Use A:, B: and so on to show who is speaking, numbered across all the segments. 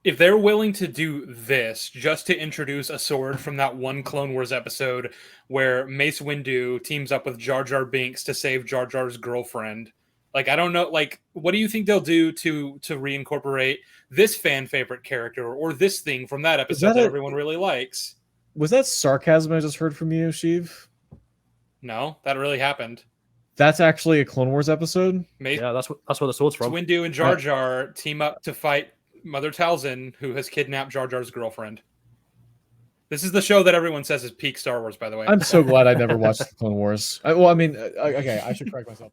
A: If they're willing to do this just to introduce a sword from that one Clone Wars episode where Mace Windu teams up with Jar Jar Binks to save Jar Jar's girlfriend, like I don't know, like what do you think they'll do to reincorporate this fan favorite character or this thing from that
B: Is
A: episode
B: that
A: that
B: a
A: everyone really likes?
B: was that sarcasm I just heard from you, Sheev?
A: No, that really happened.
B: That's actually a Clone Wars episode.
A: Mace
C: Yeah, that's where the sword's from.
A: Windu and
B: Uh,
A: Jar Jar team up to fight Mother Talzin, who has kidnapped Jar Jar's girlfriend. This is the show that everyone says is peak Star Wars, by the way.
B: I'm so glad I never watched the Clone Wars. Okay, I should correct myself.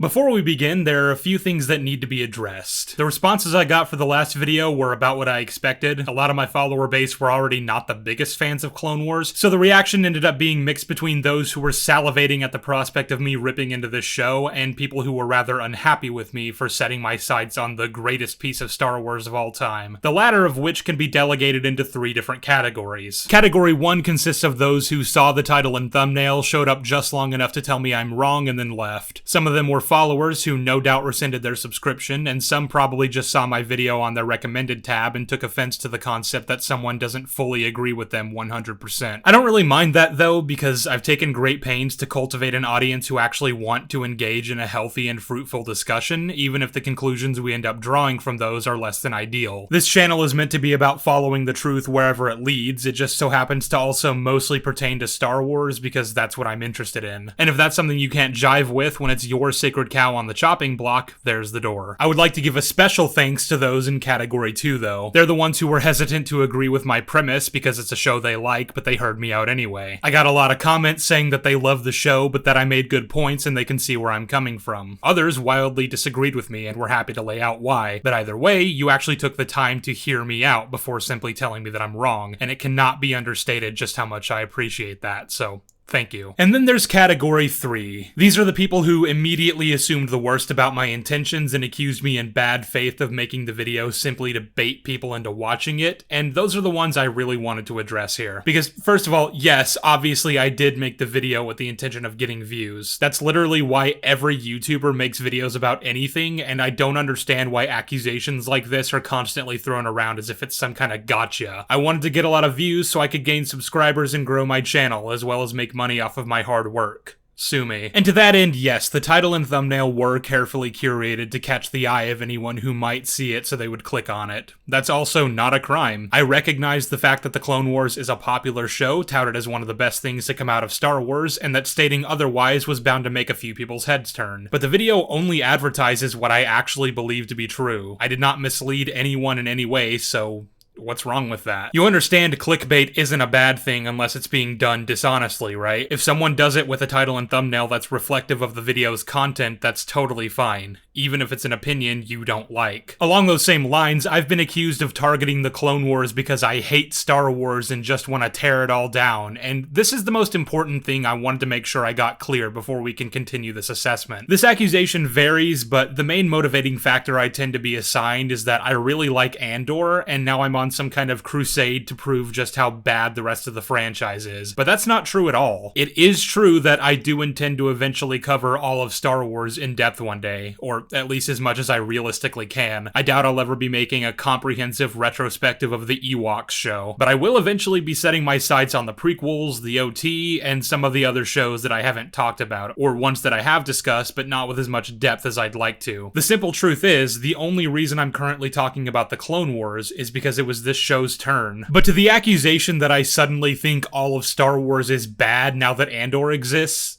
D: Before we begin, there are a few things that need to be addressed. The responses I got for the last video were about what I expected. A lot of my follower base were already not the biggest fans of Clone Wars, so the reaction ended up being mixed between those who were salivating at the prospect of me ripping into this show and people who were rather unhappy with me for setting my sights on the greatest piece of Star Wars of all time. The latter of which can be delegated into 3 different categories. Category 1 consists of those who saw the title and thumbnail, showed up just long enough to tell me I'm wrong, and then left. Some of them were followers who no doubt rescinded their subscription, and some probably just saw my video on their recommended tab and took offense to the concept that someone doesn't fully agree with them 100%. I don't really mind that though, because I've taken great pains to cultivate an audience who actually want to engage in a healthy and fruitful discussion, even if the conclusions we end up drawing from those are less than ideal. This channel is meant to be about following the truth wherever it leads. It just so happens to also mostly pertain to Star Wars because that's what I'm interested in. And if that's something you can't jive with when it's your sacred cow on the chopping block, there's the door. I would like to give a special thanks to those in category 2 though. They're the ones who were hesitant to agree with my premise because it's a show they like, but they heard me out anyway. I got a lot of comments saying that they love the show, but that I made good points and they can see where I'm coming from. Others wildly disagreed with me and were happy to lay out why, but either way, you actually took the time to hear me out before simply telling me that I'm wrong, and it cannot be understated just how much I appreciate that, so thank you. And then there's category 3. These are the people who immediately assumed the worst about my intentions and accused me in bad faith of making the video simply to bait people into watching it, and those are the ones I really wanted to address here. Because, first of all, yes, obviously I did make the video with the intention of getting views. That's literally why every YouTuber makes videos about anything, and I don't understand why accusations like this are constantly thrown around as if it's some kind of gotcha. I wanted to get a lot of views so I could gain subscribers and grow my channel, as well as make money off of my hard work. Sue me. And to that end, yes, the title and thumbnail were carefully curated to catch the eye of anyone who might see it so they would click on it. That's also not a crime. I recognize the fact that The Clone Wars is a popular show, touted as one of the best things to come out of Star Wars, and that stating otherwise was bound to make a few people's heads turn. But the video only advertises what I actually believe to be true. I did not mislead anyone in any way, so what's wrong with that? You understand clickbait isn't a bad thing unless it's being done dishonestly, right? If someone does it with a title and thumbnail that's reflective of the video's content, that's totally fine, even if it's an opinion you don't like. Along those same lines, I've been accused of targeting the Clone Wars because I hate Star Wars and just want to tear it all down, and this is the most important thing I wanted to make sure I got clear before we can continue this assessment. This accusation varies, but the main motivating factor I tend to be assigned is that I really like Andor, and now I'm on some kind of crusade to prove just how bad the rest of the franchise is. But that's not true at all. It is true that I do intend to eventually cover all of Star Wars in depth one day, or at least as much as I realistically can. I doubt I'll ever be making a comprehensive retrospective of the Ewoks show, but I will eventually be setting my sights on the prequels, the OT, and some of the other shows that I haven't talked about, or ones that I have discussed, but not with as much depth as I'd like to. The simple truth is, the only reason I'm currently talking about the Clone Wars is because it was this show's turn. But to the accusation that I suddenly think all of Star Wars is bad now that Andor exists,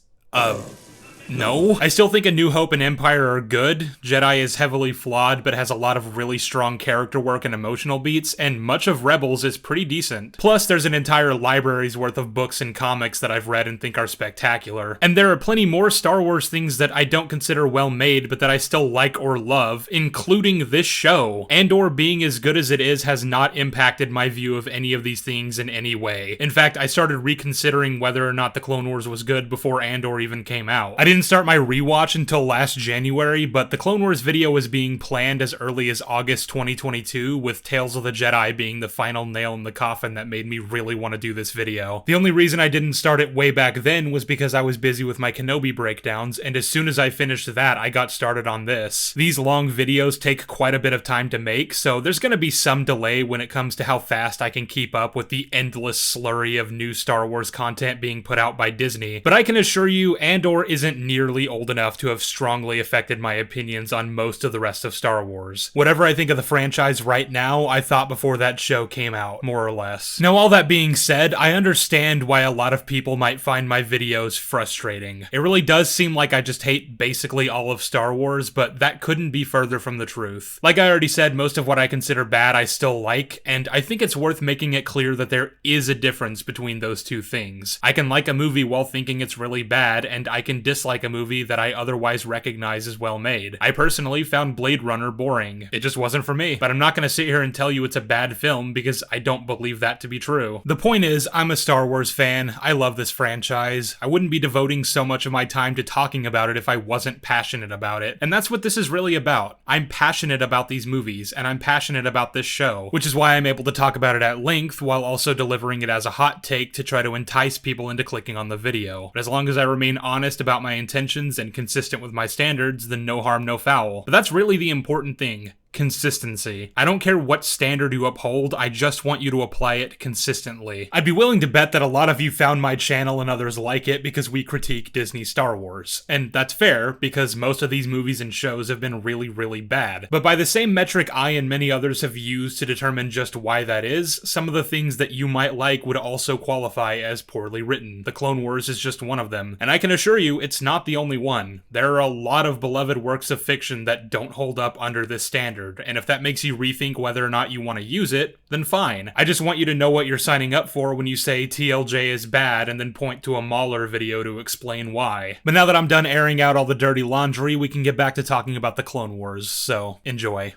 D: no. I still think A New Hope and Empire are good. Jedi is heavily flawed, but has a lot of really strong character work and emotional beats, and much of Rebels is pretty decent. Plus, there's an entire library's worth of books and comics that I've read and think are spectacular. And there are plenty more Star Wars things that I don't consider well made, but that I still like or love, including this show. Andor being as good as it is has not impacted my view of any of these things in any way. In fact, I started reconsidering whether or not The Clone Wars was good before Andor even came out. I didn't didn't start my rewatch until last January, but the Clone Wars video was being planned as early as August 2022, with Tales of the Jedi being the final nail in the coffin that made me really want to do this video. The only reason I didn't start it way back then was because I was busy with my Kenobi breakdowns, and as soon as I finished that, I got started on this. These long videos take quite a bit of time to make, so there's gonna be some delay when it comes to how fast I can keep up with the endless slurry of new Star Wars content being put out by Disney, but I can assure you Andor isn't nearly old enough to have strongly affected my opinions on most of the rest of Star Wars. Whatever I think of the franchise right now, I thought before that show came out, more or less. Now, all that being said, I understand why a lot of people might find my videos frustrating. It really does seem like I just hate basically all of Star Wars, but that couldn't be further from the truth. Like I already said, most of what I consider bad I still like, and I think it's worth making it clear that there is a difference between those two things. I can like a movie while thinking it's really bad, and I can dislike a movie that I otherwise recognize as well made. I personally found Blade Runner boring. It just wasn't for me. But I'm not gonna sit here and tell you it's a bad film because I don't believe that to be true. The point is, I'm a Star Wars fan. I love this franchise. I wouldn't be devoting so much of my time to talking about it if I wasn't passionate about it. And that's what this is really about. I'm passionate about these movies, and I'm passionate about this show, which is why I'm able to talk about it at length while also delivering it as a hot take to try to entice people into clicking on the video. But as long as I remain honest about my intentions and consistent with my standards, then no harm, no foul. But that's really the important thing. Consistency. I don't care what standard you uphold, I just want you to apply it consistently. I'd be willing to bet that a lot of you found my channel and others like it because we critique Disney Star Wars. And that's fair, because most of these movies and shows have been really, really bad. But by the same metric I and many others have used to determine just why that is, some of the things that you might like would also qualify as poorly written. The Clone Wars is just one of them. And I can assure you, it's not the only one. There are a lot of beloved works of fiction that don't hold up under this standard. And if that makes you rethink whether or not you want to use it, then fine. I just want you to know what you're signing up for when you say TLJ is bad and then point to a Mauler video to explain why. But now that I'm done airing out all the dirty laundry, we can get back to talking about the Clone Wars, so enjoy.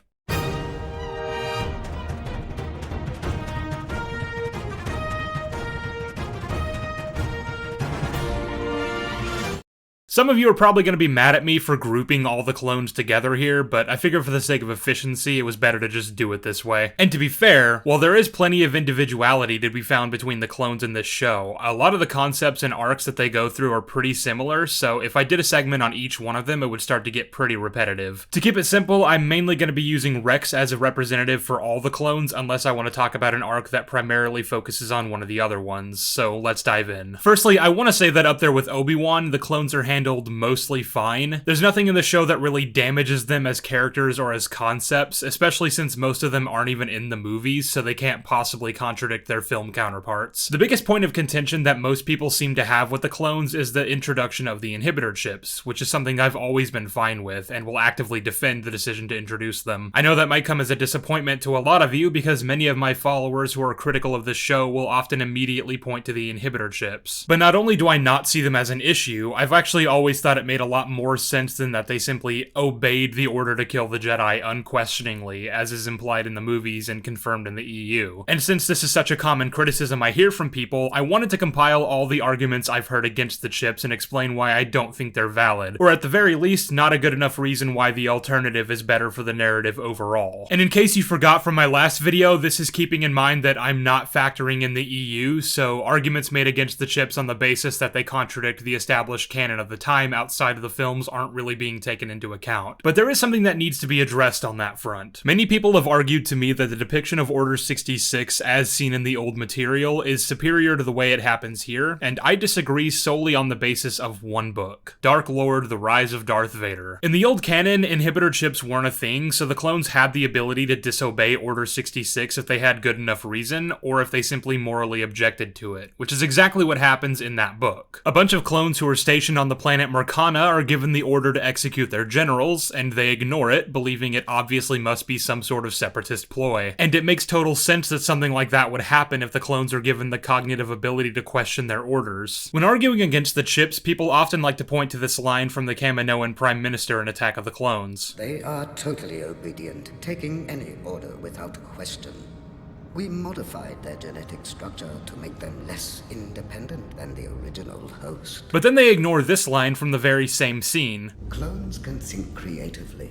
D: Some of you are probably going to be mad at me for grouping all the clones together here, but I figure for the sake of efficiency, it was better to just do it this way. And to be fair, while there is plenty of individuality to be found between the clones in this show, a lot of the concepts and arcs that they go through are pretty similar, so if I did a segment on each one of them, it would start to get pretty repetitive. To keep it simple, I'm mainly going to be using Rex as a representative for all the clones, unless I want to talk about an arc that primarily focuses on one of the other ones, so let's dive in. Firstly, I want to say that up there with Obi-Wan, the clones are handled mostly fine. There's nothing in the show that really damages them as characters or as concepts, especially since most of them aren't even in the movies, so they can't possibly contradict their film counterparts. The biggest point of contention that most people seem to have with the clones is the introduction of the inhibitor chips, which is something I've always been fine with, and will actively defend the decision to introduce them. I know that might come as a disappointment to a lot of you, because many of my followers who are critical of this show will often immediately point to the inhibitor chips. But not only do I not see them as an issue, I've actually always thought it made a lot more sense than that they simply obeyed the order to kill the Jedi unquestioningly, as is implied in the movies and confirmed in the EU. And since this is such a common criticism I hear from people, I wanted to compile all the arguments I've heard against the chips and explain why I don't think they're valid, or at the very least, not a good enough reason why the alternative is better for the narrative overall. And in case you forgot from my last video, this is keeping in mind that I'm not factoring in the EU, so arguments made against the chips on the basis that they contradict the established canon of the time outside of the films aren't really being taken into account. But there is something that needs to be addressed on that front. Many people have argued to me that the depiction of Order 66 as seen in the old material is superior to the way it happens here, and I disagree solely on the basis of one book, Dark Lord: The Rise of Darth Vader. In the old canon, inhibitor chips weren't a thing, so the clones had the ability to disobey Order 66 if they had good enough reason, or if they simply morally objected to it, which is exactly what happens in that book. A bunch of clones who are stationed on the planet Mercana are given the order to execute their generals, and they ignore it, believing it obviously must be some sort of separatist ploy. And it makes total sense that something like that would happen if the clones are given the cognitive ability to question their orders. When arguing against the chips, people often like to point to this line from the Kaminoan Prime Minister in Attack of the Clones.
C: They are totally obedient, taking any order without question. We modified their genetic structure to make them less independent than the original host.
D: But then they ignore this line from the very same scene.
C: Clones can think creatively.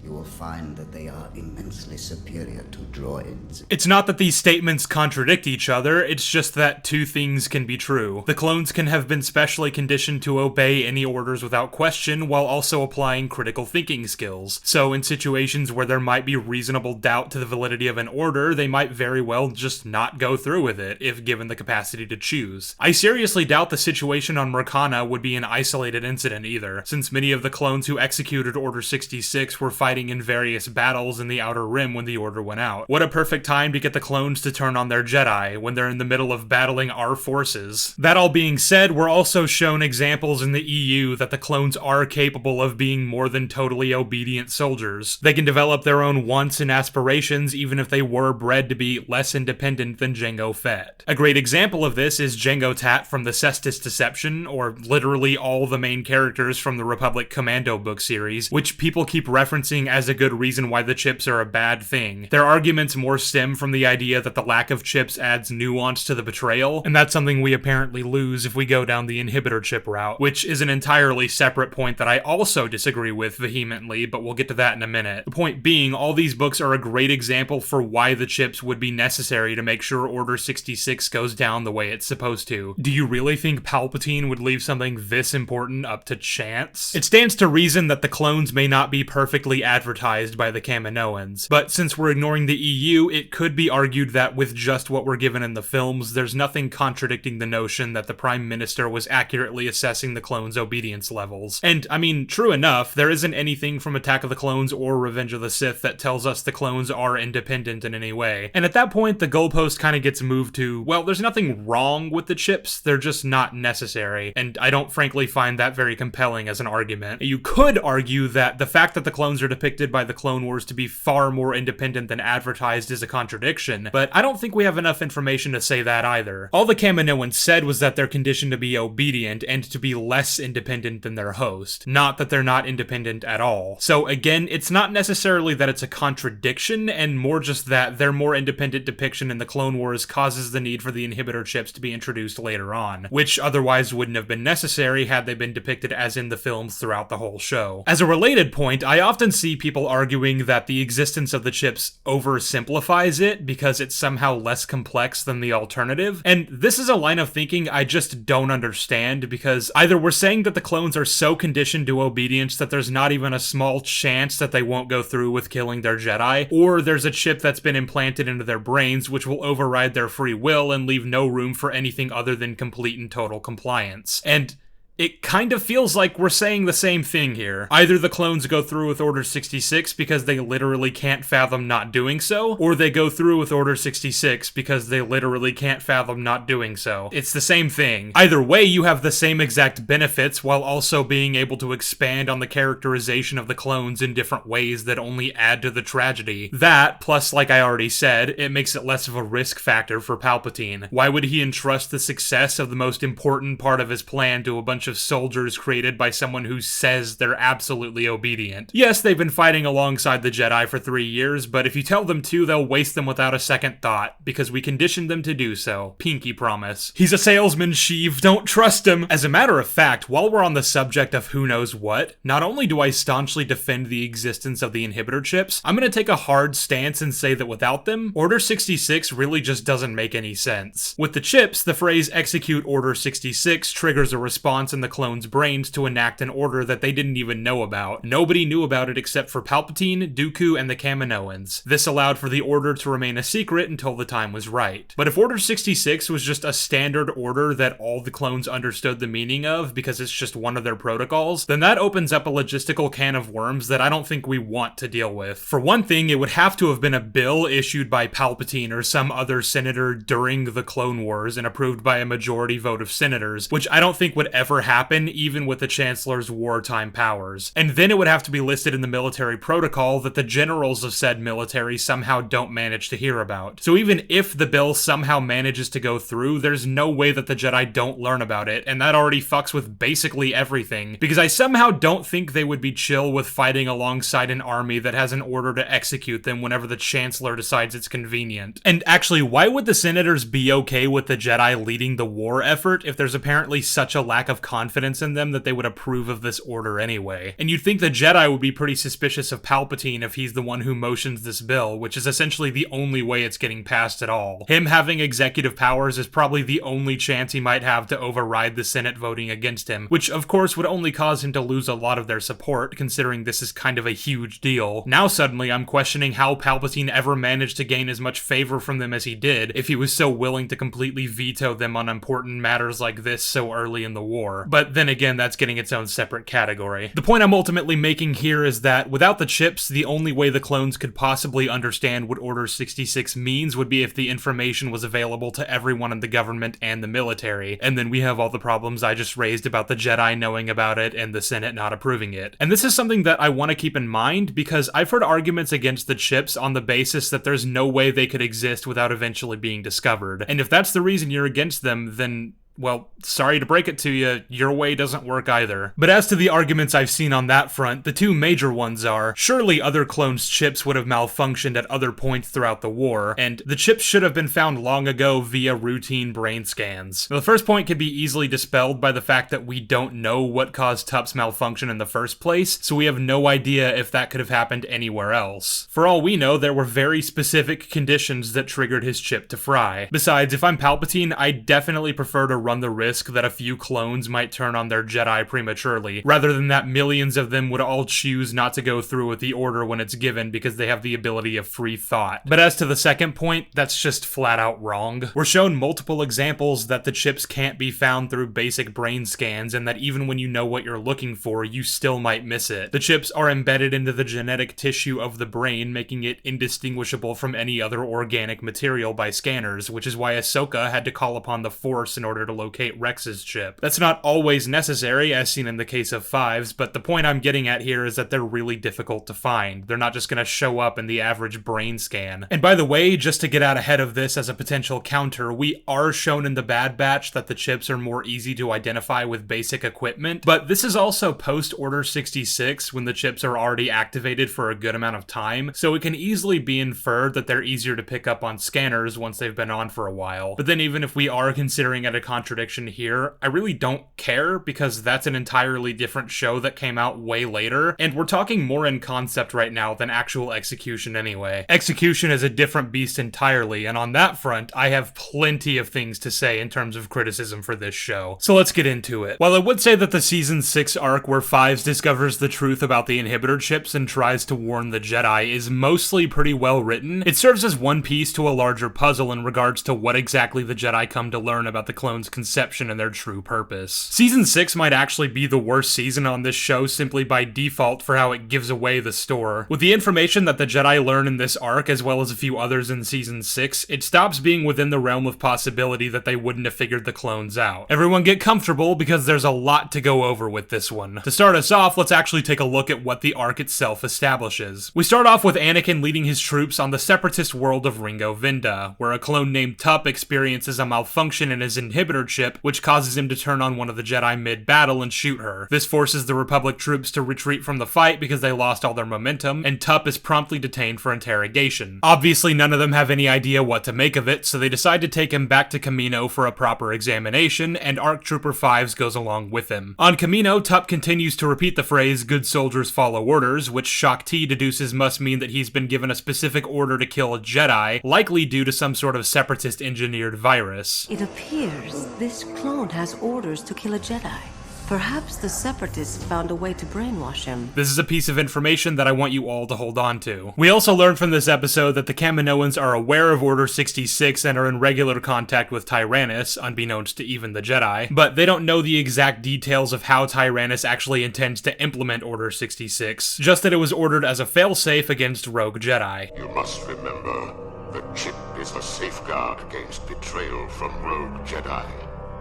C: You will find that they are immensely superior to droids.
D: It's not that these statements contradict each other, it's just that two things can be true. The clones can have been specially conditioned to obey any orders without question, while also applying critical thinking skills. So in situations where there might be reasonable doubt to the validity of an order, they might very well just not go through with it, if given the capacity to choose. I seriously doubt the situation on Mercana would be an isolated incident either, since many of the clones who executed Order 66 were fighting in various battles in the Outer Rim when the order went out. What a perfect time to get the clones to turn on their Jedi, when they're in the middle of battling our forces. That all being said, we're also shown examples in the EU that the clones are capable of being more than totally obedient soldiers. They can develop their own wants and aspirations even if they were bred to be less independent than Jango Fett. A great example of this is Jango Tat from the Cestus Deception, or literally all the main characters from the Republic Commando book series, which people keep referencing as a good reason why the chips are a bad thing. Their arguments more stem from the idea that the lack of chips adds nuance to the betrayal, and that's something we apparently lose if we go down the inhibitor chip route, which is an entirely separate point that I also disagree with vehemently, but we'll get to that in a minute. The point being, all these books are a great example for why the chips would be necessary to make sure Order 66 goes down the way it's supposed to. Do you really think Palpatine would leave something this important up to chance? It stands to reason that the clones may not be perfectly advertised by the Kaminoans, but since we're ignoring the EU, it could be argued that with just what we're given in the films, there's nothing contradicting the notion that the Prime Minister was accurately assessing the clones' obedience levels. And, I mean, true enough, there isn't anything from Attack of the Clones or Revenge of the Sith that tells us the clones are independent in any way. And at that point, the goalpost kind of gets moved to, well, there's nothing wrong with the chips, they're just not necessary, and I don't frankly find that very compelling as an argument. You could argue that the fact that the clones are depicted by the Clone Wars to be far more independent than advertised is a contradiction, but I don't think we have enough information to say that either. All the Kaminoans said was that they're conditioned to be obedient and to be less independent than their host, not that they're not independent at all. So again, it's not necessarily that it's a contradiction, and more just that their more independent depiction in the Clone Wars causes the need for the inhibitor chips to be introduced later on, which otherwise wouldn't have been necessary had they been depicted as in the films throughout the whole show. As a related point, I often see people arguing that the existence of the chips oversimplifies it because it's somehow less complex than the alternative, and this is a line of thinking I just don't understand, because either we're saying that the clones are so conditioned to obedience that there's not even a small chance that they won't go through with killing their Jedi, or there's a chip that's been implanted into their brains which will override their free will and leave no room for anything other than complete and total compliance. And it kind of feels like we're saying the same thing here. Either the clones go through with Order 66 because they literally can't fathom not doing so, or they go through with Order 66 because they literally can't fathom not doing so. It's the same thing. Either way, you have the same exact benefits while also being able to expand on the characterization of the clones in different ways that only add to the tragedy. That, plus, like I already said, it makes it less of a risk factor for Palpatine. Why would he entrust the success of the most important part of his plan to a bunch of soldiers created by someone who says they're absolutely obedient? Yes, they've been fighting alongside the Jedi for 3 years, but if you tell them to, they'll waste them without a second thought, because we conditioned them to do so. Pinky promise. He's a salesman, Sheev, don't trust him! As a matter of fact, while we're on the subject of who knows what, not only do I staunchly defend the existence of the inhibitor chips, I'm gonna take a hard stance and say that without them, Order 66 really just doesn't make any sense. With the chips, the phrase execute Order 66 triggers a response in the clones' brains to enact an order that they didn't even know about. Nobody knew about it except for Palpatine, Dooku, and the Kaminoans. This allowed for the order to remain a secret until the time was right. But if Order 66 was just a standard order that all the clones understood the meaning of because it's just one of their protocols, then that opens up a logistical can of worms that I don't think we want to deal with. For one thing, it would have to have been a bill issued by Palpatine or some other senator during the Clone Wars and approved by a majority vote of senators, which I don't think would ever happen even with the Chancellor's wartime powers. And then it would have to be listed in the military protocol that the generals of said military somehow don't manage to hear about. So even if the bill somehow manages to go through, there's no way that the Jedi don't learn about it, and that already fucks with basically everything, because I somehow don't think they would be chill with fighting alongside an army that has an order to execute them whenever the Chancellor decides it's convenient. And actually, why would the senators be okay with the Jedi leading the war effort if there's apparently such a lack of confidence in them that they would approve of this order anyway? And you'd think the Jedi would be pretty suspicious of Palpatine if he's the one who motions this bill, which is essentially the only way it's getting passed at all. Him having executive powers is probably the only chance he might have to override the Senate voting against him, which of course would only cause him to lose a lot of their support, considering this is kind of a huge deal. Now suddenly I'm questioning how Palpatine ever managed to gain as much favor from them as he did, if he was so willing to completely veto them on important matters like this so early in the war. But then again, that's getting its own separate category. The point I'm ultimately making here is that without the chips, the only way the clones could possibly understand what Order 66 means would be if the information was available to everyone in the government and the military, and then we have all the problems I just raised about the Jedi knowing about it and the Senate not approving it. And this is something that I want to keep in mind because I've heard arguments against the chips on the basis that there's no way they could exist without eventually being discovered. And if that's the reason you're against them, then well, sorry to break it to you, your way doesn't work either. But as to the arguments I've seen on that front, the two major ones are, surely other clones' chips would have malfunctioned at other points throughout the war, and the chips should have been found long ago via routine brain scans. Now, the first point can be easily dispelled by the fact that we don't know what caused Tup's malfunction in the first place, so we have no idea if that could have happened anywhere else. For all we know, there were very specific conditions that triggered his chip to fry. Besides, if I'm Palpatine, I definitely prefer to run the risk that a few clones might turn on their Jedi prematurely, rather than that millions of them would all choose not to go through with the order when it's given because they have the ability of free thought. But as to the second point, that's just flat out wrong. We're shown multiple examples that the chips can't be found through basic brain scans, and that even when you know what you're looking for, you still might miss it. The chips are embedded into the genetic tissue of the brain, making it indistinguishable from any other organic material by scanners, which is why Ahsoka had to call upon the Force in order to locate Rex's chip. That's not always necessary, as seen in the case of Fives, but the point I'm getting at here is that they're really difficult to find. They're not just gonna show up in the average brain scan. And by the way, just to get out ahead of this as a potential counter, we are shown in the Bad Batch that the chips are more easy to identify with basic equipment, but this is also post-Order 66 when the chips are already activated for a good amount of time, so it can easily be inferred that they're easier to pick up on scanners once they've been on for a while. But then even if we are considering it a contradiction here, I really don't care because that's an entirely different show that came out way later, and we're talking more in concept right now than actual execution anyway. Execution is a different beast entirely, and on that front, I have plenty of things to say in terms of criticism for this show. So let's get into it. While I would say that the Season 6 arc where Fives discovers the truth about the inhibitor chips and tries to warn the Jedi is mostly pretty well written, it serves as one piece to a larger puzzle in regards to what exactly the Jedi come to learn about the clones' conception and their true purpose. Season 6 might actually be the worst season on this show simply by default for how it gives away the store. With the information that the Jedi learn in this arc, as well as a few others in Season 6, it stops being within the realm of possibility that they wouldn't have figured the clones out. Everyone get comfortable because there's a lot to go over with this one. To start us off, let's actually take a look at what the arc itself establishes. We start off with Anakin leading his troops on the separatist world of Ringo Vinda, where a clone named Tup experiences a malfunction in his inhibitor chip, which causes him to turn on one of the Jedi mid-battle and shoot her. This forces the Republic troops to retreat from the fight because they lost all their momentum, and Tup is promptly detained for interrogation. Obviously, none of them have any idea what to make of it, so they decide to take him back to Kamino for a proper examination, and ARC Trooper Fives goes along with him. On Kamino, Tup continues to repeat the phrase, "Good soldiers follow orders," which Shaak Ti deduces must mean that he's been given a specific order to kill a Jedi, likely due to some sort of separatist-engineered virus.
E: It appears this clone has orders to kill a Jedi. Perhaps the Separatists found a way to brainwash him.
D: This is a piece of information that I want you all to hold on to. We also learn from this episode that the Kaminoans are aware of Order 66 and are in regular contact with Tyrannus, unbeknownst to even the Jedi, but they don't know the exact details of how Tyrannus actually intends to implement Order 66, just that it was ordered as a failsafe against rogue Jedi.
F: You must remember, the chip is the safeguard against betrayal from rogue Jedi.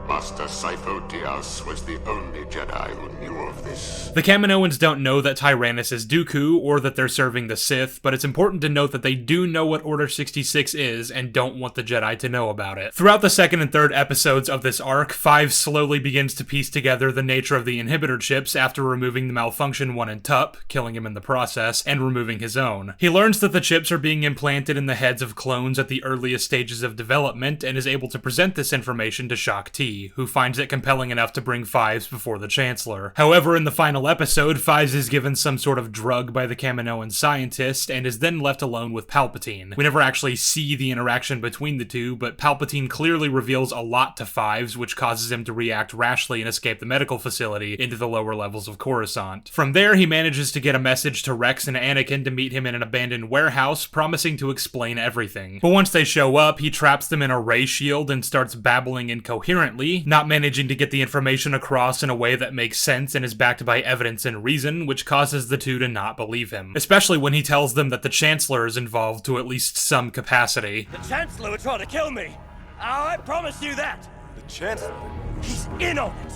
F: Master Sifo-Dyas was the only Jedi who knew of this.
D: The Kaminoans don't know that Tyrannus is Dooku, or that they're serving the Sith, but it's important to note that they do know what Order 66 is, and don't want the Jedi to know about it. Throughout the second and third episodes of this arc, Fives slowly begins to piece together the nature of the inhibitor chips after removing the malfunction one in Tup, killing him in the process, and removing his own. He learns that the chips are being implanted in the heads of clones at the earliest stages of development, and is able to present this information to Shaak Ti, who finds it compelling enough to bring Fives before the Chancellor. However, in the final episode, Fives is given some sort of drug by the Kaminoan scientist, and is then left alone with Palpatine. We never actually see the interaction between the two, but Palpatine clearly reveals a lot to Fives, which causes him to react rashly and escape the medical facility into the lower levels of Coruscant. From there, he manages to get a message to Rex and Anakin to meet him in an abandoned warehouse, promising to explain everything. But once they show up, he traps them in a ray shield and starts babbling incoherently, not managing to get the information across in a way that makes sense and is backed by evidence and reason, which causes the two to not believe him. Especially when he tells them that the Chancellor is involved to at least some capacity.
G: The Chancellor would try to kill me! I promise you that!
H: The Chancellor?
G: He's in on it!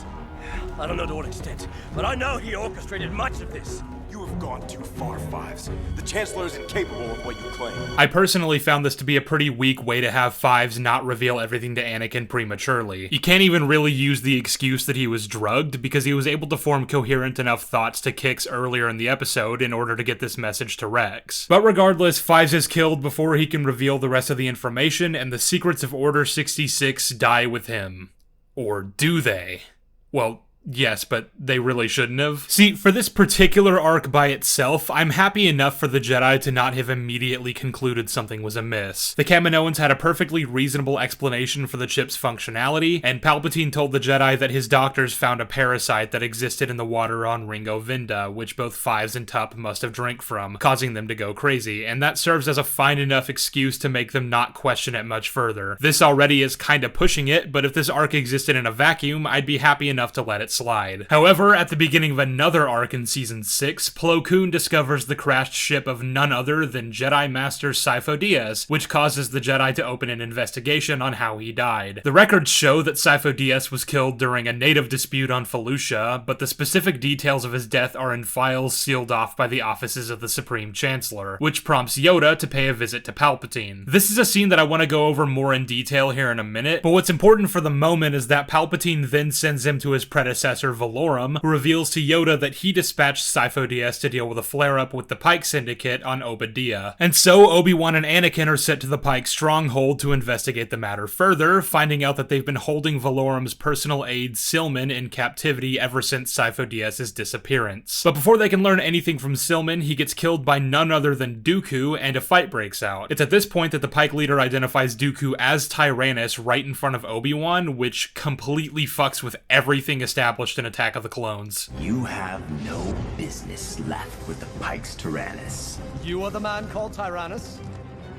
G: I don't know to what extent, but I know he orchestrated much of this.
H: You have gone too far, Fives. The Chancellor is incapable of what you claim.
D: I personally found this to be a pretty weak way to have Fives not reveal everything to Anakin prematurely. You can't even really use the excuse that he was drugged, because he was able to form coherent enough thoughts to Kix earlier in the episode in order to get this message to Rex. But regardless, Fives is killed before he can reveal the rest of the information, and the secrets of Order 66 die with him. Or do they? Well, yes, but they really shouldn't have. See, for this particular arc by itself, I'm happy enough for the Jedi to not have immediately concluded something was amiss. The Kaminoans had a perfectly reasonable explanation for the chip's functionality, and Palpatine told the Jedi that his doctors found a parasite that existed in the water on Ringo Vinda, which both Fives and Tup must have drank from, causing them to go crazy, and that serves as a fine enough excuse to make them not question it much further. This already is kinda pushing it, but if this arc existed in a vacuum, I'd be happy enough to let it slide. However, at the beginning of another arc in Season 6, Plo Koon discovers the crashed ship of none other than Jedi Master Sifo-Dyas, which causes the Jedi to open an investigation on how he died. The records show that Sifo-Dyas was killed during a native dispute on Felucia, but the specific details of his death are in files sealed off by the offices of the Supreme Chancellor, which prompts Yoda to pay a visit to Palpatine. This is a scene that I want to go over more in detail here in a minute, but what's important for the moment is that Palpatine then sends him to his predecessor Valorum, who reveals to Yoda that he dispatched Sifo-Dyas to deal with a flare-up with the Pike Syndicate on Obadiah. And so Obi-Wan and Anakin are sent to the Pike stronghold to investigate the matter further, finding out that they've been holding Valorum's personal aide Silman in captivity ever since Sifo-Dyas' disappearance. But before they can learn anything from Silman, he gets killed by none other than Dooku, and a fight breaks out. It's at this point that the Pike leader identifies Dooku as Tyrannus right in front of Obi-Wan, which completely fucks with everything established in Attack of the Clones.
I: You have no business left with the Pike's Tyrannus.
G: You are the man called Tyrannus?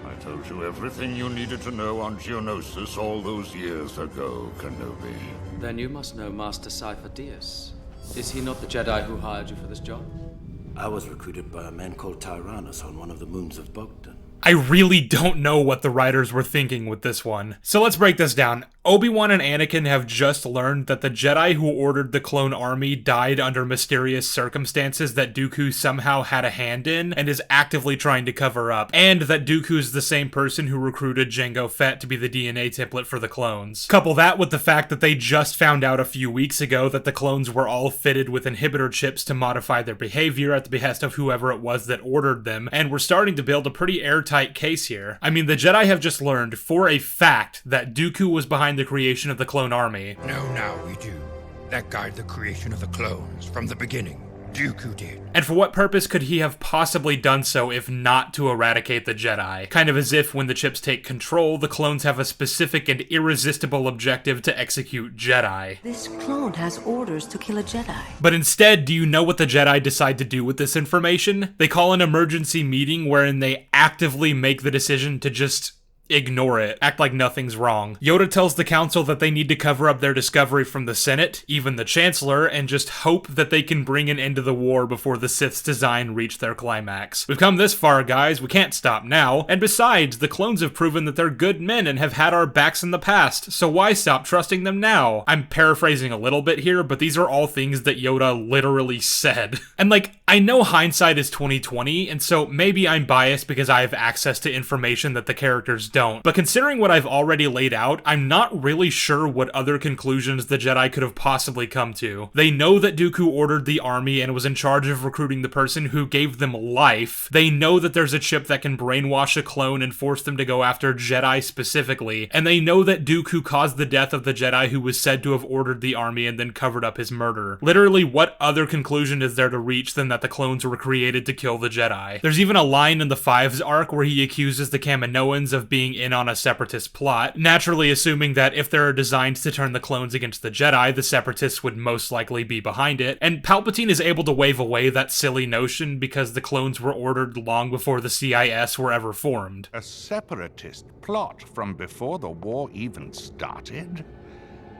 F: I told you everything you needed to know on Geonosis all those years ago, Kenobi.
J: Then you must know Master Sifo-Dyas. Is he not the Jedi who hired you for this job?
I: I was recruited by a man called Tyrannus on one of the moons of Bogdan.
D: I really don't know what the writers were thinking with this one. So let's break this down. Obi-Wan and Anakin have just learned that the Jedi who ordered the clone army died under mysterious circumstances that Dooku somehow had a hand in and is actively trying to cover up, and that Dooku's the same person who recruited Jango Fett to be the DNA template for the clones. Couple that with the fact that they just found out a few weeks ago that the clones were all fitted with inhibitor chips to modify their behavior at the behest of whoever it was that ordered them, and we're starting to build a pretty airtight case here. I mean, the Jedi have just learned for a fact that Dooku was behind the creation of the clone army.
K: No, now we do. That guided the creation of the clones from the beginning. Dooku did.
D: And for what purpose could he have possibly done so if not to eradicate the Jedi? Kind of as if when the chips take control, the clones have a specific and irresistible objective to execute Jedi.
E: This clone has orders to kill a Jedi.
D: But instead, do you know what the Jedi decide to do with this information? They call an emergency meeting wherein they actively make the decision to just ignore it, act like nothing's wrong. Yoda tells the council that they need to cover up their discovery from the Senate, even the Chancellor, and just hope that they can bring an end to the war before the Sith's design reach their climax. We've come this far, guys, we can't stop now. And besides, the clones have proven that they're good men and have had our backs in the past, so why stop trusting them now? I'm paraphrasing a little bit here, but these are all things that Yoda literally said. And like, I know hindsight is 2020, and so maybe I'm biased because I have access to information that the characters don't, but considering what I've already laid out, I'm not really sure what other conclusions the Jedi could have possibly come to. They know that Dooku ordered the army and was in charge of recruiting the person who gave them life. They know that there's a chip that can brainwash a clone and force them to go after Jedi specifically, and they know that Dooku caused the death of the Jedi who was said to have ordered the army and then covered up his murder. Literally, what other conclusion is there to reach than that the clones were created to kill the Jedi? There's even a line in the Fives arc where he accuses the Kaminoans of being in on a separatist plot, naturally assuming that if there are designs to turn the clones against the Jedi, the separatists would most likely be behind it, and Palpatine is able to wave away that silly notion because the clones were ordered long before the CIS were ever formed.
L: A separatist plot from before the war even started?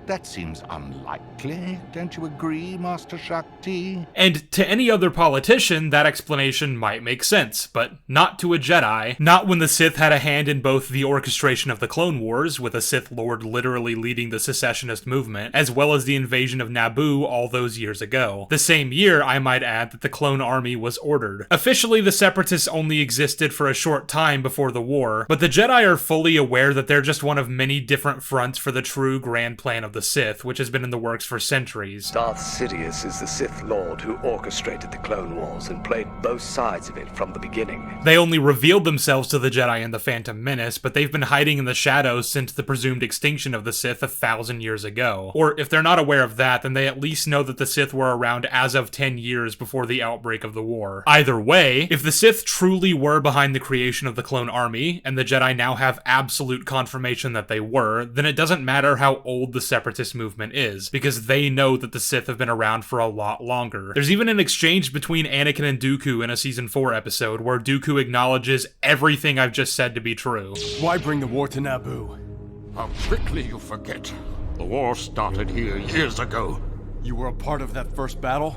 L: That seems unlikely, don't you agree, Master Shakti?
D: And to any other politician, that explanation might make sense, but not to a Jedi. Not when the Sith had a hand in both the orchestration of the Clone Wars, with a Sith Lord literally leading the secessionist movement, as well as the invasion of Naboo all those years ago. The same year, I might add, that the clone army was ordered. Officially, the Separatists only existed for a short time before the war, but the Jedi are fully aware that they're just one of many different fronts for the true grand plan of the Sith, which has been in the works for centuries.
M: Darth Sidious is the Sith Lord who orchestrated the Clone Wars and played both sides of it from the beginning.
D: They only revealed themselves to the Jedi in The Phantom Menace, but they've been hiding in the shadows since the presumed extinction of the Sith 1,000 years ago. Or if they're not aware of that, then they at least know that the Sith were around as of 10 years before the outbreak of the war. Either way, if the Sith truly were behind the creation of the clone army, and the Jedi now have absolute confirmation that they were, then it doesn't matter how old the Separatist movement is, because they know that the Sith have been around for a lot longer. There's even an exchange between Anakin and Dooku in a Season 4 episode where Dooku acknowledges everything I've just said to be true.
H: Why bring the war to Naboo?
F: How quickly you forget. The war started here years ago.
H: You were a part of that first battle?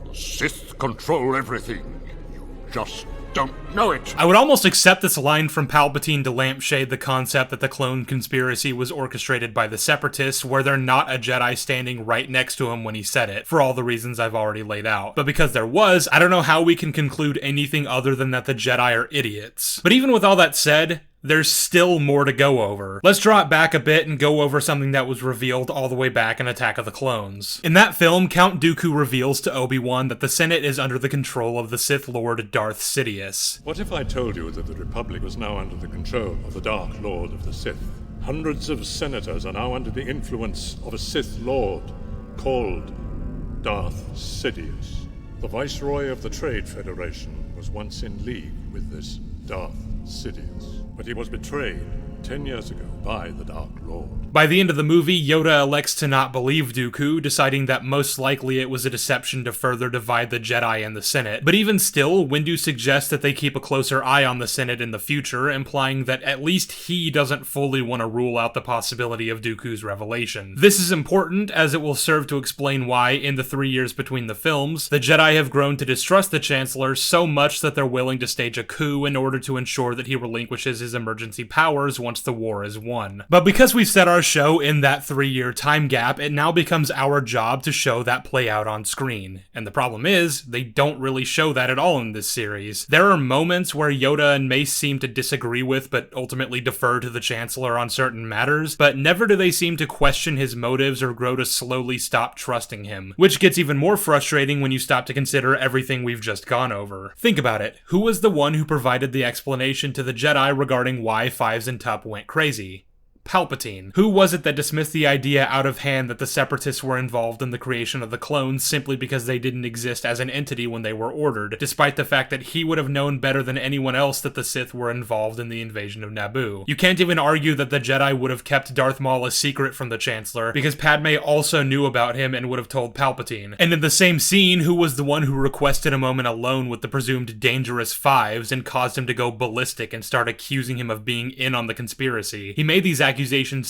F: The Sith control everything. You just don't know it.
D: I would almost accept this line from Palpatine to lampshade the concept that the clone conspiracy was orchestrated by the Separatists, where they're not a Jedi standing right next to him when he said it, for all the reasons I've already laid out. But because there was, I don't know how we can conclude anything other than that the Jedi are idiots. But even with all that said, there's still more to go over. Let's draw it back a bit and go over something that was revealed all the way back in Attack of the Clones. In that film, Count Dooku reveals to Obi-Wan that the Senate is under the control of the Sith Lord Darth Sidious.
N: What if I told you that the Republic was now under the control of the Dark Lord of the Sith? Hundreds of senators are now under the influence of a Sith Lord called Darth Sidious. The Viceroy of the Trade Federation was once in league with this Darth Sidious, but he was betrayed 10 years ago by the Dark Lord.
D: By the end of the movie, Yoda elects to not believe Dooku, deciding that most likely it was a deception to further divide the Jedi and the Senate. But even still, Windu suggests that they keep a closer eye on the Senate in the future, implying that at least he doesn't fully want to rule out the possibility of Dooku's revelation. This is important, as it will serve to explain why, in the 3 years between the films, the Jedi have grown to distrust the Chancellor so much that they're willing to stage a coup in order to ensure that he relinquishes his emergency powers once the war is won. But because we've set our show in that 3-year time gap, it now becomes our job to show that play out on screen. And the problem is, they don't really show that at all in this series. There are moments where Yoda and Mace seem to disagree with, but ultimately defer to the Chancellor on certain matters, but never do they seem to question his motives or grow to slowly stop trusting him. Which gets even more frustrating when you stop to consider everything we've just gone over. Think about it. Who was the one who provided the explanation to the Jedi regarding why Fives and Tup went crazy? Palpatine. Who was it that dismissed the idea out of hand that the Separatists were involved in the creation of the clones simply because they didn't exist as an entity when they were ordered, despite the fact that he would have known better than anyone else that the Sith were involved in the invasion of Naboo? You can't even argue that the Jedi would have kept Darth Maul a secret from the Chancellor, because Padme also knew about him and would have told Palpatine. And in the same scene, who was the one who requested a moment alone with the presumed dangerous Fives and caused him to go ballistic and start accusing him of being in on the conspiracy? He made these accusations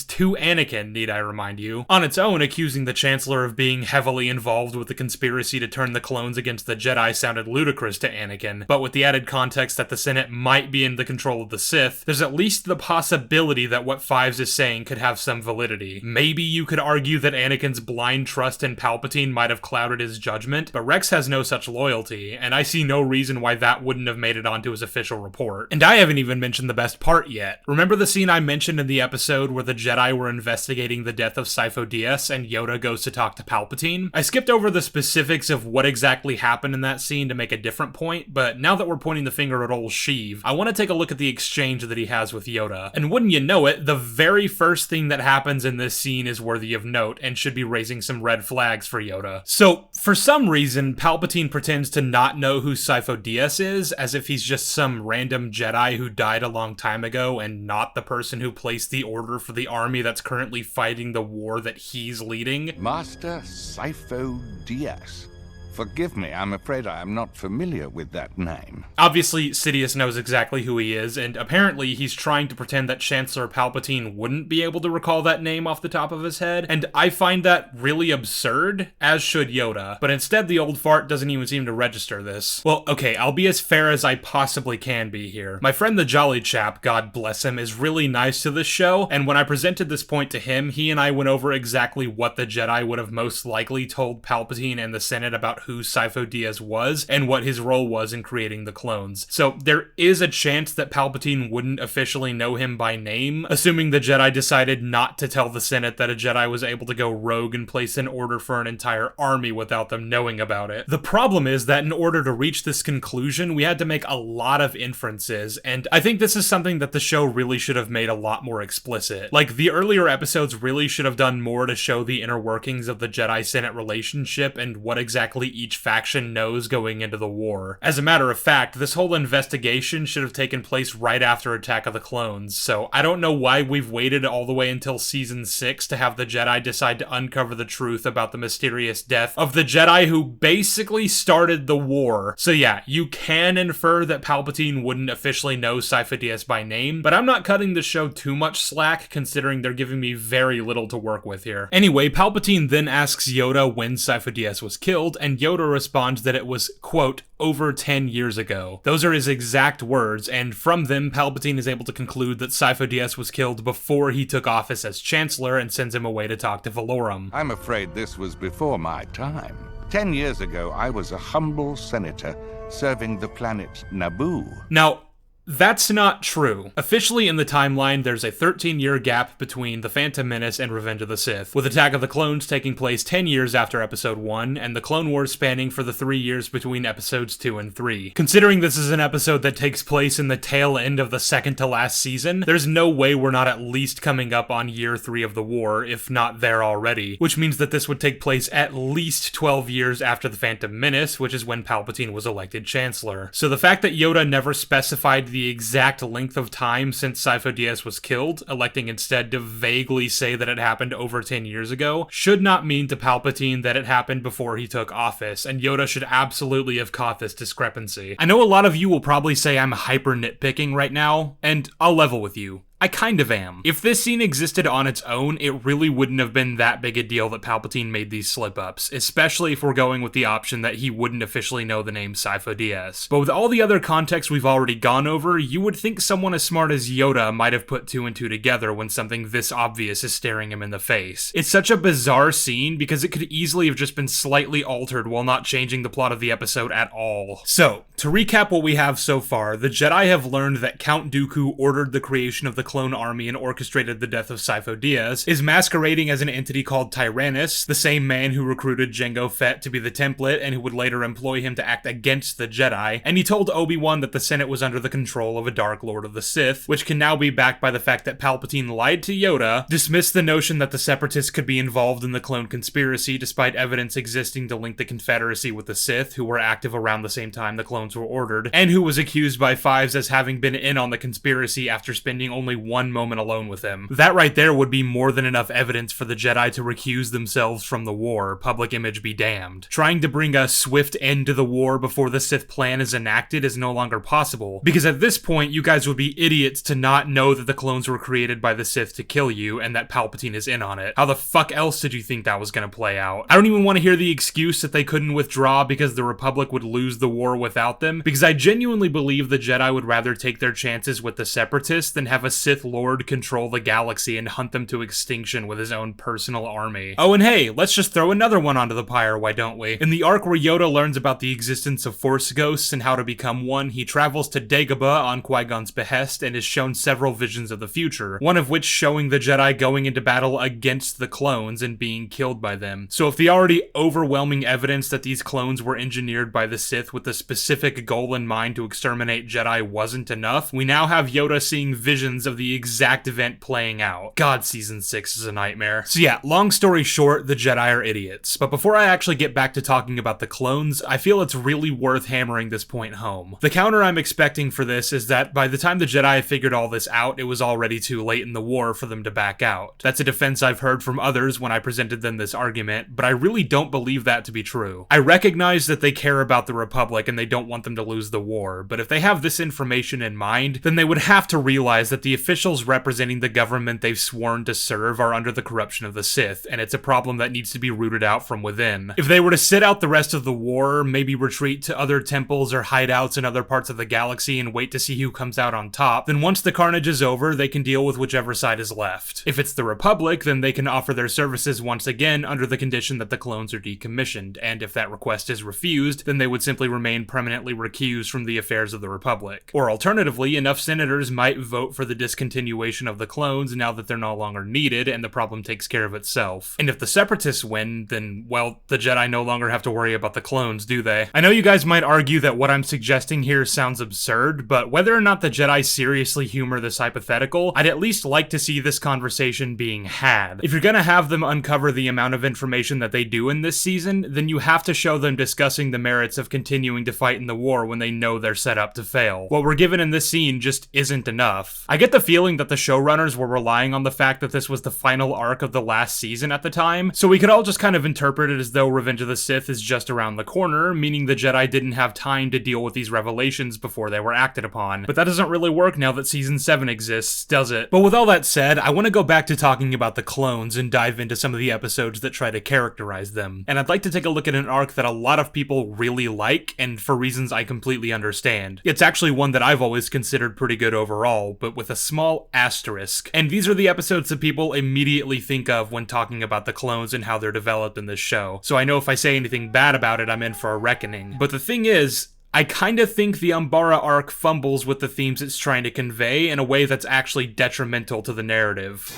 D: to Anakin, need I remind you. On its own, accusing the Chancellor of being heavily involved with the conspiracy to turn the clones against the Jedi sounded ludicrous to Anakin, but with the added context that the Senate might be in the control of the Sith, there's at least the possibility that what Fives is saying could have some validity. Maybe you could argue that Anakin's blind trust in Palpatine might have clouded his judgment, but Rex has no such loyalty, and I see no reason why that wouldn't have made it onto his official report. And I haven't even mentioned the best part yet. Remember the scene I mentioned in the episode where the Jedi were investigating the death of Sifo Dyas and Yoda goes to talk to Palpatine? I skipped over the specifics of what exactly happened in that scene to make a different point, but now that we're pointing the finger at old Sheev, I want to take a look at the exchange that he has with Yoda. And wouldn't you know it, the very first thing that happens in this scene is worthy of note and should be raising some red flags for Yoda. So, for some reason, Palpatine pretends to not know who Sifo Dyas is, as if he's just some random Jedi who died a long time ago and not the person who placed the order for the army that's currently fighting the war that he's leading.
L: Master Sifo Dyas. Forgive me, I'm afraid I am not familiar with that name.
D: Obviously, Sidious knows exactly who he is, and apparently he's trying to pretend that Chancellor Palpatine wouldn't be able to recall that name off the top of his head, and I find that really absurd, as should Yoda, but instead the old fart doesn't even seem to register this. Well, okay, I'll be as fair as I possibly can be here. My friend the Jolly Chap, God bless him, is really nice to this show, and when I presented this point to him, he and I went over exactly what the Jedi would have most likely told Palpatine and the Senate about who Sifo Dyas was and what his role was in creating the clones. So there is a chance that Palpatine wouldn't officially know him by name, assuming the Jedi decided not to tell the Senate that a Jedi was able to go rogue and place an order for an entire army without them knowing about it. The problem is that in order to reach this conclusion, we had to make a lot of inferences, and I think this is something that the show really should have made a lot more explicit. Like, the earlier episodes really should have done more to show the inner workings of the Jedi-Senate relationship and what exactly each faction knows going into the war. As a matter of fact, this whole investigation should have taken place right after Attack of the Clones, so I don't know why we've waited all the way until Season 6 to have the Jedi decide to uncover the truth about the mysterious death of the Jedi who basically started the war. So yeah, you can infer that Palpatine wouldn't officially know Sifo Dyas by name, but I'm not cutting the show too much slack considering they're giving me very little to work with here. Anyway, Palpatine then asks Yoda when Sifo Dyas was killed, and Yoda responds that it was, quote, over 10 years ago. Those are his exact words, and from them, Palpatine is able to conclude that Sifo Dyas was killed before he took office as Chancellor and sends him away to talk to Valorum.
L: I'm afraid this was before my time. 10 years ago, I was a humble senator serving the planet Naboo.
D: Now, that's not true. Officially in the timeline, there's a 13-year gap between The Phantom Menace and Revenge of the Sith, with Attack of the Clones taking place 10 years after Episode 1, and the Clone Wars spanning for the 3 years between Episodes 2 and 3. Considering this is an episode that takes place in the tail end of the second to last season, there's no way we're not at least coming up on year 3 of the war, if not there already, which means that this would take place at least 12 years after The Phantom Menace, which is when Palpatine was elected Chancellor. So the fact that Yoda never specified the exact length of time since Sifo Dyas was killed, electing instead to vaguely say that it happened over 10 years ago, should not mean to Palpatine that it happened before he took office, and Yoda should absolutely have caught this discrepancy. I know a lot of you will probably say I'm hyper nitpicking right now, and I'll level with you. I kind of am. If this scene existed on its own, it really wouldn't have been that big a deal that Palpatine made these slip-ups, especially if we're going with the option that he wouldn't officially know the name Sifo Dyas. But with all the other context we've already gone over, you would think someone as smart as Yoda might have put 2 and 2 together when something this obvious is staring him in the face. It's such a bizarre scene because it could easily have just been slightly altered while not changing the plot of the episode at all. So, to recap what we have so far, the Jedi have learned that Count Dooku ordered the creation of the clone army and orchestrated the death of Sifo Dyas, is masquerading as an entity called Tyrannus, the same man who recruited Jango Fett to be the template and who would later employ him to act against the Jedi, and he told Obi-Wan that the Senate was under the control of a Dark Lord of the Sith, which can now be backed by the fact that Palpatine lied to Yoda, dismissed the notion that the Separatists could be involved in the clone conspiracy despite evidence existing to link the Confederacy with the Sith, who were active around the same time the clones were ordered, and who was accused by Fives as having been in on the conspiracy after spending only one moment alone with him. That right there would be more than enough evidence for the Jedi to recuse themselves from the war, public image be damned. Trying to bring a swift end to the war before the Sith plan is enacted is no longer possible, because at this point you guys would be idiots to not know that the clones were created by the Sith to kill you and that Palpatine is in on it. How the fuck else did you think that was gonna play out? I don't even want to hear the excuse that they couldn't withdraw because the Republic would lose the war without them, because I genuinely believe the Jedi would rather take their chances with the Separatists than have a Sith Lord control the galaxy and hunt them to extinction with his own personal army. Oh, and hey, let's just throw another one onto the pyre, why don't we? In the arc where Yoda learns about the existence of Force ghosts and how to become one, he travels to Dagobah on Qui-Gon's behest and is shown several visions of the future, one of which showing the Jedi going into battle against the clones and being killed by them. So if the already overwhelming evidence that these clones were engineered by the Sith with the specific goal in mind to exterminate Jedi wasn't enough, we now have Yoda seeing visions of the exact event playing out. God, Season 6 is a nightmare. So yeah, long story short, the Jedi are idiots. But before I actually get back to talking about the clones, I feel it's really worth hammering this point home. The counter I'm expecting for this is that by the time the Jedi figured all this out, it was already too late in the war for them to back out. That's a defense I've heard from others when I presented them this argument, but I really don't believe that to be true. I recognize that they care about the Republic and they don't want them to lose the war, but if they have this information in mind, then they would have to realize that the officials representing the government they've sworn to serve are under the corruption of the Sith, and it's a problem that needs to be rooted out from within. If they were to sit out the rest of the war, maybe retreat to other temples or hideouts in other parts of the galaxy and wait to see who comes out on top, then once the carnage is over, they can deal with whichever side is left. If it's the Republic, then they can offer their services once again under the condition that the clones are decommissioned, and if that request is refused, then they would simply remain permanently recused from the affairs of the Republic. Or alternatively, enough senators might vote for the discontinuation of the clones now that they're no longer needed and the problem takes care of itself. And if the Separatists win, then, well, the Jedi no longer have to worry about the clones, do they? I know you guys might argue that what I'm suggesting here sounds absurd, but whether or not the Jedi seriously humor this hypothetical, I'd at least like to see this conversation being had. If you're gonna have them uncover the amount of information that they do in this season, then you have to show them discussing the merits of continuing to fight in the war when they know they're set up to fail. What we're given in this scene just isn't enough. I get the feeling that the showrunners were relying on the fact that this was the final arc of the last season at the time, so we could all just kind of interpret it as though Revenge of the Sith is just around the corner, meaning the Jedi didn't have time to deal with these revelations before they were acted upon. But that doesn't really work now that Season 7 exists, does it? But with all that said, I want to go back to talking about the clones and dive into some of the episodes that try to characterize them. And I'd like to take a look at an arc that a lot of people really like, and for reasons I completely understand. It's actually one that I've always considered pretty good overall, but with a small asterisk. And these are the episodes that people immediately think of when talking about the clones and how they're developed in this show. So I know if I say anything bad about it, I'm in for a reckoning. But the thing is, I kinda think the Umbara arc fumbles with the themes it's trying to convey in a way that's actually detrimental to the narrative.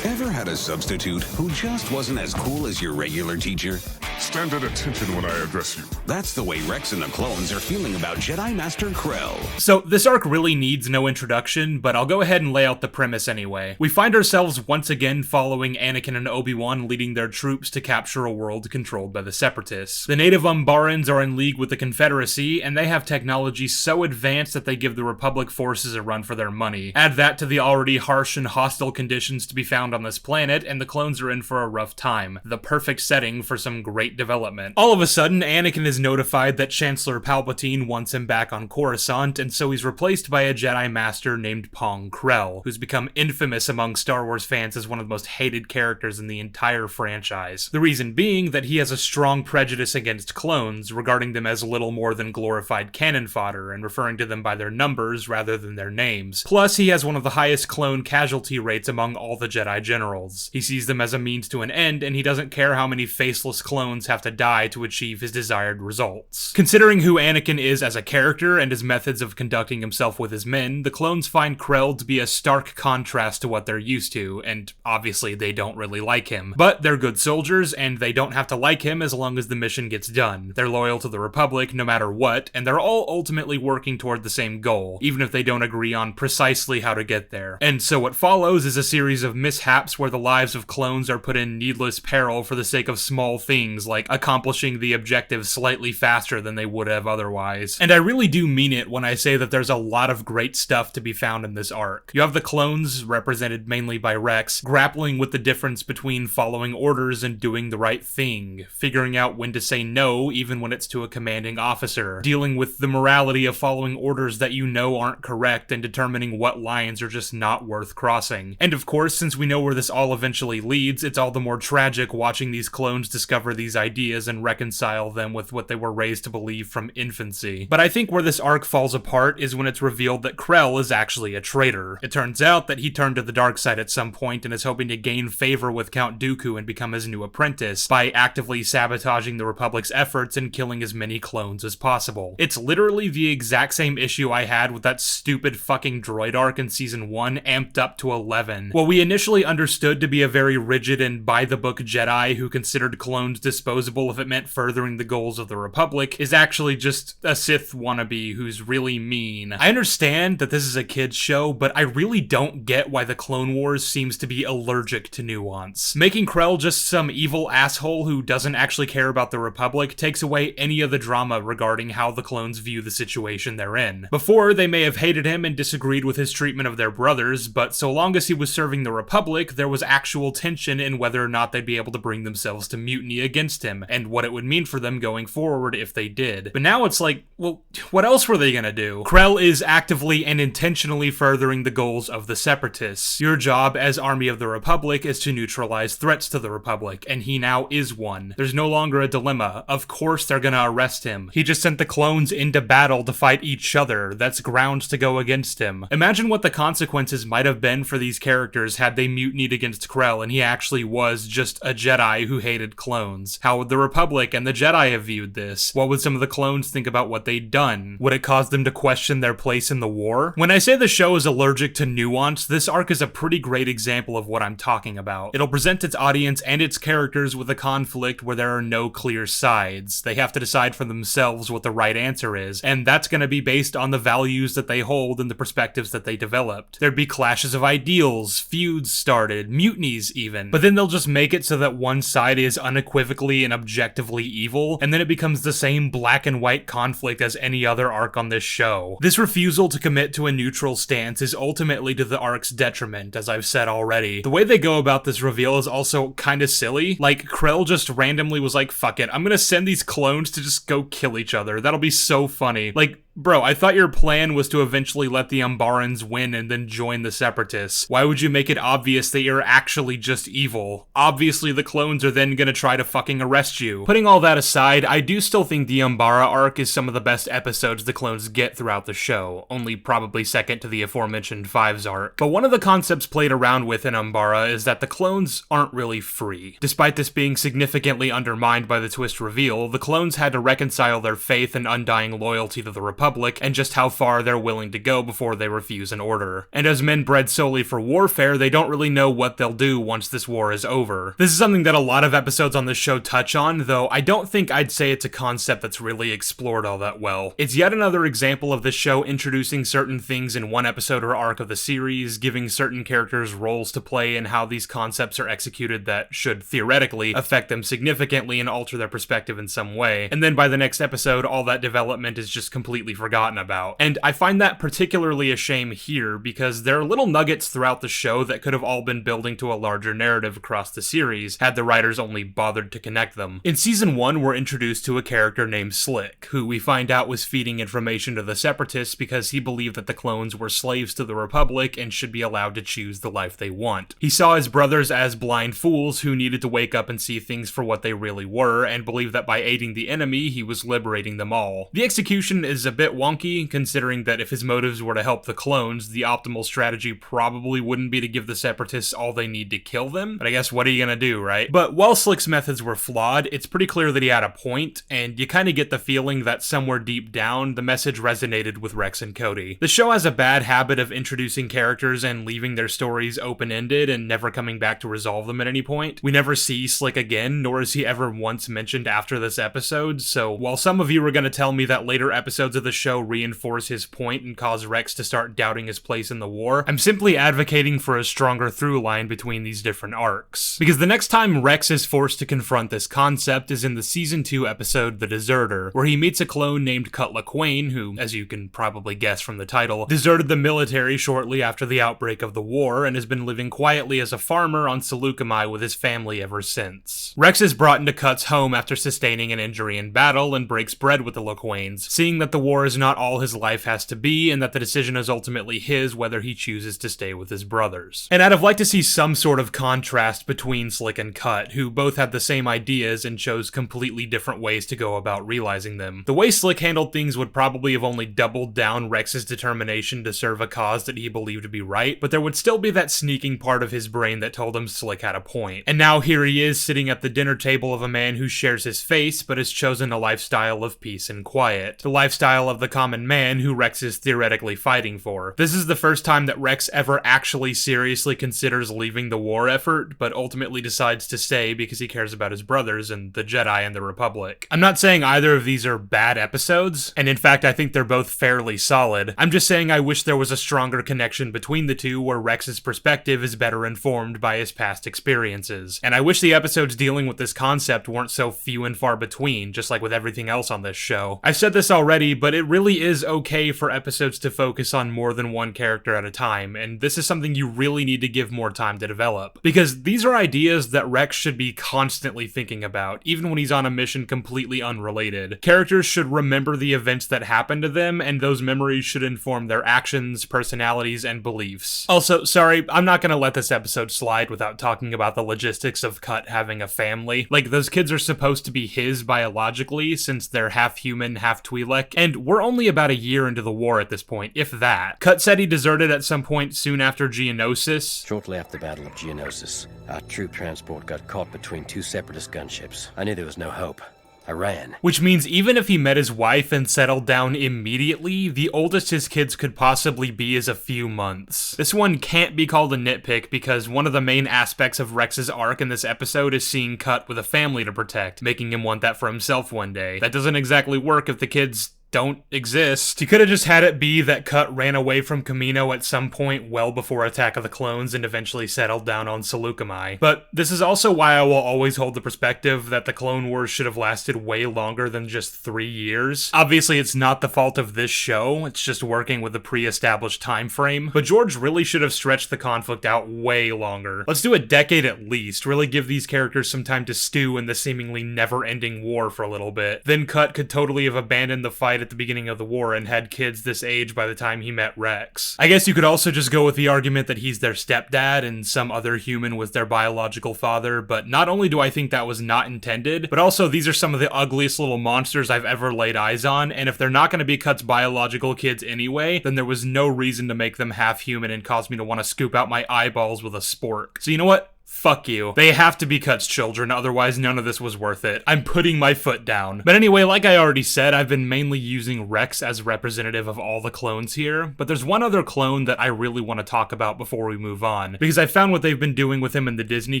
O: Ever had a substitute who just wasn't as cool as your regular teacher?
P: Stand at attention when I address you.
O: That's the way Rex and the clones are feeling about Jedi Master Krell.
D: So this arc really needs no introduction, but I'll go ahead and lay out the premise anyway. We find ourselves once again following Anakin and Obi-Wan leading their troops to capture a world controlled by the Separatists. The native Umbarans are in league with the Confederacy, and they have technology so advanced that they give the Republic forces a run for their money. Add that to the already harsh and hostile conditions to be found on this planet, and the clones are in for a rough time. The perfect setting for some great development. All of a sudden, Anakin is notified that Chancellor Palpatine wants him back on Coruscant, and so he's replaced by a Jedi Master named Pong Krell, who's become infamous among Star Wars fans as one of the most hated characters in the entire franchise. The reason being that he has a strong prejudice against clones, regarding them as little more than glorified glorified cannon fodder and referring to them by their numbers rather than their names. Plus, he has one of the highest clone casualty rates among all the Jedi generals. He sees them as a means to an end, and he doesn't care how many faceless clones have to die to achieve his desired results. Considering who Anakin is as a character and his methods of conducting himself with his men, the clones find Krell to be a stark contrast to what they're used to, and obviously they don't really like him. But they're good soldiers, and they don't have to like him as long as the mission gets done. They're loyal to the Republic no matter what, and they're all ultimately working toward the same goal, even if they don't agree on precisely how to get there. And so what follows is a series of mishaps where the lives of clones are put in needless peril for the sake of small things, like accomplishing the objective slightly faster than they would have otherwise. And I really do mean it when I say that there's a lot of great stuff to be found in this arc. You have the clones, represented mainly by Rex, grappling with the difference between following orders and doing the right thing, figuring out when to say no even when it's to a commanding officer, dealing with the morality of following orders that you know aren't correct and determining what lines are just not worth crossing. And of course, since we know where this all eventually leads, it's all the more tragic watching these clones discover these ideas and reconcile them with what they were raised to believe from infancy. But I think where this arc falls apart is when it's revealed that Krell is actually a traitor. It turns out that he turned to the dark side at some point and is hoping to gain favor with Count Dooku and become his new apprentice by actively sabotaging the Republic's efforts and killing as many clones as possible. It's literally the exact same issue I had with that stupid fucking droid arc in Season 1 amped up to 11. What we initially understood to be a very rigid and by-the-book Jedi who considered clones disposable if it meant furthering the goals of the Republic is actually just a Sith wannabe who's really mean. I understand that this is a kid's show, but I really don't get why the Clone Wars seems to be allergic to nuance. Making Krell just some evil asshole who doesn't actually care about the Republic takes away any of the drama regarding how the clones view the situation they're in. Before, they may have hated him and disagreed with his treatment of their brothers, but so long as he was serving the Republic, there was actual tension in whether or not they'd be able to bring themselves to mutiny against him, and what it would mean for them going forward if they did. But now it's like, well, what else were they gonna do? Krell is actively and intentionally furthering the goals of the Separatists. Your job as Army of the Republic is to neutralize threats to the Republic, and he now is one. There's no longer a dilemma. Of course they're gonna arrest him. He just sent the clones into battle to fight each other. That's grounds to go against him. Imagine what the consequences might have been for these characters had they mutinied against Krell and he actually was just a Jedi who hated clones. How would the Republic and the Jedi have viewed this? What would some of the clones think about what they'd done? Would it cause them to question their place in the war? When I say the show is allergic to nuance, this arc is a pretty great example of what I'm talking about. It'll present its audience and its characters with a conflict where there are no clear sides. They have to decide for themselves what the right answer is, and that's going to be based on the values that they hold and the perspectives that they developed. There'd be clashes of ideals, feuds started, mutinies even, but then they'll just make it so that one side is unequivocally and objectively evil, and then it becomes the same black and white conflict as any other arc on this show. This refusal to commit to a neutral stance is ultimately to the arc's detriment, as I've said already. The way they go about this reveal is also kinda silly. Like, Krell just randomly was like, fuck it, I'm gonna send these clones to just go kill each other. That'll be so funny. Like, bro, I thought your plan was to eventually let the Umbarans win and then join the Separatists. Why would you make it obvious that you're actually just evil? Obviously the clones are then gonna try to fucking arrest you. Putting all that aside, I do still think the Umbara arc is some of the best episodes the clones get throughout the show, only probably second to the aforementioned Fives arc. But one of the concepts played around with in Umbara is that the clones aren't really free. Despite this being significantly undermined by the twist reveal, the clones had to reconcile their faith and undying loyalty to the Republic and just how far they're willing to go before they refuse an order. And as men bred solely for warfare, they don't really know what they'll do once this war is over. This is something that a lot of episodes on this show touch on, though I don't think I'd say it's a concept that's really explored all that well. It's yet another example of this show introducing certain things in one episode or arc of the series, giving certain characters roles to play and how these concepts are executed that should theoretically affect them significantly and alter their perspective in some way. And then by the next episode, all that development is just completely completely forgotten about. And I find that particularly a shame here, because there are little nuggets throughout the show that could have all been building to a larger narrative across the series, had the writers only bothered to connect them. In Season 1, we're introduced to a character named Slick, who we find out was feeding information to the Separatists because he believed that the clones were slaves to the Republic and should be allowed to choose the life they want. He saw his brothers as blind fools who needed to wake up and see things for what they really were, and believed that by aiding the enemy, he was liberating them all. The execution is a bit wonky, considering that if his motives were to help the clones, the optimal strategy probably wouldn't be to give the Separatists all they need to kill them, but I guess what are you gonna do, right? But while Slick's methods were flawed, it's pretty clear that he had a point, and you kinda get the feeling that somewhere deep down, the message resonated with Rex and Cody. The show has a bad habit of introducing characters and leaving their stories open-ended and never coming back to resolve them at any point. We never see Slick again, nor is he ever once mentioned after this episode, so while some of you are gonna tell me that later episodes of the show reinforce his point and cause Rex to start doubting his place in the war, I'm simply advocating for a stronger through line between these different arcs. Because the next time Rex is forced to confront this concept is in the Season 2 episode The Deserter, where he meets a clone named Cut LaQuaine who, as you can probably guess from the title, deserted the military shortly after the outbreak of the war and has been living quietly as a farmer on Seleucami with his family ever since. Rex is brought into Cut's home after sustaining an injury in battle and breaks bread with the LaQuaines, seeing that the war is not all his life has to be and that the decision is ultimately his whether he chooses to stay with his brothers. And I'd have liked to see some sort of contrast between Slick and Cut, who both had the same ideas and chose completely different ways to go about realizing them. The way Slick handled things would probably have only doubled down Rex's determination to serve a cause that he believed to be right, but there would still be that sneaking part of his brain that told him Slick had a point. And now here he is sitting at the dinner table of a man who shares his face but has chosen a lifestyle of peace and quiet. The lifestyle of the common man who Rex is theoretically fighting for. This is the first time that Rex ever actually seriously considers leaving the war effort, but ultimately decides to stay because he cares about his brothers and the Jedi and the Republic. I'm not saying either of these are bad episodes, and in fact I think they're both fairly solid. I'm just saying I wish there was a stronger connection between the two where Rex's perspective is better informed by his past experiences. And I wish the episodes dealing with this concept weren't so few and far between, just like with everything else on this show. I've said this already, but it really is okay for episodes to focus on more than one character at a time, and this is something you really need to give more time to develop. Because these are ideas that Rex should be constantly thinking about, even when he's on a mission completely unrelated. Characters should remember the events that happened to them, and those memories should inform their actions, personalities, and beliefs. Also, sorry, I'm not gonna let this episode slide without talking about the logistics of Cut having a family. Like, those kids are supposed to be his biologically, since they're half human, half Twi'lek, and we're only about a year into the war at this point, if that. Cut said he deserted at some point soon after Geonosis.
Q: Shortly after the Battle of Geonosis, our troop transport got caught between two separatist gunships. I knew there was no hope. I ran.
D: Which means even if he met his wife and settled down immediately, the oldest his kids could possibly be is a few months. This one can't be called a nitpick because one of the main aspects of Rex's arc in this episode is seeing Cut with a family to protect, making him want that for himself one day. That doesn't exactly work if the kids don't exist. You could have just had it be that Cut ran away from Kamino at some point well before Attack of the Clones and eventually settled down on Seleucami. But this is also why I will always hold the perspective that the Clone Wars should have lasted way longer than just 3 years. Obviously, it's not the fault of this show, it's just working with a pre-established time frame, but George really should have stretched the conflict out way longer. Let's do a decade at least, really give these characters some time to stew in the seemingly never-ending war for a little bit. Then Cut could totally have abandoned the fight at the beginning of the war and had kids this age by the time he met Rex. I guess you could also just go with the argument that he's their stepdad and some other human was their biological father, but not only do I think that was not intended, but also these are some of the ugliest little monsters I've ever laid eyes on, and if they're not going to be Cut's biological kids anyway, then there was no reason to make them half human and cause me to want to scoop out my eyeballs with a spork. So you know what? Fuck you. They have to be Cut's children, otherwise none of this was worth it. I'm putting my foot down. But anyway, like I already said, I've been mainly using Rex as representative of all the clones here, but there's one other clone that I really want to talk about before we move on, because I found what they've been doing with him in the Disney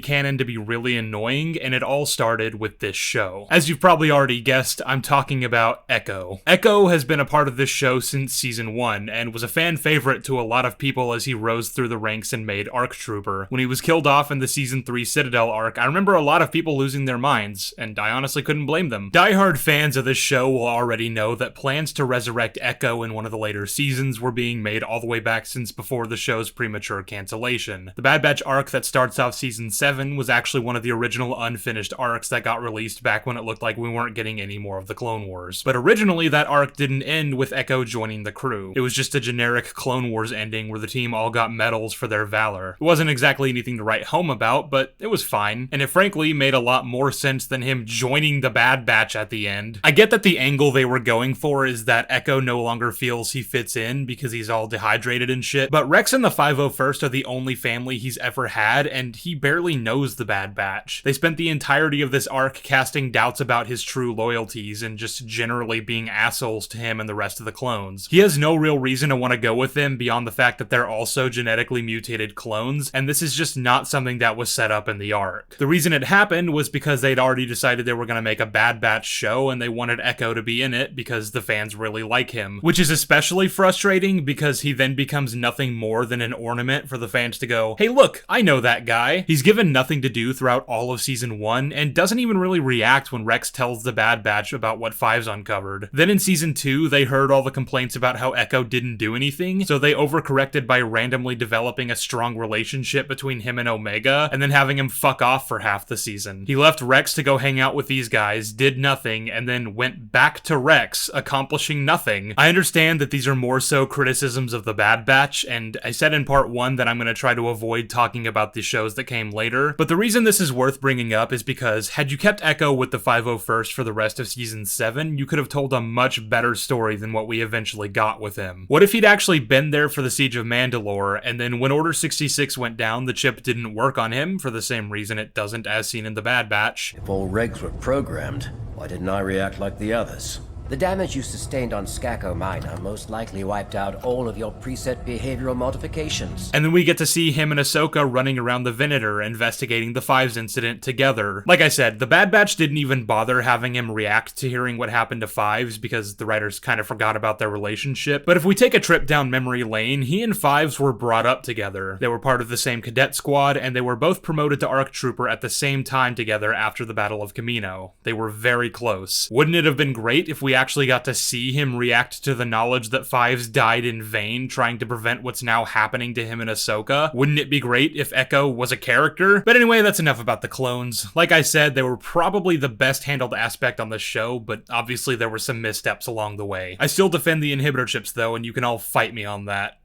D: canon to be really annoying, and it all started with this show. As you've probably already guessed, I'm talking about Echo. Echo has been a part of this show since season 1, and was a fan favorite to a lot of people as he rose through the ranks and made ARC Trooper. When he was killed off in the Season 3 Citadel arc, I remember a lot of people losing their minds, and I honestly couldn't blame them. Die-hard fans of this show will already know that plans to resurrect Echo in one of the later seasons were being made all the way back since before the show's premature cancellation. The Bad Batch arc that starts off Season 7 was actually one of the original unfinished arcs that got released back when it looked like we weren't getting any more of the Clone Wars. But originally, that arc didn't end with Echo joining the crew. It was just a generic Clone Wars ending where the team all got medals for their valor. It wasn't exactly anything to write home about, but it was fine, and it frankly made a lot more sense than him joining the Bad Batch at the end. I get that the angle they were going for is that Echo no longer feels he fits in because he's all dehydrated and shit, but Rex and the 501st are the only family he's ever had, and he barely knows the Bad Batch. They spent the entirety of this arc casting doubts about his true loyalties and just generally being assholes to him and the rest of the clones. He has no real reason to want to go with them beyond the fact that they're also genetically mutated clones, and this is just not something that was set up in the arc. The reason it happened was because they'd already decided they were going to make a Bad Batch show and they wanted Echo to be in it because the fans really like him, which is especially frustrating because he then becomes nothing more than an ornament for the fans to go, hey look, I know that guy. He's given nothing to do throughout all of Season 1 and doesn't even really react when Rex tells the Bad Batch about what Fives uncovered. Then in Season 2, they heard all the complaints about how Echo didn't do anything, so they overcorrected by randomly developing a strong relationship between him and Omega, and then having him fuck off for half the season. He left Rex to go hang out with these guys, did nothing, and then went back to Rex, accomplishing nothing. I understand that these are more so criticisms of the Bad Batch, and I said in part 1 that I'm going to try to avoid talking about the shows that came later, but the reason this is worth bringing up is because had you kept Echo with the 501st for the rest of Season 7, you could have told a much better story than what we eventually got with him. What if he'd actually been there for the Siege of Mandalore, and then when Order 66 went down, the chip didn't work on him for the same reason it doesn't as seen in the Bad Batch?
Q: If all regs were programmed, why didn't I react like the others? The damage you sustained on Skako Minor most likely wiped out all of your preset behavioral modifications.
D: And then we get to see him and Ahsoka running around the Venator investigating the Fives incident together. Like I said, the Bad Batch didn't even bother having him react to hearing what happened to Fives because the writers kind of forgot about their relationship. But if we take a trip down memory lane, he and Fives were brought up together. They were part of the same cadet squad, and they were both promoted to ARC Trooper at the same time together after the Battle of Kamino. They were very close. Wouldn't it have been great if we actually got to see him react to the knowledge that Fives died in vain trying to prevent what's now happening to him and Ahsoka? Wouldn't it be great if Echo was a character? But anyway, that's enough about the clones. Like I said, they were probably the best handled aspect on the show, but obviously there were some missteps along the way. I still defend the inhibitor chips though, and you can all fight me on that.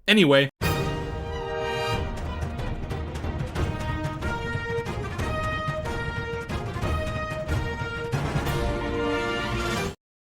D: Anyway.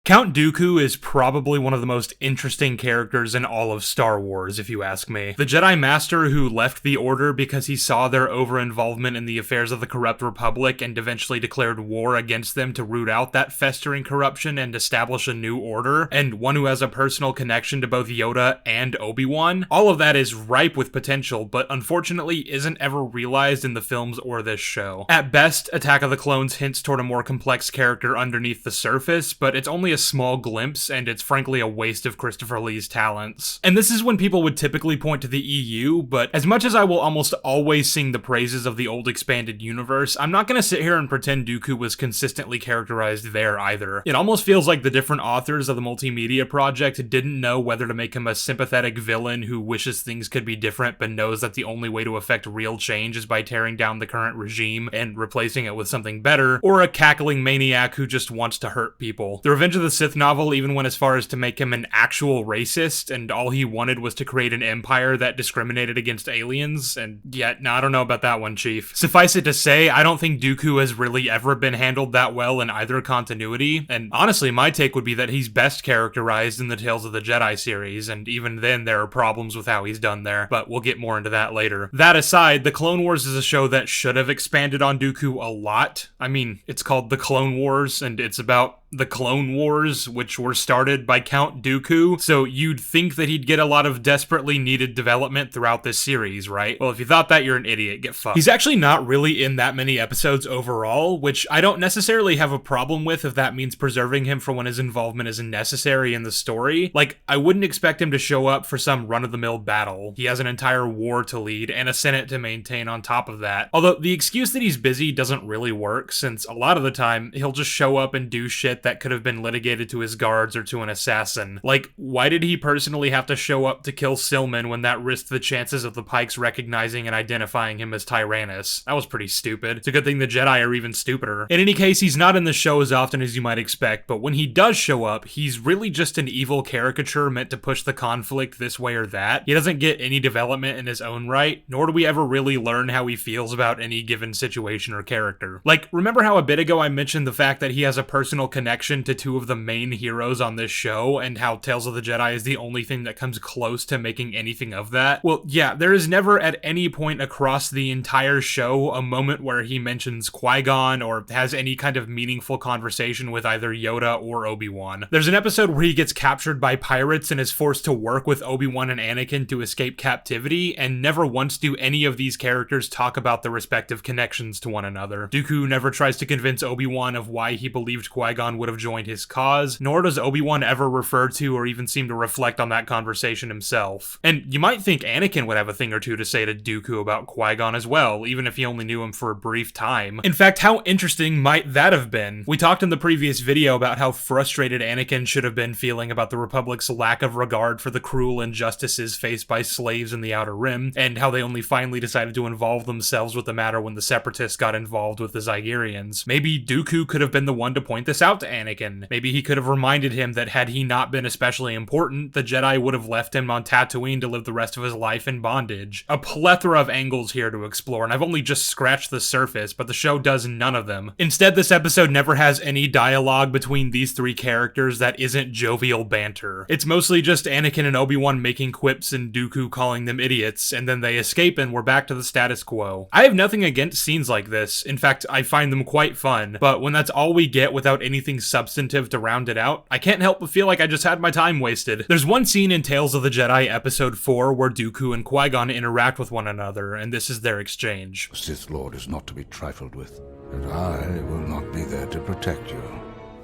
D: Count Dooku is probably one of the most interesting characters in all of Star Wars, if you ask me. The Jedi Master who left the Order because he saw their over-involvement in the affairs of the corrupt Republic and eventually declared war against them to root out that festering corruption and establish a new order, and one who has a personal connection to both Yoda and Obi-Wan. All of that is ripe with potential, but unfortunately isn't ever realized in the films or this show. At best, Attack of the Clones hints toward a more complex character underneath the surface, but it's only a small glimpse, and it's frankly a waste of Christopher Lee's talents. And this is when people would typically point to the EU, but as much as I will almost always sing the praises of the old expanded universe, I'm not gonna sit here and pretend Dooku was consistently characterized there either. It almost feels like the different authors of the multimedia project didn't know whether to make him a sympathetic villain who wishes things could be different but knows that the only way to affect real change is by tearing down the current regime and replacing it with something better, or a cackling maniac who just wants to hurt people. The Revenge of the Sith novel even went as far as to make him an actual racist, and all he wanted was to create an empire that discriminated against aliens, and yet, no, I don't know about that one, Chief. Suffice it to say, I don't think Dooku has really ever been handled that well in either continuity, and honestly, my take would be that he's best characterized in the Tales of the Jedi series, and even then there are problems with how he's done there, but we'll get more into that later. That aside, The Clone Wars is a show that should have expanded on Dooku a lot. I mean, it's called The Clone Wars, and it's about the Clone Wars, which were started by Count Dooku, so you'd think that he'd get a lot of desperately needed development throughout this series, right? Well, if you thought that, you're an idiot. Get fucked. He's actually not really in that many episodes overall, which I don't necessarily have a problem with if that means preserving him for when his involvement isn't necessary in the story. Like, I wouldn't expect him to show up for some run-of-the-mill battle. He has an entire war to lead and a Senate to maintain on top of that. Although, the excuse that he's busy doesn't really work, since a lot of the time, he'll just show up and do shit that could have been litigated to his guards or to an assassin. Like, why did he personally have to show up to kill Silman when that risked the chances of the Pikes recognizing and identifying him as Tyrannus? That was pretty stupid. It's a good thing the Jedi are even stupider. In any case, he's not in the show as often as you might expect, but when he does show up, he's really just an evil caricature meant to push the conflict this way or that. He doesn't get any development in his own right, nor do we ever really learn how he feels about any given situation or character. Like, remember how a bit ago I mentioned the fact that he has a personal connection to two of the main heroes on this show, and how Tales of the Jedi is the only thing that comes close to making anything of that? Well, yeah, there is never at any point across the entire show a moment where he mentions Qui-Gon or has any kind of meaningful conversation with either Yoda or Obi-Wan. There's an episode where he gets captured by pirates and is forced to work with Obi-Wan and Anakin to escape captivity, and never once do any of these characters talk about their respective connections to one another. Dooku never tries to convince Obi-Wan of why he believed Qui-Gon would have joined his cause, nor does Obi-Wan ever refer to or even seem to reflect on that conversation himself. And you might think Anakin would have a thing or two to say to Dooku about Qui-Gon as well, even if he only knew him for a brief time. In fact, how interesting might that have been? We talked in the previous video about how frustrated Anakin should have been feeling about the Republic's lack of regard for the cruel injustices faced by slaves in the Outer Rim, and how they only finally decided to involve themselves with the matter when the Separatists got involved with the Zygerians. Maybe Dooku could have been the one to point this out to Anakin. Maybe he could have reminded him that had he not been especially important, the Jedi would have left him on Tatooine to live the rest of his life in bondage. A plethora of angles here to explore, and I've only just scratched the surface, but the show does none of them. Instead, this episode never has any dialogue between these three characters that isn't jovial banter. It's mostly just Anakin and Obi-Wan making quips and Dooku calling them idiots, and then they escape and we're back to the status quo. I have nothing against scenes like this. In fact, I find them quite fun, but when that's all we get without anything substantive to round it out, I can't help but feel like I just had my time wasted. There's one scene in Tales of the Jedi Episode 4 where Dooku and Qui-Gon interact with one another, and this is their exchange.
R: The Sith Lord is not to be trifled with, and I will not be there to protect you.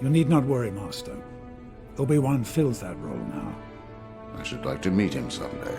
S: You need not worry, Master. Obi-Wan fills that role now.
R: I should like to meet him someday.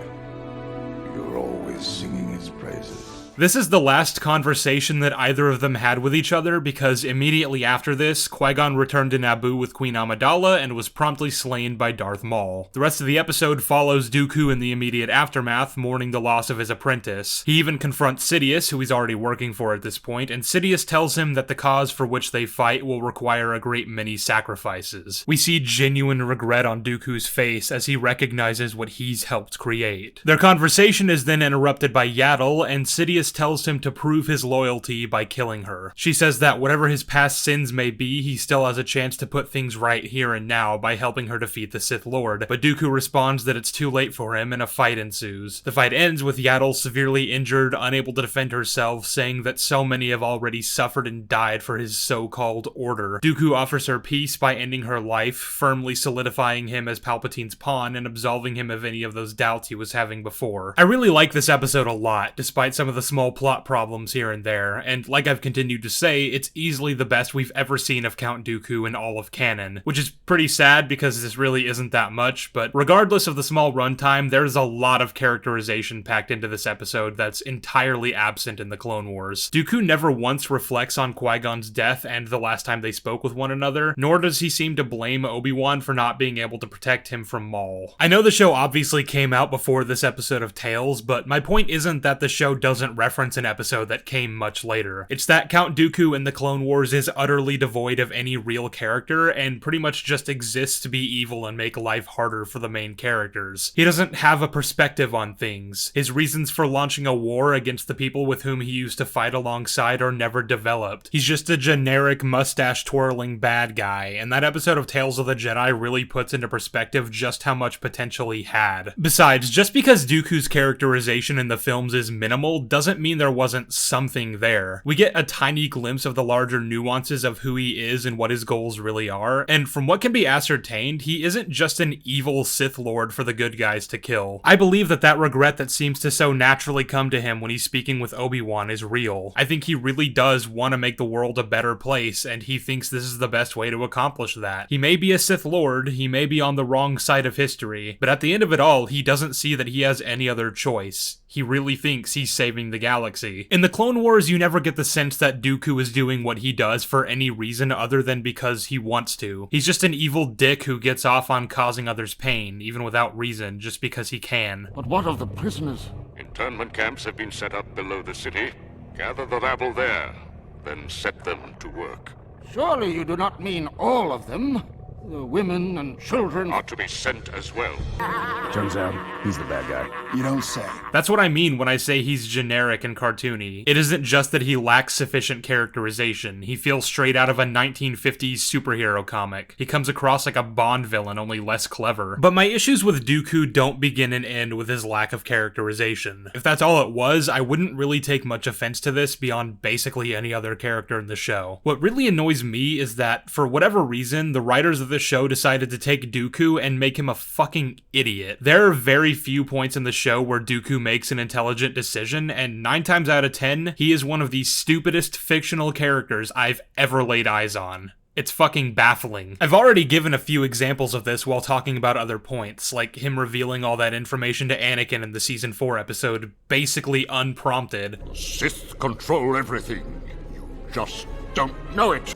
R: You're always singing his praises.
D: This is the last conversation that either of them had with each other, because immediately after this, Qui-Gon returned to Naboo with Queen Amidala and was promptly slain by Darth Maul. The rest of the episode follows Dooku in the immediate aftermath, mourning the loss of his apprentice. He even confronts Sidious, who he's already working for at this point, and Sidious tells him that the cause for which they fight will require a great many sacrifices. We see genuine regret on Dooku's face as he recognizes what he's helped create. Their conversation is then interrupted by Yaddle, and Sidious tells him to prove his loyalty by killing her. She says that whatever his past sins may be, he still has a chance to put things right here and now by helping her defeat the Sith Lord, but Dooku responds that it's too late for him and a fight ensues. The fight ends with Yaddle severely injured, unable to defend herself, saying that so many have already suffered and died for his so-called order. Dooku offers her peace by ending her life, firmly solidifying him as Palpatine's pawn and absolving him of any of those doubts he was having before. I really like this episode a lot, despite some of the small plot problems here and there, and like I've continued to say, it's easily the best we've ever seen of Count Dooku in all of canon, which is pretty sad because this really isn't that much, but regardless of the small runtime, there's a lot of characterization packed into this episode that's entirely absent in the Clone Wars. Dooku never once reflects on Qui-Gon's death and the last time they spoke with one another, nor does he seem to blame Obi-Wan for not being able to protect him from Maul. I know the show obviously came out before this episode of Tales, but my point isn't that the show doesn't reference an episode that came much later. It's that Count Dooku in the Clone Wars is utterly devoid of any real character and pretty much just exists to be evil and make life harder for the main characters. He doesn't have a perspective on things. His reasons for launching a war against the people with whom he used to fight alongside are never developed. He's just a generic mustache-twirling bad guy, and that episode of Tales of the Jedi really puts into perspective just how much potential he had. Besides, just because Dooku's characterization in the films is minimal doesn't doesn't mean there wasn't something there. We get a tiny glimpse of the larger nuances of who he is and what his goals really are, and from what can be ascertained, he isn't just an evil Sith Lord for the good guys to kill. I believe that regret that seems to so naturally come to him when he's speaking with Obi-Wan is real. I think he really does want to make the world a better place, and he thinks this is the best way to accomplish that. He may be a Sith Lord, he may be on the wrong side of history, but at the end of it all, he doesn't see that he has any other choice. He really thinks he's saving the galaxy. In the Clone Wars, you never get the sense that Dooku is doing what he does for any reason other than because he wants to. He's just an evil dick who gets off on causing others pain, even without reason, just because he can.
F: But what of the prisoners? Internment camps have been set up below the city. Gather the rabble there, then set them to work.
T: Surely you do not mean all of them? The women and children
F: are to be sent as well.
I: Turns out, he's the bad guy.
T: You don't say.
D: That's what I mean when I say he's generic and cartoony. It isn't just that he lacks sufficient characterization. He feels straight out of a 1950s superhero comic. He comes across like a Bond villain, only less clever. But my issues with Dooku don't begin and end with his lack of characterization. If that's all it was, I wouldn't really take much offense to this beyond basically any other character in the show. What really annoys me is that, for whatever reason, the writers of the show decided to take Dooku and make him a fucking idiot. There are very few points in the show where Dooku makes an intelligent decision, and 9 times out of 10, he is one of the stupidest fictional characters I've ever laid eyes on. It's fucking baffling. I've already given a few examples of this while talking about other points, like him revealing all that information to Anakin in the Season 4 episode, basically unprompted.
F: Sith control everything. You just don't know it.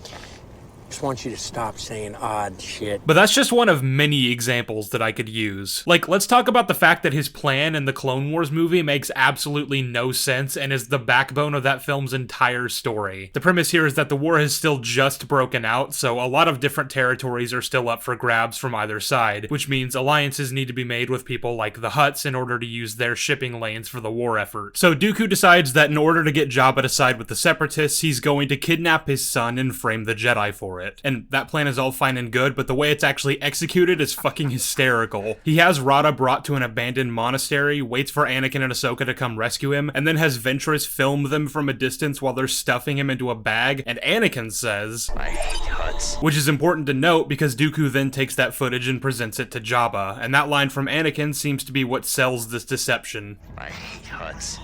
U: Just want you to stop saying odd shit.
D: But that's just one of many examples that I could use. Like, let's talk about the fact that his plan in the Clone Wars movie makes absolutely no sense and is the backbone of that film's entire story. The premise here is that the war has still just broken out, so a lot of different territories are still up for grabs from either side, which means alliances need to be made with people like the Hutts in order to use their shipping lanes for the war effort. So Dooku decides that in order to get Jabba to side with the Separatists, he's going to kidnap his son and frame the Jedi for it. And that plan is all fine and good, but the way it's actually executed is fucking hysterical. He has Rada brought to an abandoned monastery, waits for Anakin and Ahsoka to come rescue him, and then has Ventress film them from a distance while they're stuffing him into a bag, and Anakin says, "I hate Hutts." Which is important to note because Dooku then takes that footage and presents it to Jabba, and that line from Anakin seems to be what sells this deception. I hate Hutts.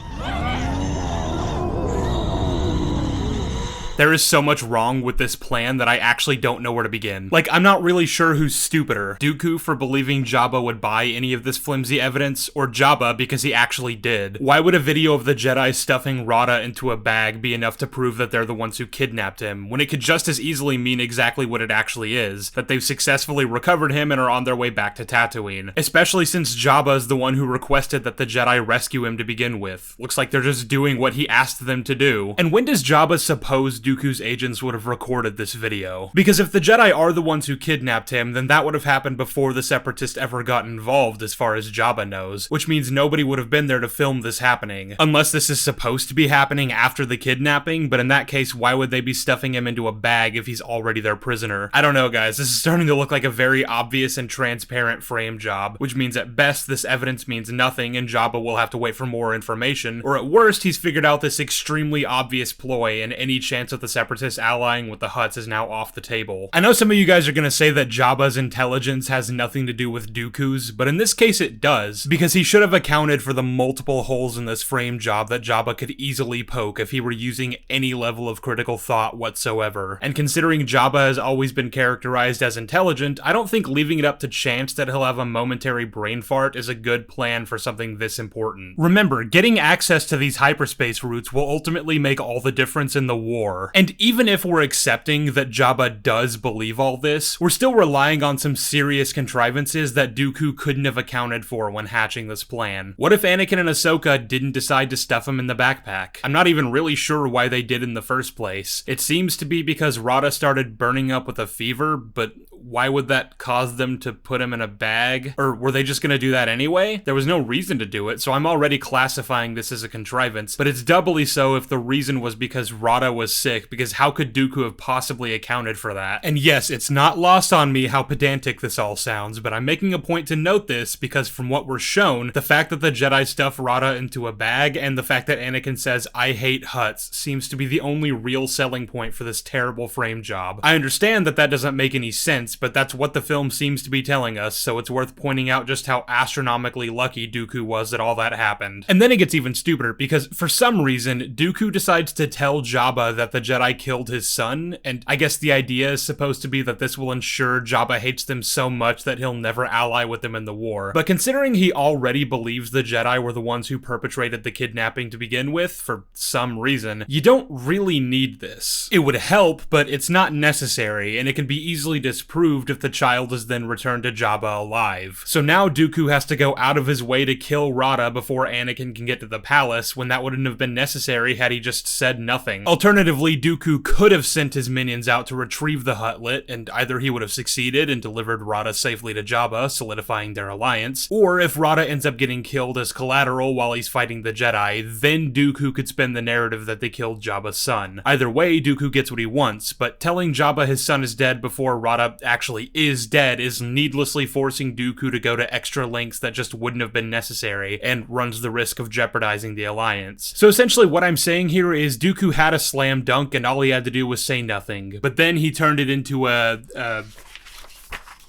D: There is so much wrong with this plan that I actually don't know where to begin. Like, I'm not really sure who's stupider, Dooku for believing Jabba would buy any of this flimsy evidence, or Jabba because he actually did. Why would a video of the Jedi stuffing Rada into a bag be enough to prove that they're the ones who kidnapped him, when it could just as easily mean exactly what it actually is, that they've successfully recovered him and are on their way back to Tatooine? Especially since Jabba is the one who requested that the Jedi rescue him to begin with. Looks like they're just doing what he asked them to do. And when does Jabba suppose Dooku's agents would have recorded this video? Because if the Jedi are the ones who kidnapped him, then that would have happened before the Separatists ever got involved as far as Jabba knows, which means nobody would have been there to film this happening. Unless this is supposed to be happening after the kidnapping, but in that case, why would they be stuffing him into a bag if he's already their prisoner? I don't know, guys, this is starting to look like a very obvious and transparent frame job, which means at best this evidence means nothing and Jabba will have to wait for more information, or at worst he's figured out this extremely obvious ploy and any chance of the Separatists allying with the Hutts is now off the table. I know some of you guys are gonna say that Jabba's intelligence has nothing to do with Dooku's, but in this case it does, because he should have accounted for the multiple holes in this frame job that Jabba could easily poke if he were using any level of critical thought whatsoever. And considering Jabba has always been characterized as intelligent, I don't think leaving it up to chance that he'll have a momentary brain fart is a good plan for something this important. Remember, getting access to these hyperspace routes will ultimately make all the difference in the war, and even if we're accepting that Jabba does believe all this, we're still relying on some serious contrivances that Dooku couldn't have accounted for when hatching this plan. What if Anakin and Ahsoka didn't decide to stuff him in the backpack? I'm not even really sure why they did in the first place. It seems to be because Rada started burning up with a fever, but why would that cause them to put him in a bag? Or were they just gonna do that anyway? There was no reason to do it, so I'm already classifying this as a contrivance, but it's doubly so if the reason was because Rada was sick, because how could Dooku have possibly accounted for that? And yes, it's not lost on me how pedantic this all sounds, but I'm making a point to note this because from what we're shown, the fact that the Jedi stuff Rada into a bag and the fact that Anakin says, "I hate Hutts," seems to be the only real selling point for this terrible frame job. I understand that that doesn't make any sense, but that's what the film seems to be telling us, so it's worth pointing out just how astronomically lucky Dooku was that all that happened. And then it gets even stupider, because for some reason, Dooku decides to tell Jabba that the Jedi killed his son, and I guess the idea is supposed to be that this will ensure Jabba hates them so much that he'll never ally with them in the war. But considering he already believes the Jedi were the ones who perpetrated the kidnapping to begin with, for some reason, you don't really need this. It would help, but it's not necessary, and it can be easily disproved if the child is then returned to Jabba alive. So now Dooku has to go out of his way to kill Rada before Anakin can get to the palace, when that wouldn't have been necessary had he just said nothing. Alternatively, Dooku could have sent his minions out to retrieve the Huttlet, and either he would have succeeded and delivered Rada safely to Jabba, solidifying their alliance, or if Rada ends up getting killed as collateral while he's fighting the Jedi, then Dooku could spin the narrative that they killed Jabba's son. Either way, Dooku gets what he wants, but telling Jabba his son is dead before Rada actually is dead is needlessly forcing Dooku to go to extra lengths that just wouldn't have been necessary, and runs the risk of jeopardizing the alliance. So essentially what I'm saying here is Dooku had a slam dunk and all he had to do was say nothing, but then he turned it into a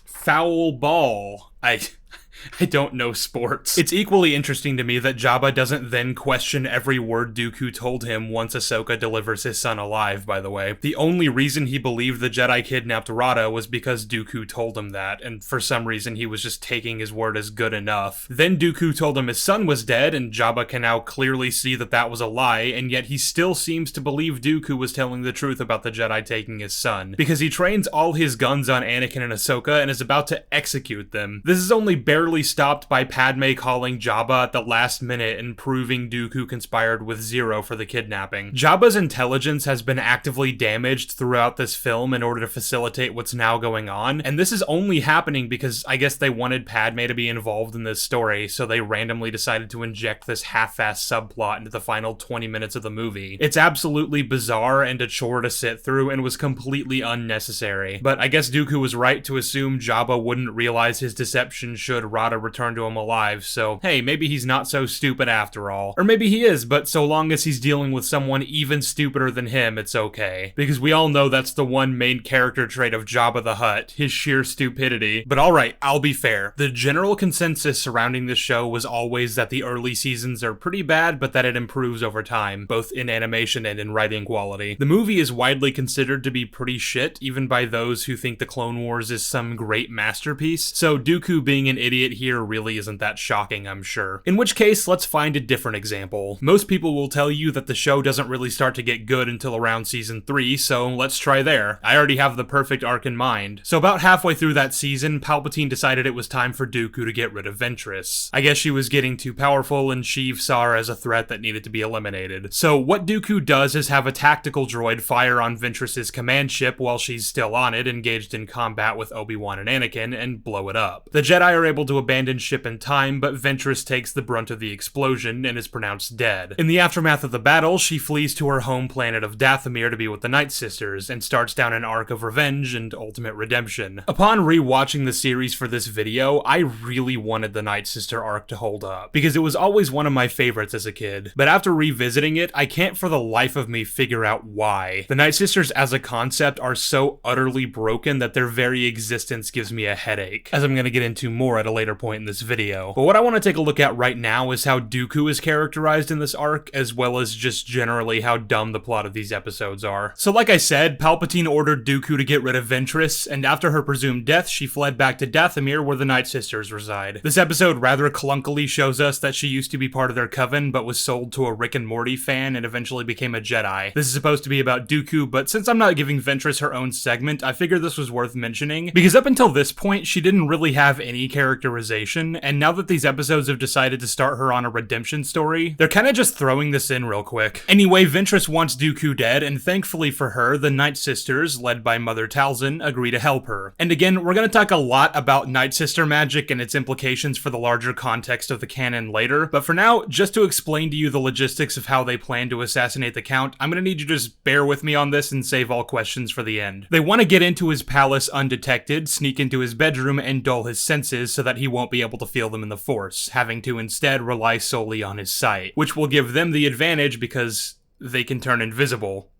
D: foul ball. I don't know sports. It's equally interesting to me that Jabba doesn't then question every word Dooku told him once Ahsoka delivers his son alive, by the way. The only reason he believed the Jedi kidnapped Rada was because Dooku told him that, and for some reason he was just taking his word as good enough. Then Dooku told him his son was dead, and Jabba can now clearly see that that was a lie, and yet he still seems to believe Dooku was telling the truth about the Jedi taking his son, because he trains all his guns on Anakin and Ahsoka and is about to execute them. This is only barely stopped by Padme calling Jabba at the last minute and proving Dooku conspired with Zero for the kidnapping. Jabba's intelligence has been actively damaged throughout this film in order to facilitate what's now going on, and this is only happening because I guess they wanted Padme to be involved in this story, so they randomly decided to inject this half-assed subplot into the final 20 minutes of the movie. It's absolutely bizarre and a chore to sit through and was completely unnecessary, but I guess Dooku was right to assume Jabba wouldn't realize his deception should Rada return to him alive, so hey, maybe he's not so stupid after all. Or maybe he is, but so long as he's dealing with someone even stupider than him, it's okay. Because we all know that's the one main character trait of Jabba the Hutt, his sheer stupidity. But alright, I'll be fair. The general consensus surrounding this show was always that the early seasons are pretty bad, but that it improves over time, both in animation and in writing quality. The movie is widely considered to be pretty shit, even by those who think the Clone Wars is some great masterpiece, so Dooku being an idiot here really isn't that shocking, I'm sure. In which case, let's find a different example. Most people will tell you that the show doesn't really start to get good until around season 3, so let's try there. I already have the perfect arc in mind. So about halfway through that season, Palpatine decided it was time for Dooku to get rid of Ventress. I guess she was getting too powerful and Sheev saw her as a threat that needed to be eliminated. So what Dooku does is have a tactical droid fire on Ventress's command ship while she's still on it, engaged in combat with Obi-Wan and Anakin, and blow it up. The Jedi are able to abandon ship in time, but Ventress takes the brunt of the explosion and is pronounced dead. In the aftermath of the battle, she flees to her home planet of Dathomir to be with the Night Sisters, and starts down an arc of revenge and ultimate redemption. Upon re-watching the series for this video, I really wanted the Night Sister arc to hold up, because it was always one of my favorites as a kid. But after revisiting it, I can't for the life of me figure out why. The Night Sisters as a concept are so utterly broken that their very existence gives me a headache, as I'm gonna get into more at a later point in this video. But what I want to take a look at right now is how Dooku is characterized in this arc, as well as just generally how dumb the plot of these episodes are. So like I said, Palpatine ordered Dooku to get rid of Ventress, and after her presumed death, she fled back to Dathomir where the Night Sisters reside. This episode rather clunkily shows us that she used to be part of their coven, but was sold to a Rick and Morty fan and eventually became a Jedi. This is supposed to be about Dooku, but since I'm not giving Ventress her own segment, I figured this was worth mentioning, because up until this point, she didn't really have any character characterization, and now that these episodes have decided to start her on a redemption story, they're kinda just throwing this in real quick. Anyway, Ventress wants Dooku dead, and thankfully for her, the Night Sisters, led by Mother Talzin, agree to help her. And again, we're gonna talk a lot about Night Sister magic and its implications for the larger context of the canon later, but for now, just to explain to you the logistics of how they plan to assassinate the Count, I'm gonna need you to just bear with me on this and save all questions for the end. They want to get into his palace undetected, sneak into his bedroom, and dull his senses so that he won't be able to feel them in the Force, having to instead rely solely on his sight, which will give them the advantage because they can turn invisible.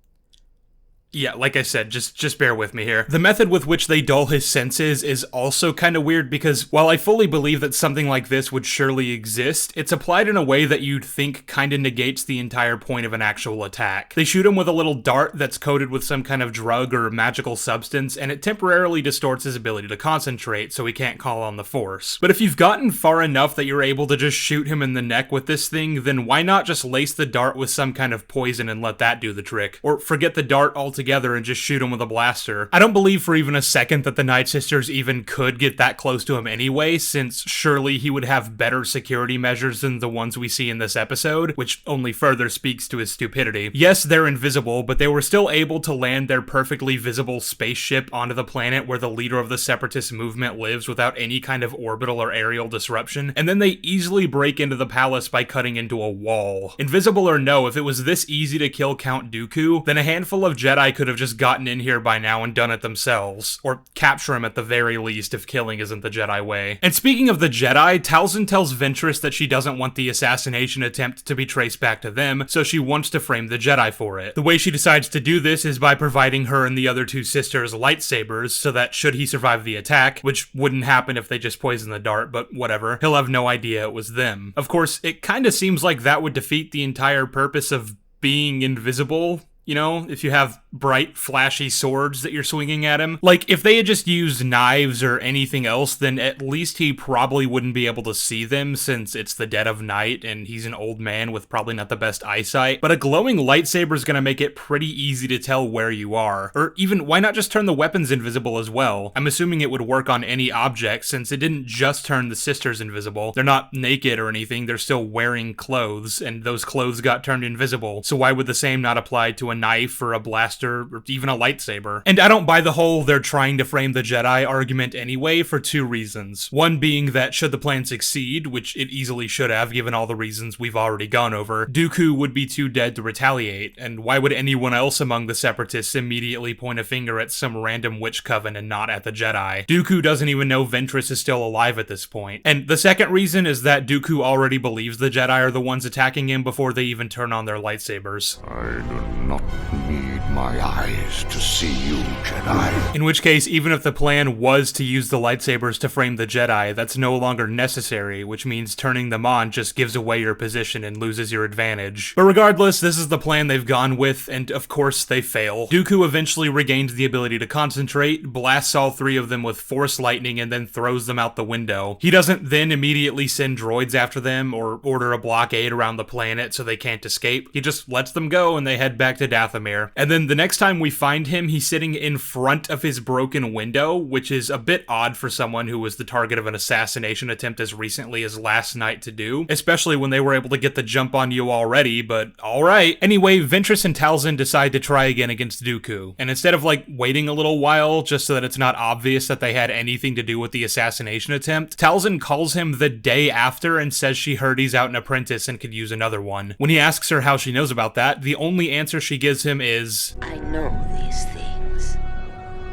D: Yeah, like I said, just bear with me here. The method with which they dull his senses is also kind of weird because while I fully believe that something like this would surely exist, it's applied in a way that you'd think kind of negates the entire point of an actual attack. They shoot him with a little dart that's coated with some kind of drug or magical substance, and it temporarily distorts his ability to concentrate so he can't call on the Force. But if you've gotten far enough that you're able to just shoot him in the neck with this thing, then why not just lace the dart with some kind of poison and let that do the trick? Or forget the dart altogether and just shoot him with a blaster. I don't believe for even a second that the Night Sisters even could get that close to him anyway, since surely he would have better security measures than the ones we see in this episode, which only further speaks to his stupidity. Yes, they're invisible, but they were still able to land their perfectly visible spaceship onto the planet where the leader of the Separatist movement lives without any kind of orbital or aerial disruption, and then they easily break into the palace by cutting into a wall. Invisible or no, if it was this easy to kill Count Dooku, then a handful of Jedi could have just gotten in here by now and done it themselves, or capture him at the very least if killing isn't the Jedi way. And speaking of the Jedi, Talzin tells Ventress that she doesn't want the assassination attempt to be traced back to them, so she wants to frame the Jedi for it. The way she decides to do this is by providing her and the other two sisters lightsabers, so that should he survive the attack, which wouldn't happen if they just poisoned the dart, but whatever, he'll have no idea it was them. Of course, it kinda seems like that would defeat the entire purpose of being invisible. You know, if you have bright, flashy swords that you're swinging at him. Like, if they had just used knives or anything else, then at least he probably wouldn't be able to see them since it's the dead of night and he's an old man with probably not the best eyesight. But a glowing lightsaber is gonna make it pretty easy to tell where you are. Or even, why not just turn the weapons invisible as well? I'm assuming it would work on any object since it didn't just turn the sisters invisible. They're not naked or anything, they're still wearing clothes, and those clothes got turned invisible. So why would the same not apply to a knife or a blaster or even a lightsaber? And I don't buy the whole they're trying to frame the Jedi argument anyway for two reasons. One being that should the plan succeed, which it easily should have given all the reasons we've already gone over, Dooku would be too dead to retaliate, and why would anyone else among the Separatists immediately point a finger at some random witch coven and not at the Jedi? Dooku doesn't even know Ventress is still alive at this point. And the second reason is that Dooku already believes the Jedi are the ones attacking him before they even turn on their lightsabers.
R: I do not need my eyes to see you, Jedi.
D: In which case, even if the plan was to use the lightsabers to frame the Jedi, that's no longer necessary, which means turning them on just gives away your position and loses your advantage. But regardless, this is the plan they've gone with, and of course they fail. Dooku eventually regains the ability to concentrate, blasts all three of them with Force lightning, and then throws them out the window. He doesn't then immediately send droids after them or order a blockade around the planet so they can't escape. He just lets them go and they head back to Dathomir. And then the next time we find him, he's sitting in front of his broken window, which is a bit odd for someone who was the target of an assassination attempt as recently as last night to do, especially when they were able to get the jump on you already, but alright. Anyway, Ventress and Talzin decide to try again against Dooku, and instead of like waiting a little while just so that it's not obvious that they had anything to do with the assassination attempt, Talzin calls him the day after and says she heard he's out an apprentice and could use another one. When he asks her how she knows about that, the only answer she gives him is,
E: I know these things.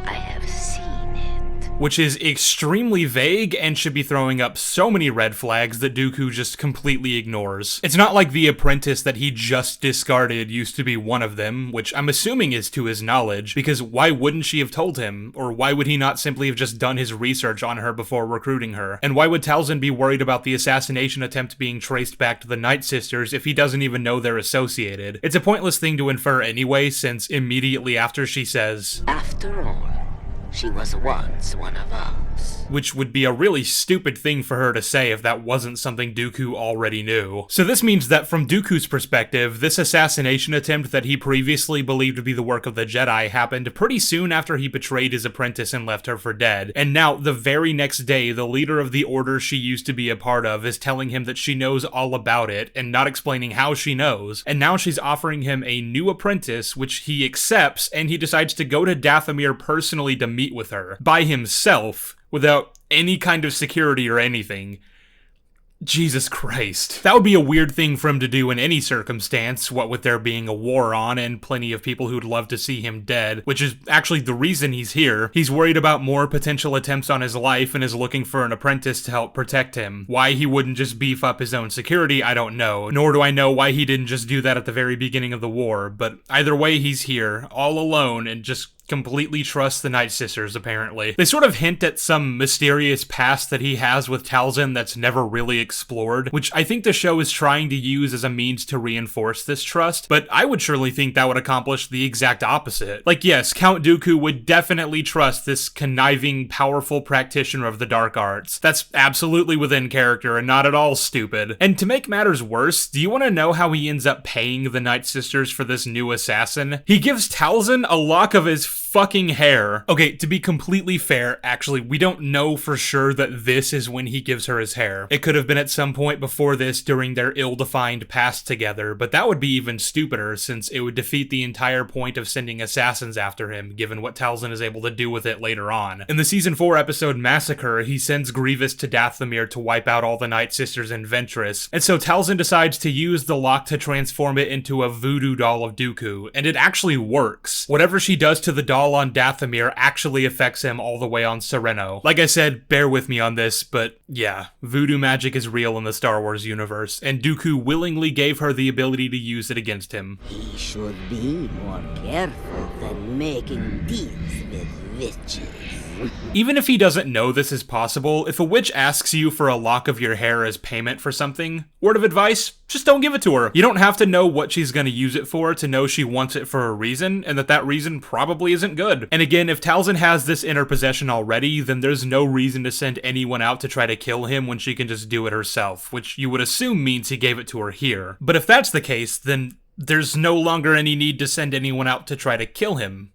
E: I have seen it.
D: Which is extremely vague and should be throwing up so many red flags that Dooku just completely ignores. It's not like the apprentice that he just discarded used to be one of them, which I'm assuming is to his knowledge, because why wouldn't she have told him? Or why would he not simply have just done his research on her before recruiting her? And why would Talzin be worried about the assassination attempt being traced back to the Night Sisters if he doesn't even know they're associated? It's a pointless thing to infer anyway, since immediately after she says,
E: After all, she was once one of us. close.
D: Which would be a really stupid thing for her to say if that wasn't something Dooku already knew. So this means that from Dooku's perspective, this assassination attempt that he previously believed to be the work of the Jedi happened pretty soon after he betrayed his apprentice and left her for dead. And now, the very next day, the leader of the order she used to be a part of is telling him that she knows all about it, and not explaining how she knows. And now she's offering him a new apprentice, which he accepts, and he decides to go to Dathomir personally to meet with her. By himself, without any kind of security or anything. Jesus Christ. That would be a weird thing for him to do in any circumstance, what with there being a war on and plenty of people who'd love to see him dead, which is actually the reason he's here. He's worried about more potential attempts on his life and is looking for an apprentice to help protect him. Why he wouldn't just beef up his own security, I don't know, nor do I know why he didn't just do that at the very beginning of the war, but either way he's here, all alone, and just completely trusts the Night Sisters, apparently. They sort of hint at some mysterious past that he has with Talzin that's never really explored, which I think the show is trying to use as a means to reinforce this trust, but I would surely think that would accomplish the exact opposite. Like, yes, Count Dooku would definitely trust this conniving, powerful practitioner of the dark arts. That's absolutely within character and not at all stupid. And to make matters worse, do you want to know how he ends up paying the Night Sisters for this new assassin? He gives Talzin a lock of his fucking hair. Okay, to be completely fair, actually, we don't know for sure that this is when he gives her his hair. It could have been at some point before this during their ill-defined past together, but that would be even stupider since it would defeat the entire point of sending assassins after him, given what Talzin is able to do with it later on. In the Season 4 episode Massacre, he sends Grievous to Dathomir to wipe out all the Night Sisters and Ventress, and so Talzin decides to use the lock to transform it into a voodoo doll of Dooku, and it actually works. Whatever she does to the doll on Dathomir actually affects him all the way on Sereno. Like I said, bear with me on this, but yeah, voodoo magic is real in the Star Wars universe, and Dooku willingly gave her the ability to use it against him.
A: He should be more careful than making deals with witches.
D: Even if he doesn't know this is possible, if a witch asks you for a lock of your hair as payment for something, word of advice, just don't give it to her. You don't have to know what she's gonna use it for to know she wants it for a reason, and that reason probably isn't good. And again, if Talzin has this in her possession already, then there's no reason to send anyone out to try to kill him when she can just do it herself, which you would assume means he gave it to her here. But if that's the case, then there's no longer any need to send anyone out to try to kill him.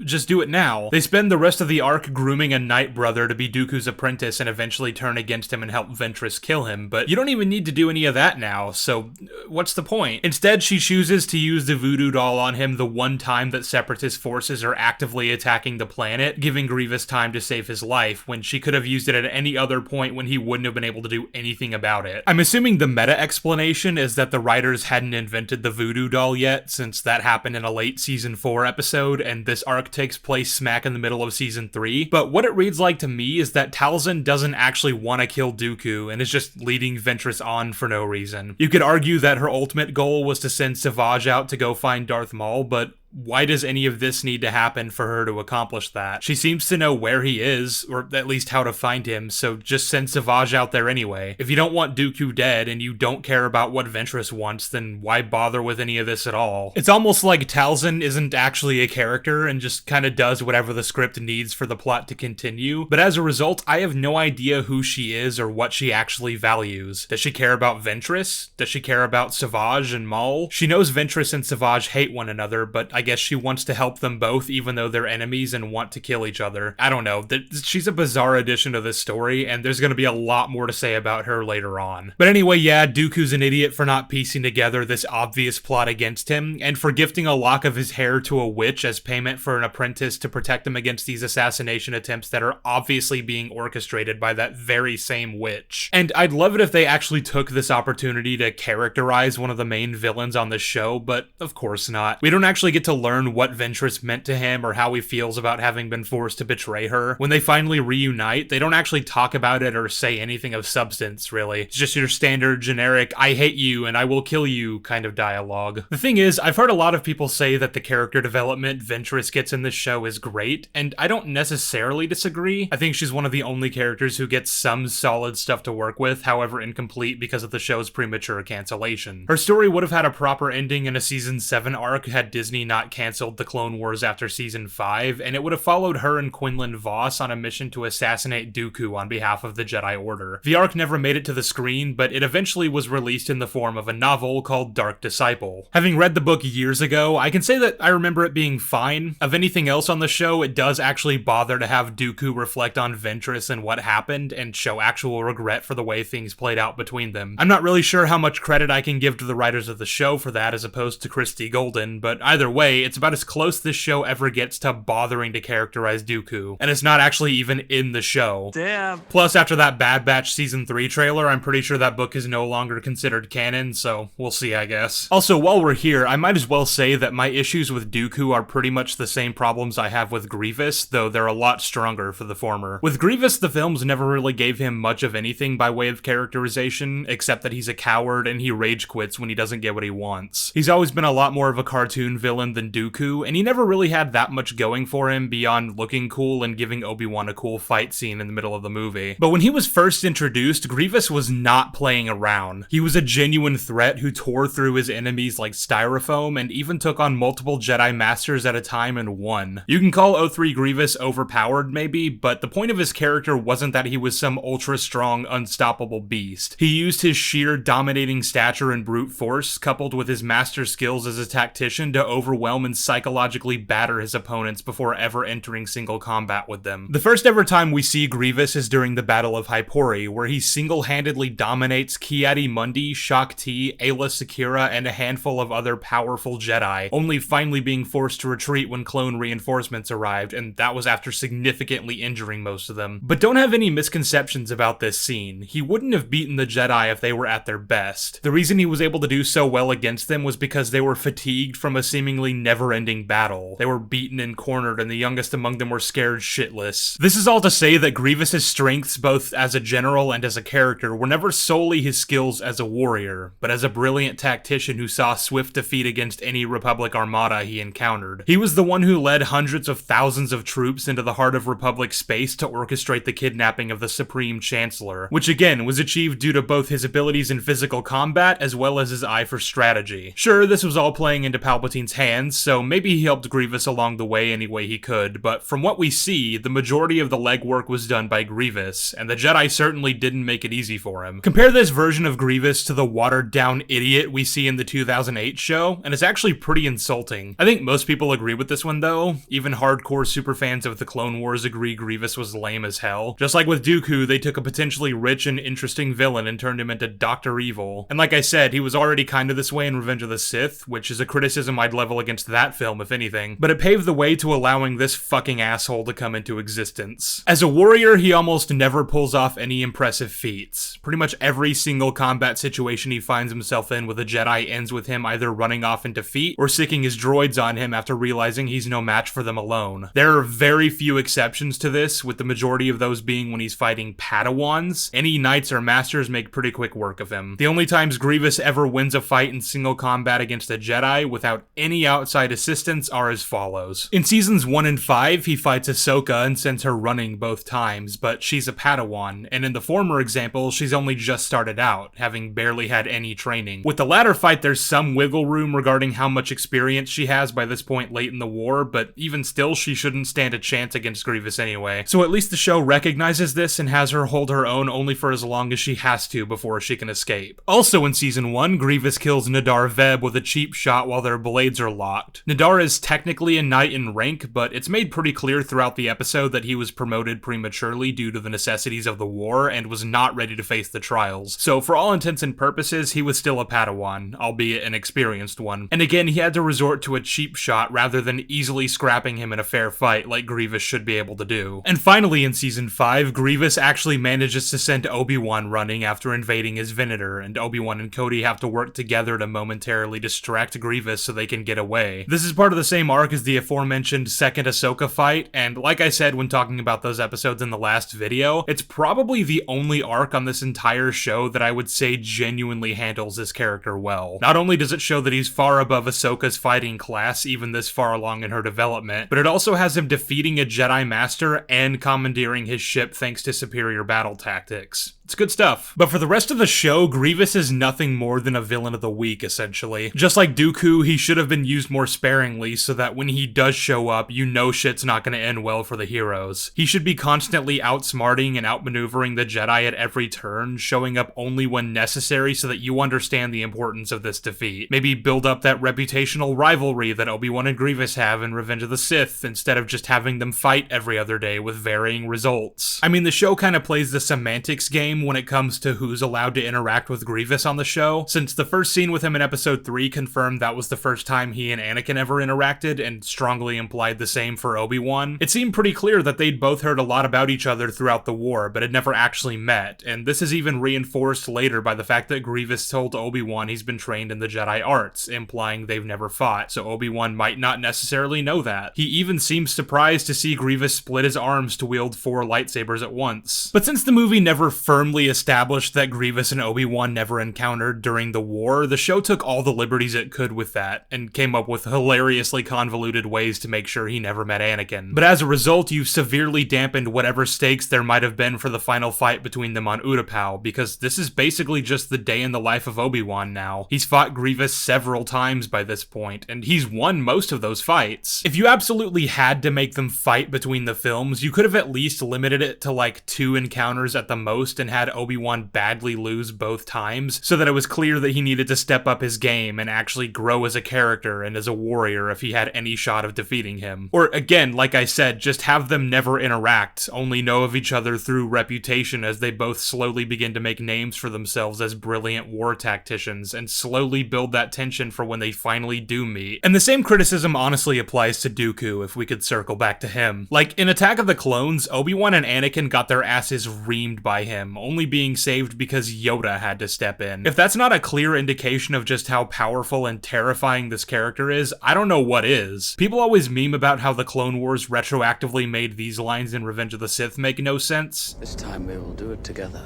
D: Just do it now. They spend the rest of the arc grooming a Night Brother to be Dooku's apprentice and eventually turn against him and help Ventress kill him, but you don't even need to do any of that now, so what's the point? Instead, she chooses to use the voodoo doll on him the one time that Separatist forces are actively attacking the planet, giving Grievous time to save his life, when she could have used it at any other point when he wouldn't have been able to do anything about it. I'm assuming the meta explanation is that the writers hadn't invented the voodoo doll yet, since that happened in a late Season 4 episode, and this arc takes place smack in the middle of Season 3, but what it reads like to me is that Talzin doesn't actually want to kill Dooku and is just leading Ventress on for no reason. You could argue that her ultimate goal was to send Savage out to go find Darth Maul, but why does any of this need to happen for her to accomplish that? She seems to know where he is, or at least how to find him, so just send Savage out there anyway. If you don't want Dooku dead and you don't care about what Ventress wants, then why bother with any of this at all? It's almost like Talzin isn't actually a character and just kind of does whatever the script needs for the plot to continue, but as a result, I have no idea who she is or what she actually values. Does she care about Ventress? Does she care about Savage and Maul? She knows Ventress and Savage hate one another, but I guess she wants to help them both even though they're enemies and want to kill each other. I don't know. She's a bizarre addition to this story, and there's going to be a lot more to say about her later on. But anyway, yeah, Dooku's an idiot for not piecing together this obvious plot against him, and for gifting a lock of his hair to a witch as payment for an apprentice to protect him against these assassination attempts that are obviously being orchestrated by that very same witch. And I'd love it if they actually took this opportunity to characterize one of the main villains on the show, but of course not. We don't actually get to learn what Ventress meant to him or how he feels about having been forced to betray her. When they finally reunite, they don't actually talk about it or say anything of substance, really. It's just your standard generic, I hate you and I will kill you kind of dialogue. The thing is, I've heard a lot of people say that the character development Ventress gets in this show is great, and I don't necessarily disagree. I think she's one of the only characters who gets some solid stuff to work with, however incomplete because of the show's premature cancellation. Her story would have had a proper ending in a Season 7 arc had Disney not got canceled The Clone Wars after Season 5, and it would have followed her and Quinlan Vos on a mission to assassinate Dooku on behalf of the Jedi Order. The arc never made it to the screen, but it eventually was released in the form of a novel called Dark Disciple. Having read the book years ago, I can say that I remember it being fine. Of anything else on the show, it does actually bother to have Dooku reflect on Ventress and what happened, and show actual regret for the way things played out between them. I'm not really sure how much credit I can give to the writers of the show for that as opposed to Christy Golden, but either way, it's about as close this show ever gets to bothering to characterize Dooku, and it's not actually even in the show.
B: Damn.
D: Plus, after that Bad Batch Season 3 trailer, I'm pretty sure that book is no longer considered canon, so we'll see, I guess. Also, while we're here, I might as well say that my issues with Dooku are pretty much the same problems I have with Grievous, though they're a lot stronger for the former. With Grievous, the films never really gave him much of anything by way of characterization, except that he's a coward and he rage quits when he doesn't get what he wants. He's always been a lot more of a cartoon villain than Dooku, and he never really had that much going for him beyond looking cool and giving Obi-Wan a cool fight scene in the middle of the movie. But when he was first introduced, Grievous was not playing around. He was a genuine threat who tore through his enemies like styrofoam and even took on multiple Jedi Masters at a time and won. You can call 03 Grievous overpowered maybe, but the point of his character wasn't that he was some ultra-strong, unstoppable beast. He used his sheer dominating stature and brute force, coupled with his master skills as a tactician, to overwhelm and psychologically batter his opponents before ever entering single combat with them. The first ever time we see Grievous is during the Battle of Hypori, where he single-handedly dominates Ki-Adi-Mundi, Shaak-Ti, Aayla Secura, and a handful of other powerful Jedi, only finally being forced to retreat when clone reinforcements arrived, and that was after significantly injuring most of them. But don't have any misconceptions about this scene. He wouldn't have beaten the Jedi if they were at their best. The reason he was able to do so well against them was because they were fatigued from a seemingly never-ending battle. They were beaten and cornered, and the youngest among them were scared shitless. This is all to say that Grievous's strengths, both as a general and as a character, were never solely his skills as a warrior, but as a brilliant tactician who saw swift defeat against any Republic armada he encountered. He was the one who led hundreds of thousands of troops into the heart of Republic space to orchestrate the kidnapping of the Supreme Chancellor, which again was achieved due to both his abilities in physical combat as well as his eye for strategy. Sure, this was all playing into Palpatine's hands, so maybe he helped Grievous along the way any way he could, but from what we see, the majority of the legwork was done by Grievous, and the Jedi certainly didn't make it easy for him. Compare this version of Grievous to the watered-down idiot we see in the 2008 show, and it's actually pretty insulting. I think most people agree with this one though. Even hardcore superfans of the Clone Wars agree Grievous was lame as hell. Just like with Dooku, they took a potentially rich and interesting villain and turned him into Dr. Evil. And like I said, he was already kind of this way in Revenge of the Sith, which is a criticism I'd level against that film if anything, but it paved the way to allowing this fucking asshole to come into existence. As a warrior, he almost never pulls off any impressive feats. Pretty much every single combat situation he finds himself in with a Jedi ends with him either running off in defeat or sicking his droids on him after realizing he's no match for them alone. There are very few exceptions to this, with the majority of those being when he's fighting Padawans. Any Knights or Masters make pretty quick work of him. The only times Grievous ever wins a fight in single combat against a Jedi without any outside assistance are as follows. In Seasons 1 and 5, he fights Ahsoka and sends her running both times, but she's a Padawan, and in the former example, she's only just started out, having barely had any training. With the latter fight, there's some wiggle room regarding how much experience she has by this point late in the war, but even still, she shouldn't stand a chance against Grievous anyway. So at least the show recognizes this and has her hold her own only for as long as she has to before she can escape. Also in Season 1, Grievous kills Nadar Veb with a cheap shot while their blades are locked. Nadar is technically a knight in rank, but it's made pretty clear throughout the episode that he was promoted prematurely due to the necessities of the war and was not ready to face the trials. So for all intents and purposes, he was still a Padawan, albeit an experienced one. And again, he had to resort to a cheap shot rather than easily scrapping him in a fair fight like Grievous should be able to do. And finally in Season 5, Grievous actually manages to send Obi-Wan running after invading his Venator, and Obi-Wan and Cody have to work together to momentarily distract Grievous so they can get away. This is part of the same arc as the aforementioned second Ahsoka fight, and like I said when talking about those episodes in the last video, it's probably the only arc on this entire show that I would say genuinely handles this character well. Not only does it show that he's far above Ahsoka's fighting class even this far along in her development, but it also has him defeating a Jedi Master and commandeering his ship thanks to superior battle tactics. It's good stuff. But for the rest of the show, Grievous is nothing more than a villain of the week, essentially. Just like Dooku, he should have been used more sparingly so that when he does show up, you know shit's not going to end well for the heroes. He should be constantly outsmarting and outmaneuvering the Jedi at every turn, showing up only when necessary so that you understand the importance of this defeat. Maybe build up that reputational rivalry that Obi-Wan and Grievous have in Revenge of the Sith, instead of just having them fight every other day with varying results. I mean, the show kind of plays the semantics game when it comes to who's allowed to interact with Grievous on the show, since the first scene with him in episode 3 confirmed that was the first time he and Anakin ever interacted, and strongly implied the same for Obi-Wan. It seemed pretty clear that they'd both heard a lot about each other throughout the war, but had never actually met, and this is even reinforced later by the fact that Grievous told Obi-Wan he's been trained in the Jedi arts, implying they've never fought, so Obi-Wan might not necessarily know that. He even seems surprised to see Grievous split his arms to wield 4 lightsabers at once. But since the movie never firmly established that Grievous and Obi-Wan never encountered during the war, the show took all the liberties it could with that, and came up with hilariously convoluted ways to make sure he never met Anakin. But as a result, you've severely dampened whatever stakes there might have been for the final fight between them on Utapau, because this is basically just the day in the life of Obi-Wan now. He's fought Grievous several times by this point, and he's won most of those fights. If you absolutely had to make them fight between the films, you could have at least limited it to like 2 encounters at the most and had Obi-Wan badly lose both times, so that it was clear that he needed to step up his game and actually grow as a character and as a warrior if he had any shot of defeating him. Or again, like I said, just have them never interact, only know of each other through reputation as they both slowly begin to make names for themselves as brilliant war tacticians, and slowly build that tension for when they finally do meet. And the same criticism honestly applies to Dooku, if we could circle back to him. Like, in Attack of the Clones, Obi-Wan and Anakin got their asses reamed by him, only being saved because Yoda had to step in. If that's not a clear indication of just how powerful and terrifying this character is, I don't know what is. People always meme about how the Clone Wars retroactively made these lines in Revenge of the Sith make no sense.
J: This time we will do it together.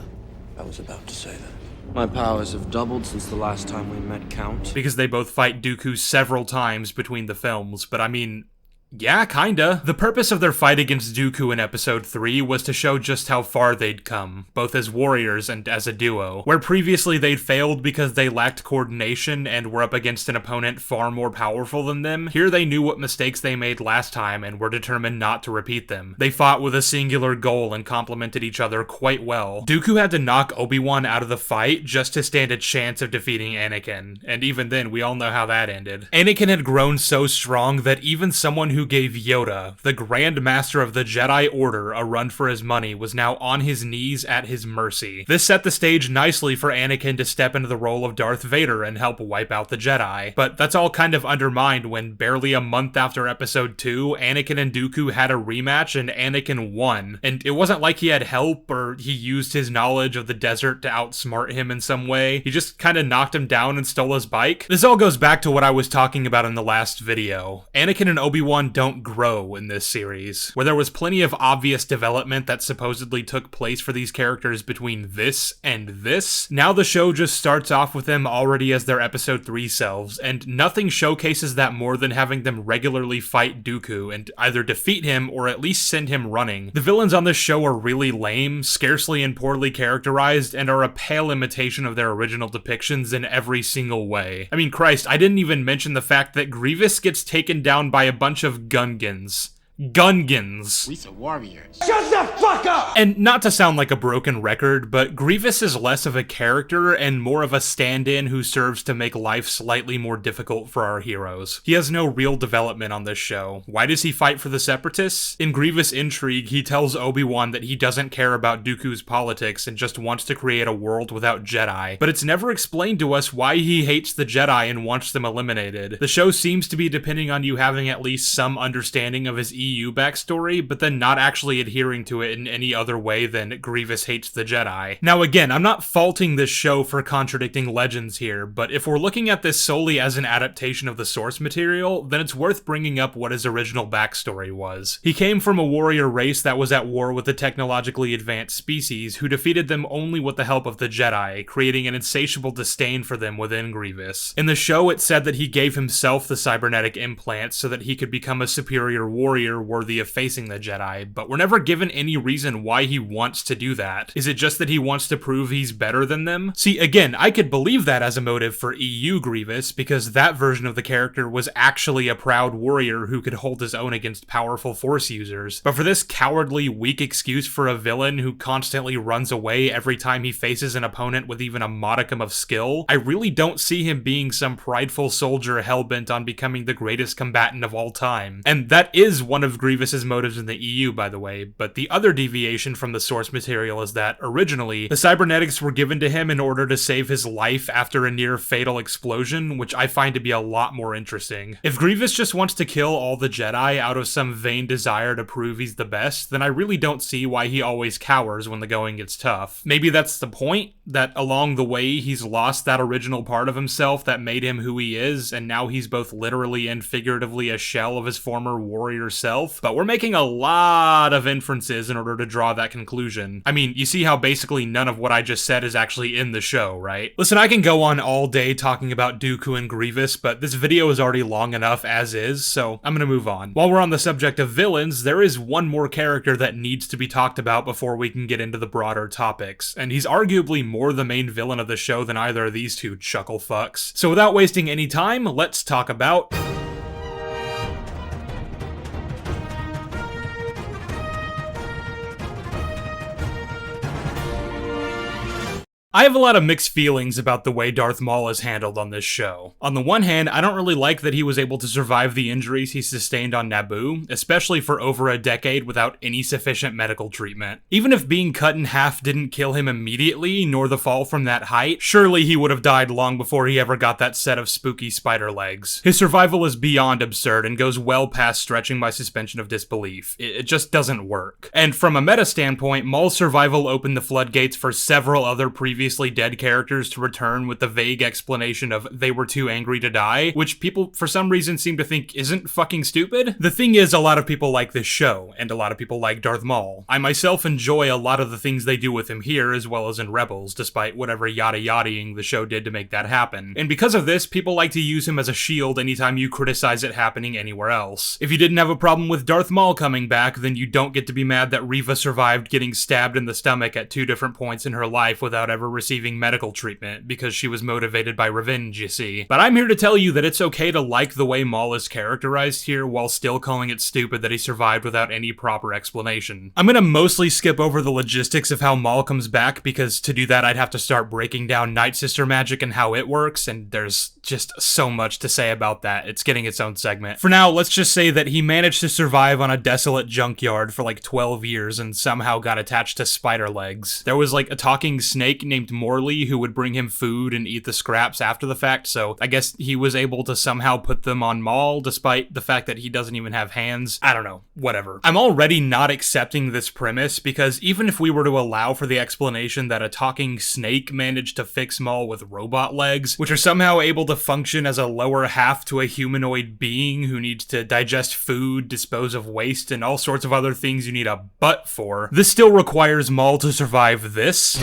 J: I was about to say that. My powers have doubled since the last time we met, Count.
D: Because they both fight Dooku several times between the films, but I mean, yeah, kinda. The purpose of their fight against Dooku in episode 3 was to show just how far they'd come, both as warriors and as a duo. Where previously they'd failed because they lacked coordination and were up against an opponent far more powerful than them, here they knew what mistakes they made last time and were determined not to repeat them. They fought with a singular goal and complemented each other quite well. Dooku had to knock Obi-Wan out of the fight just to stand a chance of defeating Anakin, and even then we all know how that ended. Anakin had grown so strong that even someone who gave Yoda, the Grand Master of the Jedi Order, a run for his money was now on his knees at his mercy. This set the stage nicely for Anakin to step into the role of Darth Vader and help wipe out the Jedi. But that's all kind of undermined when barely a month after episode 2, Anakin and Dooku had a rematch and Anakin won. And it wasn't like he had help or he used his knowledge of the desert to outsmart him in some way. He just kind of knocked him down and stole his bike. This all goes back to what I was talking about in the last video. Anakin and Obi-Wan don't grow in this series. Where there was plenty of obvious development that supposedly took place for these characters between this and this, now the show just starts off with them already as their episode 3 selves, and nothing showcases that more than having them regularly fight Dooku and either defeat him or at least send him running. The villains on this show are really lame, scarcely and poorly characterized, and are a pale imitation of their original depictions in every single way. I mean, Christ, I didn't even mention the fact that Grievous gets taken down by a bunch of Gungans. Gungans.
U: We some warriors.
G: Shut the fuck up!
D: And not to sound like a broken record, but Grievous is less of a character and more of a stand-in who serves to make life slightly more difficult for our heroes. He has no real development on this show. Why does he fight for the Separatists? In Grievous Intrigue, he tells Obi-Wan that he doesn't care about Dooku's politics and just wants to create a world without Jedi. But it's never explained to us why he hates the Jedi and wants them eliminated. The show seems to be depending on you having at least some understanding of his EU backstory, but then not actually adhering to it in any other way than Grievous hates the Jedi. Now again, I'm not faulting this show for contradicting Legends here, but if we're looking at this solely as an adaptation of the source material, then it's worth bringing up what his original backstory was. He came from a warrior race that was at war with a technologically advanced species who defeated them only with the help of the Jedi, creating an insatiable disdain for them within Grievous. In the show, it said that he gave himself the cybernetic implants so that he could become a superior warrior warrior worthy of facing the Jedi, but we're never given any reason why he wants to do that. Is it just that he wants to prove he's better than them? See, again, I could believe that as a motive for EU Grievous, because that version of the character was actually a proud warrior who could hold his own against powerful Force users. But for this cowardly, weak excuse for a villain who constantly runs away every time he faces an opponent with even a modicum of skill, I really don't see him being some prideful soldier hellbent on becoming the greatest combatant of all time. And that is one of Grievous's motives in the EU, by the way, but the other deviation from the source material is that, originally, the cybernetics were given to him in order to save his life after a near-fatal explosion, which I find to be a lot more interesting. If Grievous just wants to kill all the Jedi out of some vain desire to prove he's the best, then I really don't see why he always cowers when the going gets tough. Maybe that's the point, that along the way he's lost that original part of himself that made him who he is, and now he's both literally and figuratively a shell of his former warrior self. But we're making a lot of inferences in order to draw that conclusion. I mean, you see how basically none of what I just said is actually in the show, right? Listen, I can go on all day talking about Dooku and Grievous, but this video is already long enough as is, so I'm gonna move on. While we're on the subject of villains, there is one more character that needs to be talked about before we can get into the broader topics, and he's arguably more the main villain of the show than either of these two chuckle fucks. So without wasting any time, let's talk about I have a lot of mixed feelings about the way Darth Maul is handled on this show. On the one hand, I don't really like that he was able to survive the injuries he sustained on Naboo, especially for over a decade without any sufficient medical treatment. Even if being cut in half didn't kill him immediately, nor the fall from that height, surely he would have died long before he ever got that set of spooky spider legs. His survival is beyond absurd and goes well past stretching my suspension of disbelief. It just doesn't work. And from a meta standpoint, Maul's survival opened the floodgates for several other previously dead characters to return with the vague explanation of they were too angry to die, which people for some reason seem to think isn't fucking stupid. The thing is, a lot of people like this show, and a lot of people like Darth Maul. I myself enjoy a lot of the things they do with him here as well as in Rebels, despite whatever yada-yadaing the show did to make that happen. And because of this, people like to use him as a shield anytime you criticize it happening anywhere else. If you didn't have a problem with Darth Maul coming back, then you don't get to be mad that Reva survived getting stabbed in the stomach at 2 different points in her life without ever receiving medical treatment, because she was motivated by revenge, you see. But I'm here to tell you that it's okay to like the way Maul is characterized here while still calling it stupid that he survived without any proper explanation. I'm gonna mostly skip over the logistics of how Maul comes back, because to do that I'd have to start breaking down Night Sister magic and how it works, and there's just so much to say about that. It's getting its own segment. For now, let's just say that he managed to survive on a desolate junkyard for like 12 years and somehow got attached to spider legs. There was like a talking snake named Morley who would bring him food and eat the scraps after the fact, so I guess he was able to somehow put them on Maul despite the fact that he doesn't even have hands. I don't know, whatever. I'm already not accepting this premise, because even if we were to allow for the explanation that a talking snake managed to fix Maul with robot legs, which are somehow able to function as a lower half to a humanoid being who needs to digest food, dispose of waste, and all sorts of other things you need a butt for, this still requires Maul to survive this,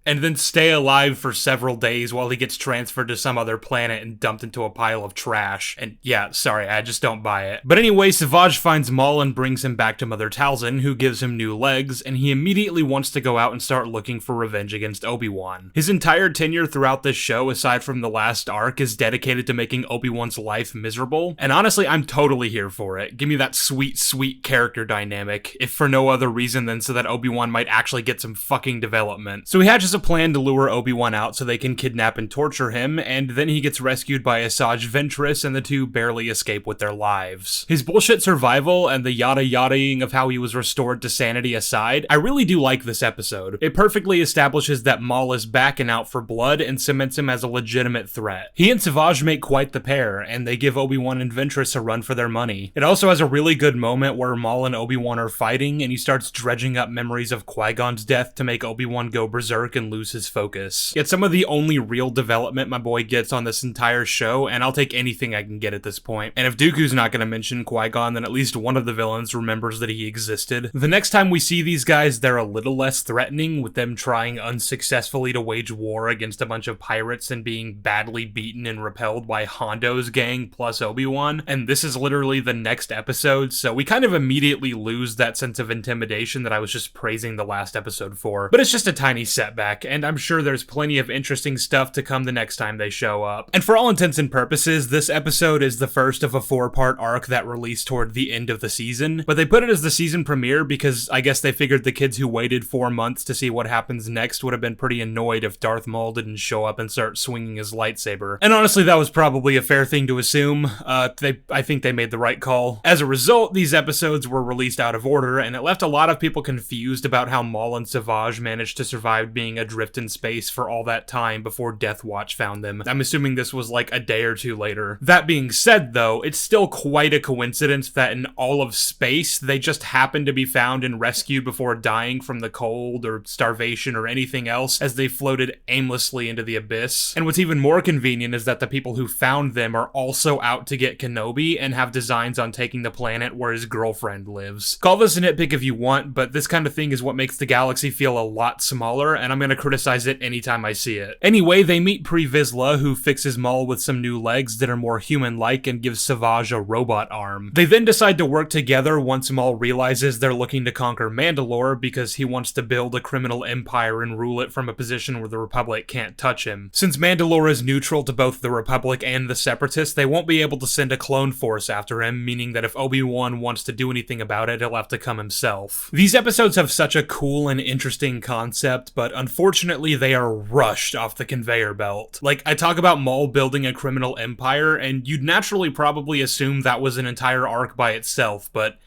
D: and then stay alive for several days while he gets transferred to some other planet and dumped into a pile of trash. And yeah, sorry, I just don't buy it. But anyway, Savage finds Maul and brings him back to Mother Talzin, who gives him new legs, and he immediately wants to go out and start looking for revenge against Obi-Wan. His entire tenure throughout this show, aside from the last arc, is dedicated to making Obi-Wan's life miserable, and honestly, I'm totally here for it. Give me that sweet, sweet character dynamic, if for no other reason than so that Obi-Wan might actually get some fucking development. So he hatches a plan to lure Obi-Wan out so they can kidnap and torture him, and then he gets rescued by Asajj Ventress, and the two barely escape with their lives. His bullshit survival and the yada-yadaing of how he was restored to sanity aside, I really do like this episode. It perfectly establishes that Maul is back and out for blood and cements him as a legitimate threat. He and Savage make quite the pair, and they give Obi-Wan and Ventress a run for their money. It also has a really good moment where Maul and Obi-Wan are fighting, and he starts dredging up memories of Qui-Gon's death to make Obi-Wan go berserk and can lose his focus. Yet some of the only real development my boy gets on this entire show, and I'll take anything I can get at this point. And if Dooku's not gonna mention Qui-Gon, then at least one of the villains remembers that he existed. The next time we see these guys, they're a little less threatening, with them trying unsuccessfully to wage war against a bunch of pirates and being badly beaten and repelled by Hondo's gang plus Obi-Wan. And this is literally the next episode, so we kind of immediately lose that sense of intimidation that I was just praising the last episode for. But it's just a tiny setback, and I'm sure there's plenty of interesting stuff to come the next time they show up. And for all intents and purposes, this episode is the first of a 4-part arc that released toward the end of the season, but they put it as the season premiere because I guess they figured the kids who waited 4 months to see what happens next would have been pretty annoyed if Darth Maul didn't show up and start swinging his lightsaber. And honestly, that was probably a fair thing to assume. I think they made the right call. As a result, these episodes were released out of order, and it left a lot of people confused about how Maul and Savage managed to survive being adrift in space for all that time before Death Watch found them. I'm assuming this was like a day or two later. That being said, though, it's still quite a coincidence that in all of space, they just happened to be found and rescued before dying from the cold or starvation or anything else as they floated aimlessly into the abyss. And what's even more convenient is that the people who found them are also out to get Kenobi and have designs on taking the planet where his girlfriend lives. Call this a nitpick if you want, but this kind of thing is what makes the galaxy feel a lot smaller, and I'm gonna criticize it anytime I see it. Anyway, they meet Pre Vizsla, who fixes Maul with some new legs that are more human-like and gives Savage a robot arm. They then decide to work together once Maul realizes they're looking to conquer Mandalore because he wants to build a criminal empire and rule it from a position where the Republic can't touch him. Since Mandalore is neutral to both the Republic and the Separatists, they won't be able to send a clone force after him, meaning that if Obi-Wan wants to do anything about it, he'll have to come himself. These episodes have such a cool and interesting concept, but unfortunately they are rushed off the conveyor belt. Like, I talk about Maul building a criminal empire, and you'd naturally probably assume that was an entire arc by itself, but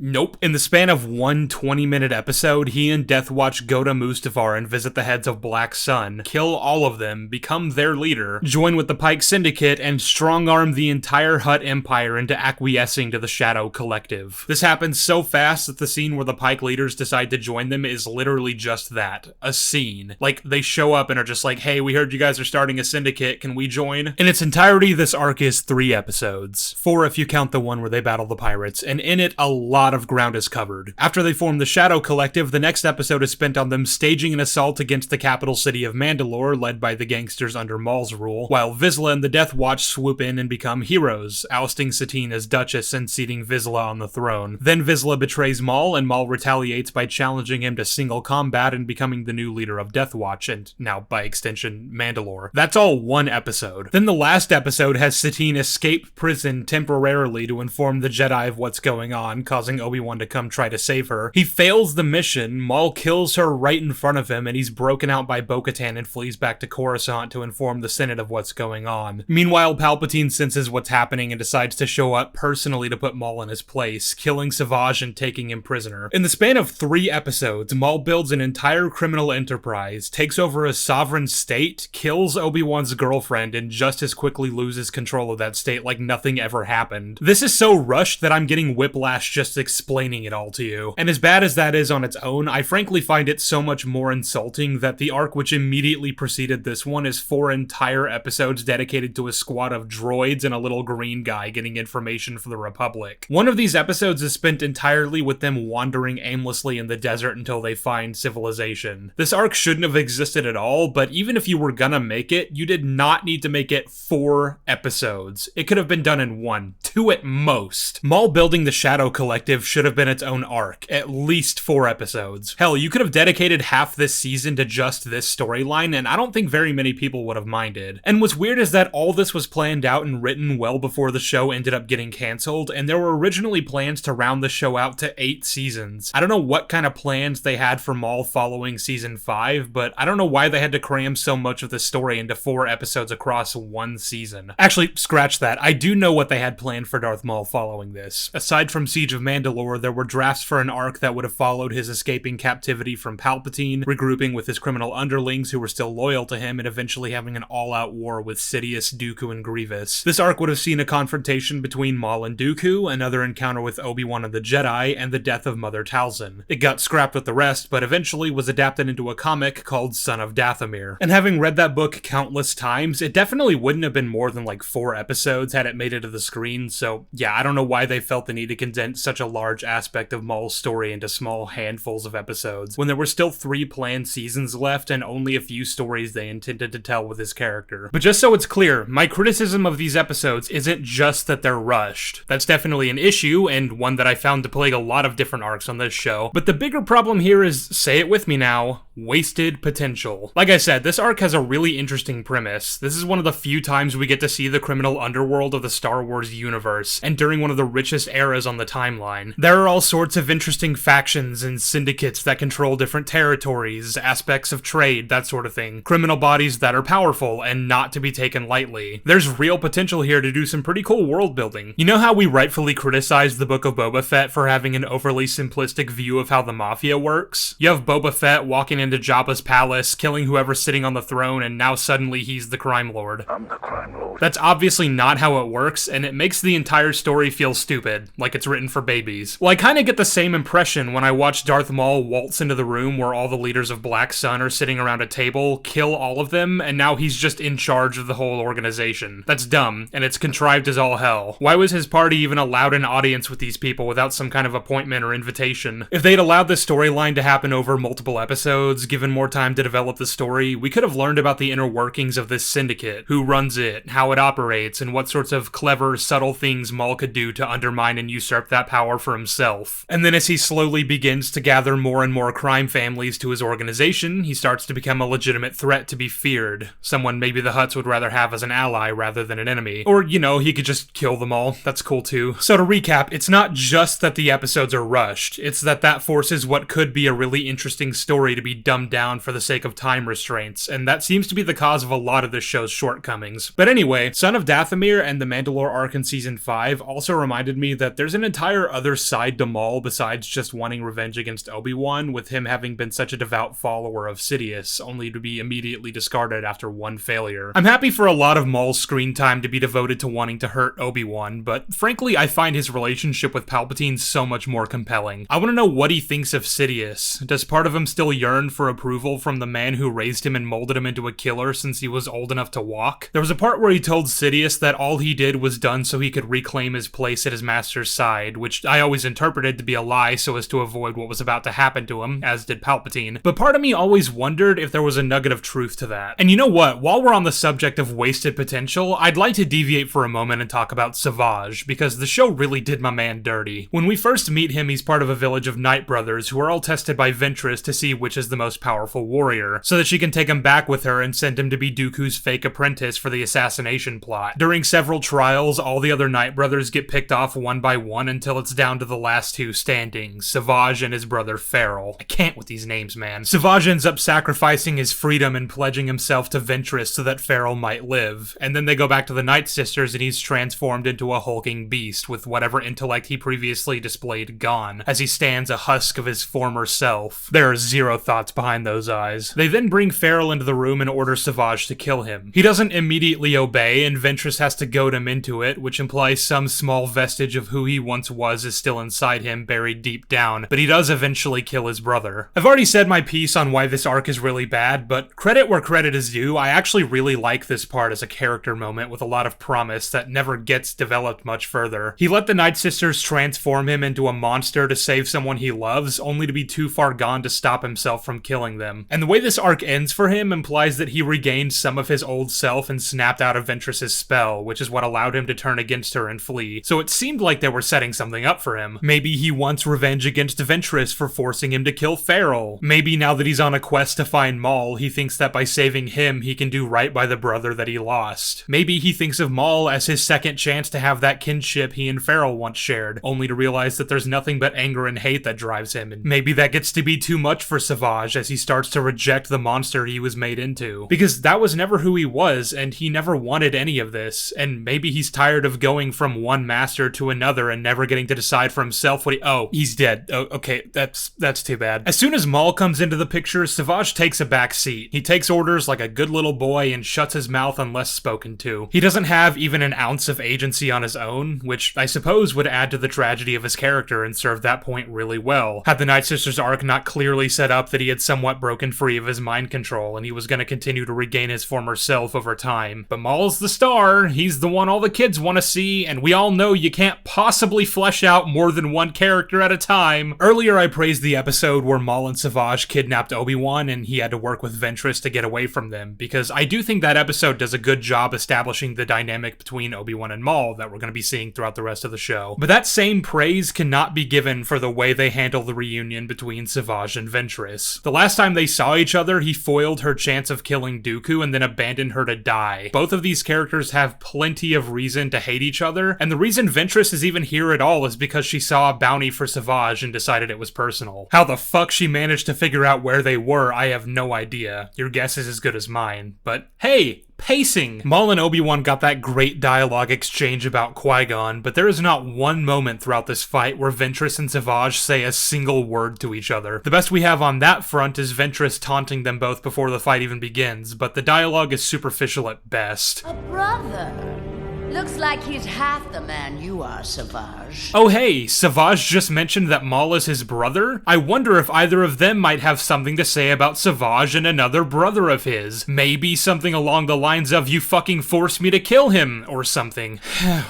D: nope. In the span of one 20-minute episode, he and Death Watch go to Mustafar and visit the heads of Black Sun, kill all of them, become their leader, join with the Pike Syndicate, and strong-arm the entire Hutt Empire into acquiescing to the Shadow Collective. This happens so fast that the scene where the Pike leaders decide to join them is literally just that, a scene. Like, they show up and are just like, hey, we heard you guys are starting a syndicate, can we join? In its entirety, this arc is 3 episodes. 4 if you count the one where they battle the pirates, and in it, a lot of ground is covered. After they form the Shadow Collective, the next episode is spent on them staging an assault against the capital city of Mandalore, led by the gangsters under Maul's rule, while Vizsla and the Death Watch swoop in and become heroes, ousting Satine as Duchess and seating Vizsla on the throne. Then Vizsla betrays Maul, and Maul retaliates by challenging him to single combat and becoming the new leader of Death Watch, and now, by extension, Mandalore. That's all one episode. Then the last episode has Satine escape prison temporarily to inform the Jedi of what's going on, causing Obi-Wan to come try to save her. He fails the mission, Maul kills her right in front of him, and he's broken out by Bo-Katan and flees back to Coruscant to inform the Senate of what's going on. Meanwhile, Palpatine senses what's happening and decides to show up personally to put Maul in his place, killing Savage and taking him prisoner. In the span of 3 episodes, Maul builds an entire criminal enterprise, takes over a sovereign state, kills Obi-Wan's girlfriend, and just as quickly loses control of that state like nothing ever happened. This is so rushed that I'm getting whiplash just explaining it all to you. And as bad as that is on its own, I frankly find it so much more insulting that the arc which immediately preceded this one is 4 entire episodes dedicated to a squad of droids and a little green guy getting information for the Republic. One of these episodes is spent entirely with them wandering aimlessly in the desert until they find civilization. This arc shouldn't have existed at all, but even if you were gonna make it, you did not need to make it 4 episodes. It could have been done in 1, 2 at most. Maul building the Shadow Collective should have been its own arc, at least 4 episodes. Hell, you could have dedicated half this season to just this storyline, and I don't think very many people would have minded. And what's weird is that all this was planned out and written well before the show ended up getting cancelled, and there were originally plans to round the show out to 8 seasons. I don't know what kind of plans they had for Maul following season 5, but I don't know why they had to cram so much of the story into 4 episodes across 1 season. Actually, scratch that. I do know what they had planned for Darth Maul following this. Aside from Siege of Mandalore, Mandalore, there were drafts for an arc that would have followed his escaping captivity from Palpatine, regrouping with his criminal underlings who were still loyal to him, and eventually having an all-out war with Sidious, Dooku, and Grievous. This arc would have seen a confrontation between Maul and Dooku, another encounter with Obi-Wan and the Jedi, and the death of Mother Talzin. It got scrapped with the rest, but eventually was adapted into a comic called Son of Dathomir. And having read that book countless times, it definitely wouldn't have been more than like 4 episodes had it made it to the screen, so yeah, I don't know why they felt the need to condense such a large aspect of Maul's story into small handfuls of episodes, when there were still 3 planned seasons left and only a few stories they intended to tell with his character. But just so it's clear, my criticism of these episodes isn't just that they're rushed. That's definitely an issue, and one that I found to plague a lot of different arcs on this show, but the bigger problem here is, say it with me now, wasted potential. Like I said, this arc has a really interesting premise. This is one of the few times we get to see the criminal underworld of the Star Wars universe, and during one of the richest eras on the timeline. There are all sorts of interesting factions and syndicates that control different territories, aspects of trade, that sort of thing. Criminal bodies that are powerful and not to be taken lightly. There's real potential here to do some pretty cool world building. You know how we rightfully criticize the Book of Boba Fett for having an overly simplistic view of how the Mafia works? You have Boba Fett walking into Jabba's palace, killing whoever's sitting on the throne, and now suddenly he's the crime lord.
R: I'm the crime lord.
D: That's obviously not how it works, and it makes the entire story feel stupid, like it's written for babies. Well, I kinda get the same impression when I watch Darth Maul waltz into the room where all the leaders of Black Sun are sitting around a table, kill all of them, and now he's just in charge of the whole organization. That's dumb, and it's contrived as all hell. Why was his party even allowed an audience with these people without some kind of appointment or invitation? If they'd allowed this storyline to happen over multiple episodes, given more time to develop the story, we could have learned about the inner workings of this syndicate, who runs it, how it operates, and what sorts of clever, subtle things Maul could do to undermine and usurp that power for himself. And then as he slowly begins to gather more and more crime families to his organization, he starts to become a legitimate threat to be feared. Someone maybe the Hutts would rather have as an ally rather than an enemy. Or, you know, he could just kill them all. That's cool too. So to recap, it's not just that the episodes are rushed, it's that forces what could be a really interesting story to be dumbed down for the sake of time restraints, and that seems to be the cause of a lot of this show's shortcomings. But anyway, Son of Dathomir and the Mandalore arc in Season 5 also reminded me that there's an entire other side to Maul besides just wanting revenge against Obi-Wan, with him having been such a devout follower of Sidious, only to be immediately discarded after one failure. I'm happy for a lot of Maul's screen time to be devoted to wanting to hurt Obi-Wan, but frankly I find his relationship with Palpatine so much more compelling. I want to know what he thinks of Sidious. Does part of him still yearn for approval from the man who raised him and molded him into a killer since he was old enough to walk? There was a part where he told Sidious that all he did was done so he could reclaim his place at his master's side, which I always interpreted to be a lie so as to avoid what was about to happen to him, as did Palpatine. But part of me always wondered if there was a nugget of truth to that. And you know what? While we're on the subject of wasted potential, I'd like to deviate for a moment and talk about Savage, because the show really did my man dirty. When we first meet him, he's part of a village of Night Brothers who are all tested by Ventress to see which is the most powerful warrior, so that she can take him back with her and send him to be Dooku's fake apprentice for the assassination plot. During several trials, all the other Night Brothers get picked off one by one until it's down to the last 2 standing, Savage and his brother Farrell. I can't with these names, man. Savage ends up sacrificing his freedom and pledging himself to Ventress so that Farrell might live, and then they go back to the Night Sisters and he's transformed into a hulking beast with whatever intellect he previously displayed gone, as he stands a husk of his former self. There are zero thoughts behind those eyes. They then bring Farrell into the room and order Savage to kill him. He doesn't immediately obey, and Ventress has to goad him into it, which implies some small vestige of who he once was is still inside him, buried deep down, but he does eventually kill his brother. I've already said my piece on why this arc is really bad, but credit where credit is due, I actually really like this part as a character moment with a lot of promise that never gets developed much further. He let the Night Sisters transform him into a monster to save someone he loves, only to be too far gone to stop himself from killing them. And the way this arc ends for him implies that he regained some of his old self and snapped out of Ventress's spell, which is what allowed him to turn against her and flee. So it seemed like they were setting something up for him. Maybe he wants revenge against Ventress for forcing him to kill Farrell. Maybe now that he's on a quest to find Maul, he thinks that by saving him, he can do right by the brother that he lost. Maybe he thinks of Maul as his second chance to have that kinship he and Farrell once shared, only to realize that there's nothing but anger and hate that drives him, and maybe that gets to be too much for Savage as he starts to reject the monster he was made into. Because that was never who he was, and he never wanted any of this, and maybe he's tired of going from one master to another and never getting to decide decide for himself what he's dead. Oh, okay, that's too bad. As soon as Maul comes into the picture, Savage takes a back seat. He takes orders like a good little boy and shuts his mouth unless spoken to. He doesn't have even an ounce of agency on his own, which I suppose would add to the tragedy of his character and serve that point really well, had the Night Sisters arc not clearly set up that he had somewhat broken free of his mind control and he was going to continue to regain his former self over time. But Maul's the star, he's the one all the kids want to see, and we all know you can't possibly flesh out more than one character at a time. Earlier I praised the episode where Maul and Savage kidnapped Obi-Wan and he had to work with Ventress to get away from them, because I do think that episode does a good job establishing the dynamic between Obi-Wan and Maul that we're going to be seeing throughout the rest of the show. But that same praise cannot be given for the way they handle the reunion between Savage and Ventress. The last time they saw each other, he foiled her chance of killing Dooku and then abandoned her to die. Both of these characters have plenty of reason to hate each other, and the reason Ventress is even here at all is because she saw a bounty for Savage and decided it was personal. How the fuck she managed to figure out where they were, I have no idea. Your guess is as good as mine. But hey, pacing! Maul and Obi-Wan got that great dialogue exchange about Qui-Gon, but there is not one moment throughout this fight where Ventress and Savage say a single word to each other. The best we have on that front is Ventress taunting them both before the fight even begins, but the dialogue is superficial at best.
A: A brother. Looks like he's half the man you are, Savage.
D: Oh hey, Savage just mentioned that Maul is his brother? I wonder if either of them might have something to say about Savage and another brother of his. Maybe something along the lines of, you fucking forced me to kill him, or something.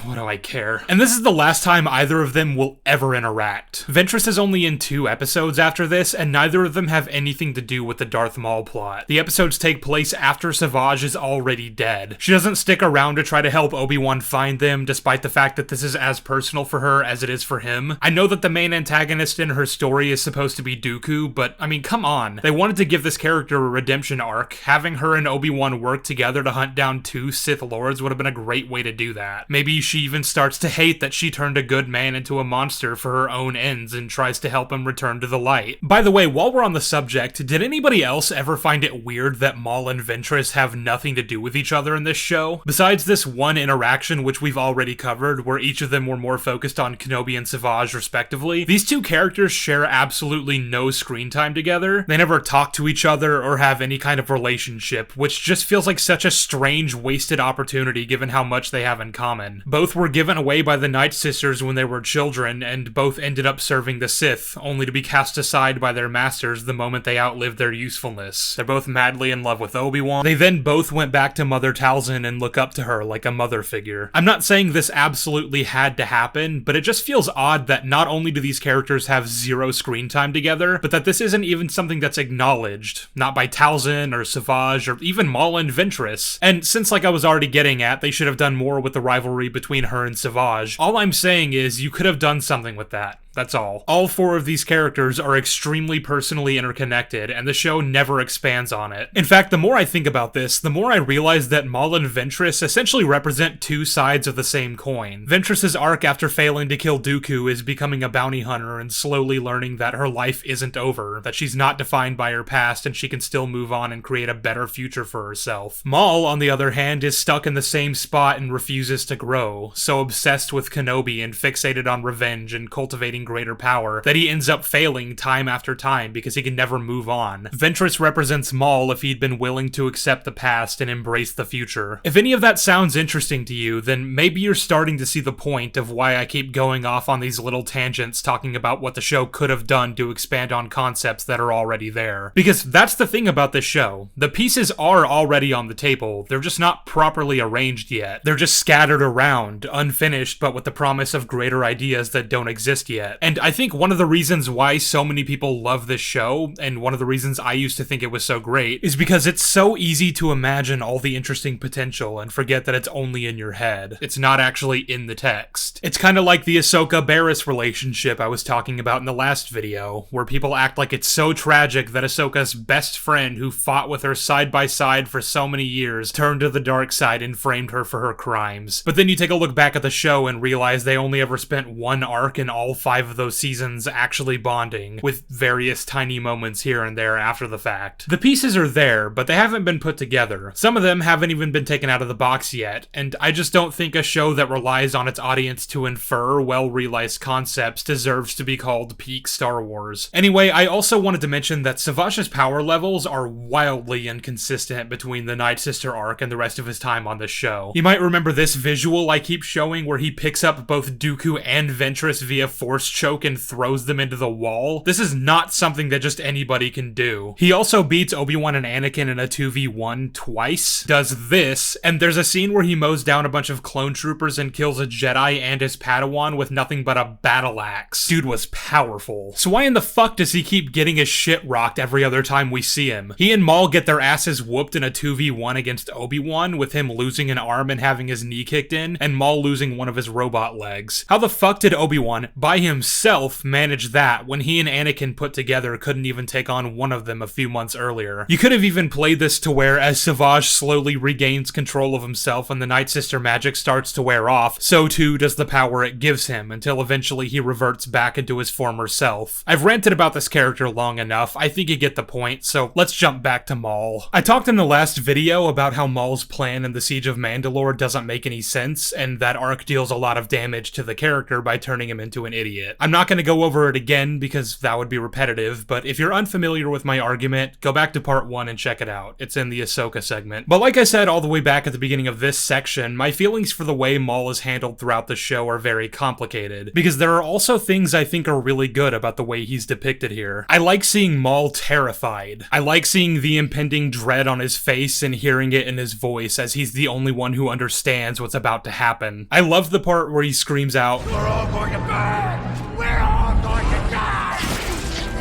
D: What do I care? And this is the last time either of them will ever interact. Ventress is only in 2 episodes after this, and neither of them have anything to do with the Darth Maul plot. The episodes take place after Savage is already dead. She doesn't stick around to try to help Obi-Wan find them, despite the fact that this is as personal for her as it is for him. I know that the main antagonist in her story is supposed to be Dooku, but I mean, come on. They wanted to give this character a redemption arc. Having her and Obi-Wan work together to hunt down 2 Sith Lords would have been a great way to do that. Maybe she even starts to hate that she turned a good man into a monster for her own ends and tries to help him return to the light. By the way, while we're on the subject, did anybody else ever find it weird that Maul and Ventress have nothing to do with each other in this show? Besides this one interaction, which we've already covered, where each of them were more focused on Kenobi and Savage respectively, these 2 characters share absolutely no screen time together. They never talk to each other or have any kind of relationship, which just feels like such a strange, wasted opportunity given how much they have in common. Both were given away by the Night Sisters when they were children, and both ended up serving the Sith, only to be cast aside by their masters the moment they outlived their usefulness. They're both madly in love with Obi-Wan. They then both went back to Mother Talzin and look up to her like a mother figure. I'm not saying this absolutely had to happen, but it just feels odd that not only do these characters have 0 screen time together, but that this isn't even something that's acknowledged. Not by Talzin or Savage or even Maul and Ventress. And since, like I was already getting at, they should have done more with the rivalry between her and Savage, all I'm saying is you could have done something with that. That's all. All 4 of these characters are extremely personally interconnected, and the show never expands on it. In fact, the more I think about this, the more I realize that Maul and Ventress essentially represent 2 sides of the same coin. Ventress's arc after failing to kill Dooku is becoming a bounty hunter and slowly learning that her life isn't over, that she's not defined by her past and she can still move on and create a better future for herself. Maul, on the other hand, is stuck in the same spot and refuses to grow, so obsessed with Kenobi and fixated on revenge and cultivating greater power that he ends up failing time after time because he can never move on. Ventress represents Maul if he'd been willing to accept the past and embrace the future. If any of that sounds interesting to you, then maybe you're starting to see the point of why I keep going off on these little tangents talking about what the show could have done to expand on concepts that are already there. Because that's the thing about this show. The pieces are already on the table, they're just not properly arranged yet. They're just scattered around, unfinished, but with the promise of greater ideas that don't exist yet. And I think one of the reasons why so many people love this show, and one of the reasons I used to think it was so great, is because it's so easy to imagine all the interesting potential and forget that it's only in your head. It's not actually in the text. It's kind of like the Ahsoka-Barriss relationship I was talking about in the last video, where people act like it's so tragic that Ahsoka's best friend, who fought with her side by side for so many years, turned to the dark side and framed her for her crimes. But then you take a look back at the show and realize they only ever spent one arc in all 5 5 of those seasons actually bonding, with various tiny moments here and there after the fact. The pieces are there, but they haven't been put together. Some of them haven't even been taken out of the box yet, and I just don't think a show that relies on its audience to infer well-realized concepts deserves to be called peak Star Wars. Anyway, I also wanted to mention that Savash's power levels are wildly inconsistent between the Night Sister arc and the rest of his time on the show. You might remember this visual I keep showing where he picks up both Dooku and Ventress via Force Choke and throws them into the wall. This is not something that just anybody can do. He also beats Obi-Wan and Anakin in a 2v1 twice, does this, and there's a scene where he mows down a bunch of clone troopers and kills a Jedi and his Padawan with nothing but a battle axe. Dude was powerful. So why in the fuck does he keep getting his shit rocked every other time we see him? He and Maul get their asses whooped in a 2v1 against Obi-Wan, with him losing an arm and having his knee kicked in, and Maul losing one of his robot legs. How the fuck did Obi-Wan, by himself, manage that when he and Anakin put together couldn't even take on one of them a few months earlier? You could have even played this to where as Savage slowly regains control of himself and the Night Sister magic starts to wear off, so too does the power it gives him, until eventually he reverts back into his former self. I've ranted about this character long enough, I think you get the point, so let's jump back to Maul. I talked in the last video about how Maul's plan in the Siege of Mandalore doesn't make any sense, and that arc deals a lot of damage to the character by turning him into an idiot. I'm not going to go over it again because that would be repetitive, but if you're unfamiliar with my argument, go back to part 1 and check it out. It's in the Ahsoka segment. But like I said all the way back at the beginning of this section, my feelings for the way Maul is handled throughout the show are very complicated, because there are also things I think are really good about the way he's depicted here. I like seeing Maul terrified. I like seeing the impending dread on his face and hearing it in his voice as he's the only one who understands what's about to happen. I love the part where he screams out,
K: "We're all going to burn! We're all going to die!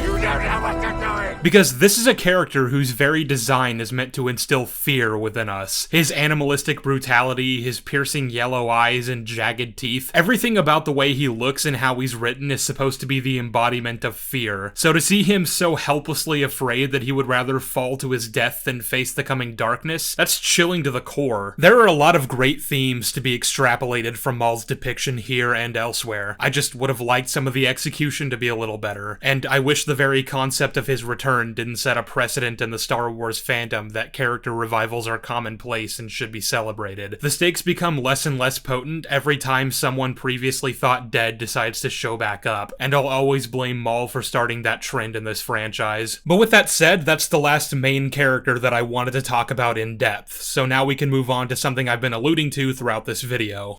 K: You don't know what you're doing!"
D: Because this is a character whose very design is meant to instill fear within us. His animalistic brutality, his piercing yellow eyes and jagged teeth, everything about the way he looks and how he's written is supposed to be the embodiment of fear. So to see him so helplessly afraid that he would rather fall to his death than face the coming darkness, that's chilling to the core. There are a lot of great themes to be extrapolated from Maul's depiction here and elsewhere. I just would have liked some of the execution to be a little better, and I wish the very concept of his return didn't set a precedent in the Star Wars fandom that character revivals are commonplace and should be celebrated. The stakes become less and less potent every time someone previously thought dead decides to show back up, and I'll always blame Maul for starting that trend in this franchise. But with that said, that's the last main character that I wanted to talk about in depth, so now we can move on to something I've been alluding to throughout this video.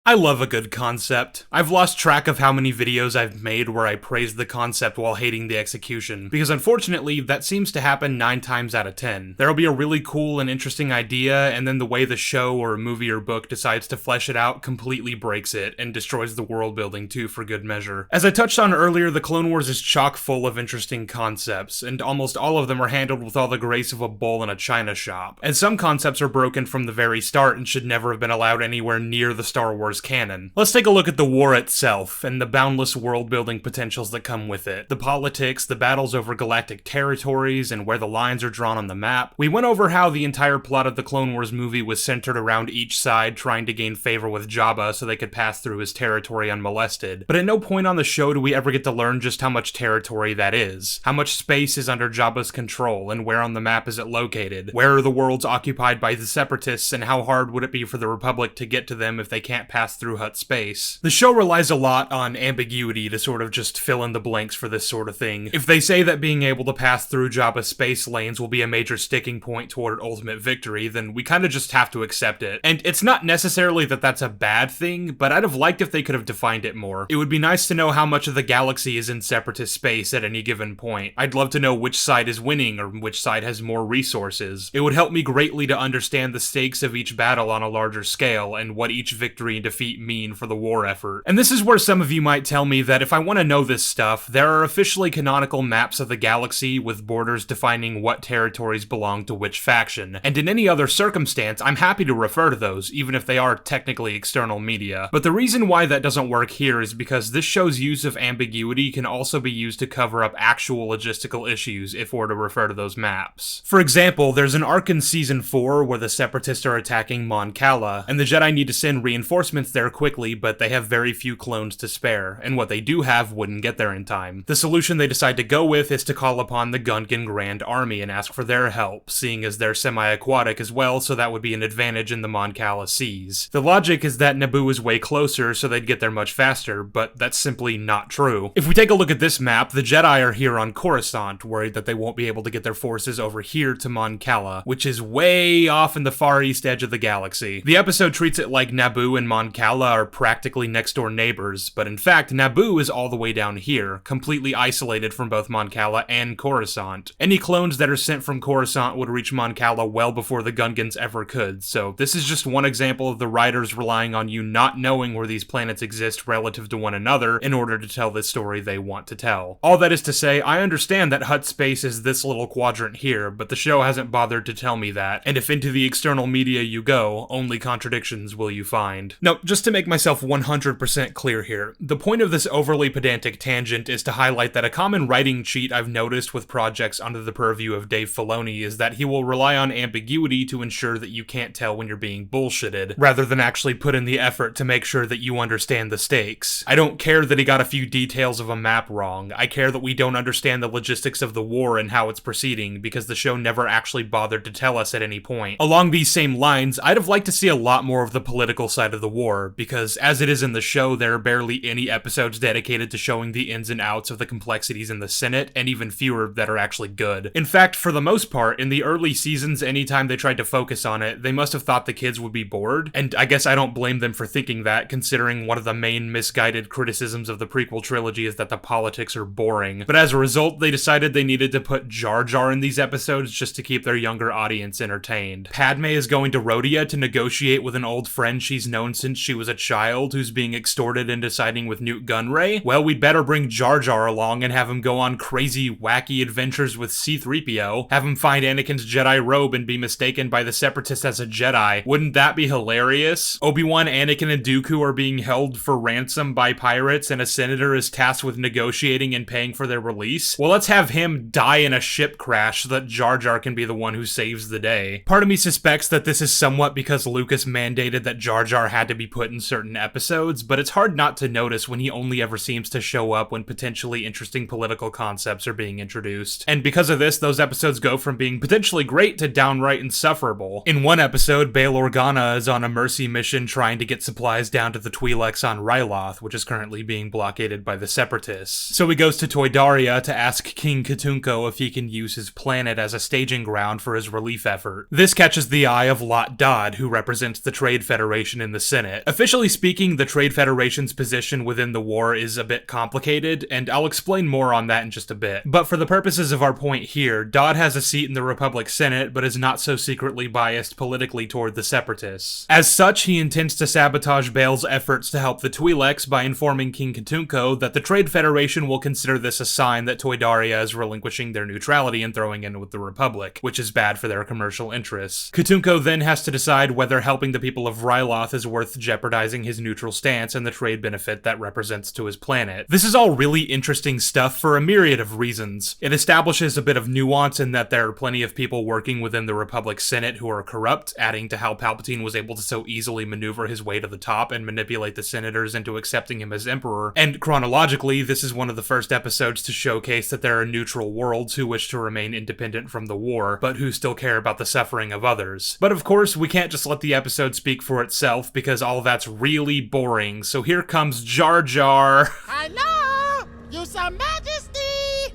D: I love a good concept. I've lost track of how many videos I've made where I praise the concept while hating the execution, because unfortunately, that seems to happen 9 times out of 10. There'll be a really cool and interesting idea, and then the way the show or movie or book decides to flesh it out completely breaks it, and destroys the world building too for good measure. As I touched on earlier, the Clone Wars is chock full of interesting concepts, and almost all of them are handled with all the grace of a bull in a china shop. And some concepts are broken from the very start and should never have been allowed anywhere near the Star Wars canon. Let's take a look at the war itself, and the boundless world-building potentials that come with it. The politics, the battles over galactic territories, and where the lines are drawn on the map. We went over how the entire plot of the Clone Wars movie was centered around each side trying to gain favor with Jabba so they could pass through his territory unmolested. But at no point on the show do we ever get to learn just how much territory that is. How much space is under Jabba's control, and where on the map is it located? Where are the worlds occupied by the Separatists, and how hard would it be for the Republic to get to them if they can't pass through Hutt space? The show relies a lot on ambiguity to sort of just fill in the blanks for this sort of thing. If they say that being able to pass through Jabba's space lanes will be a major sticking point toward ultimate victory, then we kind of just have to accept it. And it's not necessarily that that's a bad thing, but I'd have liked if they could have defined it more. It would be nice to know how much of the galaxy is in Separatist space at any given point. I'd love to know which side is winning or which side has more resources. It would help me greatly to understand the stakes of each battle on a larger scale and what each victory and defeat defeat mean for the war effort. And this is where some of you might tell me that if I want to know this stuff, there are officially canonical maps of the galaxy with borders defining what territories belong to which faction, and in any other circumstance, I'm happy to refer to those, even if they are technically external media. But the reason why that doesn't work here is because this show's use of ambiguity can also be used to cover up actual logistical issues if we're to refer to those maps. For example, there's an arc in Season 4 where the Separatists are attacking Mon Cala, and the Jedi need to send reinforcements there quickly, but they have very few clones to spare, and what they do have wouldn't get there in time. The solution they decide to go with is to call upon the Gungan Grand Army and ask for their help, seeing as they're semi-aquatic as well, so that would be an advantage in the Mon Cala seas. The logic is that Naboo is way closer, so they'd get there much faster, but that's simply not true. If we take a look at this map, the Jedi are here on Coruscant, worried that they won't be able to get their forces over here to Mon Cala, which is way off in the far east edge of the galaxy. The episode treats it like Naboo and Mon Cala are practically next-door neighbors, but in fact, Naboo is all the way down here, completely isolated from both Mon Cala and Coruscant. Any clones that are sent from Coruscant would reach Mon Cala well before the Gungans ever could, so this is just one example of the writers relying on you not knowing where these planets exist relative to one another in order to tell the story they want to tell. All that is to say, I understand that Hutt space is this little quadrant here, but the show hasn't bothered to tell me that, and if into the external media you go, only contradictions will you find. No, just to make myself 100% clear here, the point of this overly pedantic tangent is to highlight that a common writing cheat I've noticed with projects under the purview of Dave Filoni is that he will rely on ambiguity to ensure that you can't tell when you're being bullshitted, rather than actually put in the effort to make sure that you understand the stakes. I don't care that he got a few details of a map wrong, I care that we don't understand the logistics of the war and how it's proceeding, because the show never actually bothered to tell us at any point. Along these same lines, I'd have liked to see a lot more of the political side of the war, because as it is in the show, there are barely any episodes dedicated to showing the ins and outs of the complexities in the Senate, and even fewer that are actually good. In fact, for the most part, in the early seasons, anytime they tried to focus on it, they must have thought the kids would be bored, and I guess I don't blame them for thinking that, considering one of the main misguided criticisms of the prequel trilogy is that the politics are boring. But as a result, they decided they needed to put Jar Jar in these episodes just to keep their younger audience entertained. Padme is going to Rhodia to negotiate with an old friend she's known since she was a child who's being extorted into siding with Newt Gunray. Well, we'd better bring Jar Jar along and have him go on crazy, wacky adventures with C-3PO, have him find Anakin's Jedi robe and be mistaken by the Separatists as a Jedi. Wouldn't that be hilarious? Obi-Wan, Anakin, and Dooku are being held for ransom by pirates, and a senator is tasked with negotiating and paying for their release? Well, let's have him die in a ship crash so that Jar Jar can be the one who saves the day. Part of me suspects that this is somewhat because Lucas mandated that Jar Jar had to be put in certain episodes, but it's hard not to notice when he only ever seems to show up when potentially interesting political concepts are being introduced. And because of this, those episodes go from being potentially great to downright insufferable. In one episode, Bail Organa is on a mercy mission trying to get supplies down to the Twi'leks on Ryloth, which is currently being blockaded by the Separatists. So he goes to Toydaria to ask King Katunko if he can use his planet as a staging ground for his relief effort. This catches the eye of Lot Dodd, who represents the Trade Federation in the Senate. Officially speaking, the Trade Federation's position within the war is a bit complicated, and I'll explain more on that in just a bit. But for the purposes of our point here, Dodd has a seat in the Republic Senate, but is not so secretly biased politically toward the Separatists. As such, he intends to sabotage Bail's efforts to help the Twi'leks by informing King Katunko that the Trade Federation will consider this a sign that Toydaria is relinquishing their neutrality and throwing in with the Republic, which is bad for their commercial interests. Katunko then has to decide whether helping the people of Ryloth is worth jeopardizing his neutral stance and the trade benefit that represents to his planet. This is all really interesting stuff for a myriad of reasons. It establishes a bit of nuance in that there are plenty of people working within the Republic Senate who are corrupt, adding to how Palpatine was able to so easily maneuver his way to the top and manipulate the senators into accepting him as emperor. And chronologically, this is one of the first episodes to showcase that there are neutral worlds who wish to remain independent from the war, but who still care about the suffering of others. But of course, we can't just let the episode speak for itself, because all that's really boring, so here comes Jar Jar.
B: Hello, Your Majesty!